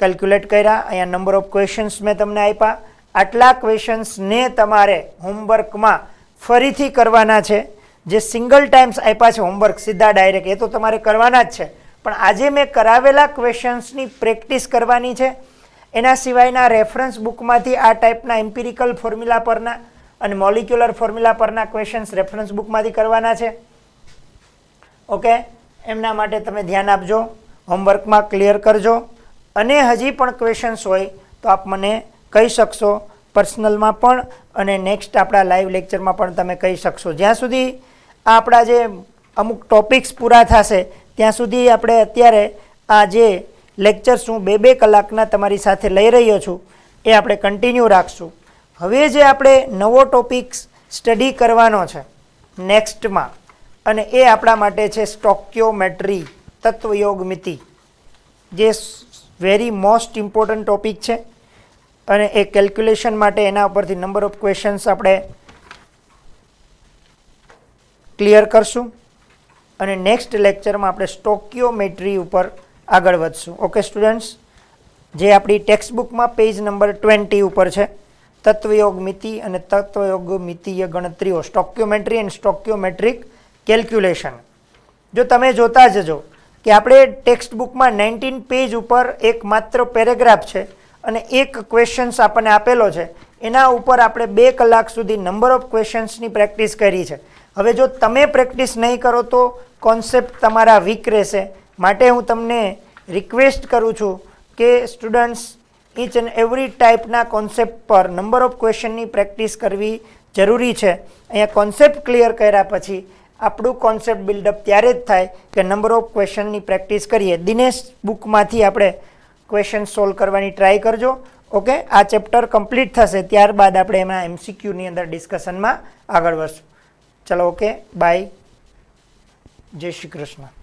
કેલ્ક્યુલેટ કર્યા. અહીંયા નંબર ઓફ ક્વેશ્ચન્સ મેં તમને આપ્યા. આટલા ક્વેશ્ચન્સને તમારે હોમવર્કમાં ફરીથી કરવાના છે. જે સિંગલ ટાઈમ્સ આપ્યા છે હોમવર્ક સીધા ડાયરેક્ટ, એ તો તમારે કરવાના જ છે, પણ આજે મેં કરાવેલા ક્વેશ્ચન્સની પ્રેક્ટિસ કરવાની છે. એના સિવાયના રેફરન્સ બુકમાંથી આ ટાઈપના એમ્પિરિકલ ફોર્મ્યુલા પરના અને મોલિક્યુલર ફોર્મ્યુલા પરના ક્વેશ્ચન્સ રેફરન્સ બુકમાંથી કરવાના છે. ઓકે, એમના માટે તમે ધ્યાન આપજો, હોમવર્કમાં ક્લિયર કરજો. અને હજી પણ ક્વેશ્ચન્સ હોય તો આપ મને કહી શકશો પર્સનલમાં પણ, અને નેક્સ્ટ આપણા લાઈવ લેક્ચરમાં પણ તમે કહી શકશો. જ્યાં સુધી આપણા જે અમુક ટોપિક્સ પૂરા થશે ત્યાં સુધી આપણે અત્યારે આ જે લેક્ચર્સ હું 2-2 કલાકના તમારી સાથે લઈ રહ્યો છું એ આપણે કન્ટિન્યુ રાખશું. હવે જે આપણે નવો ટોપિક્સ સ્ટડી કરવાનો છે નેક્સ્ટમાં, અને એ આપણા માટે છે સ્ટોક્યોમેટ્રી, તત્વયોગમિતિ, જે વેરી મોસ્ટ ઇમ્પોર્ટન્ટ ટોપિક છે. અને એ કેલ્ક્યુલેશન માટે એના ઉપરથી નંબર ઓફ ક્વેશ્ચન્સ આપણે ક્લિયર કરશું. અને નેક્સ્ટ લેક્ચરમાં આપણે સ્ટોક્યોમેટ્રી ઉપર આગળ વધશું. ઓકે સ્ટુડન્ટ્સ, જે આપણી ટેક્સ્ટ બુકમાં પેજ નંબર 20 ઉપર છે, તત્વયોગમિતિ અને તત્વયોગમિતિય ગણતરીઓ, સ્ટોક્યોમેટ્રી એન્ડ સ્ટોક્યોમેટ્રિક કેલ્ક્યુલેશન. જો તમે જોતા જજો કે આપણે ટેક્સ્ટ બુકમાં 19 પેજ ઉપર એક માત્ર પેરેગ્રાફ છે અને એક ક્વેશ્ચન્સ આપણને આપેલો છે. એના ઉપર આપણે 2 કલાક સુધી નંબર ઓફ ક્વેશ્ચન્સની પ્રેક્ટિસ કરી છે. હવે જો તમે પ્રેક્ટિસ નહીં કરો તો કોન્સેપ્ટ તમારા વીક રહેશે. માટે હું તમને રિક્વેસ્ટ કરું છું કે સ્ટુડન્ટ્સ ઇચ એન્ડ એવરી ટાઈપના કોન્સેપ્ટ પર નંબર ઓફ ક્વેશ્ચનની પ્રેક્ટિસ કરવી જરૂરી છે. અહીંયા કોન્સેપ્ટ ક્લિયર કર્યા પછી આપણું કોન્સેપ્ટ બિલ્ડઅપ ત્યારે જ થાય કે નંબર ઓફ ક્વેશ્ચનની પ્રેક્ટિસ કરીએ. દિનેશ બુકમાંથી આપણે ક્વેશ્ચન સોલ્વ કરવાની ટ્રાય કરજો. ઓકે, આ ચેપ્ટર કમ્પ્લીટ થશે ત્યારબાદ આપણે એમાં MCQની અંદર ડિસ્કશનમાં આગળ વધશું. ચલો, ઓકે, બાય, જય શ્રી કૃષ્ણ.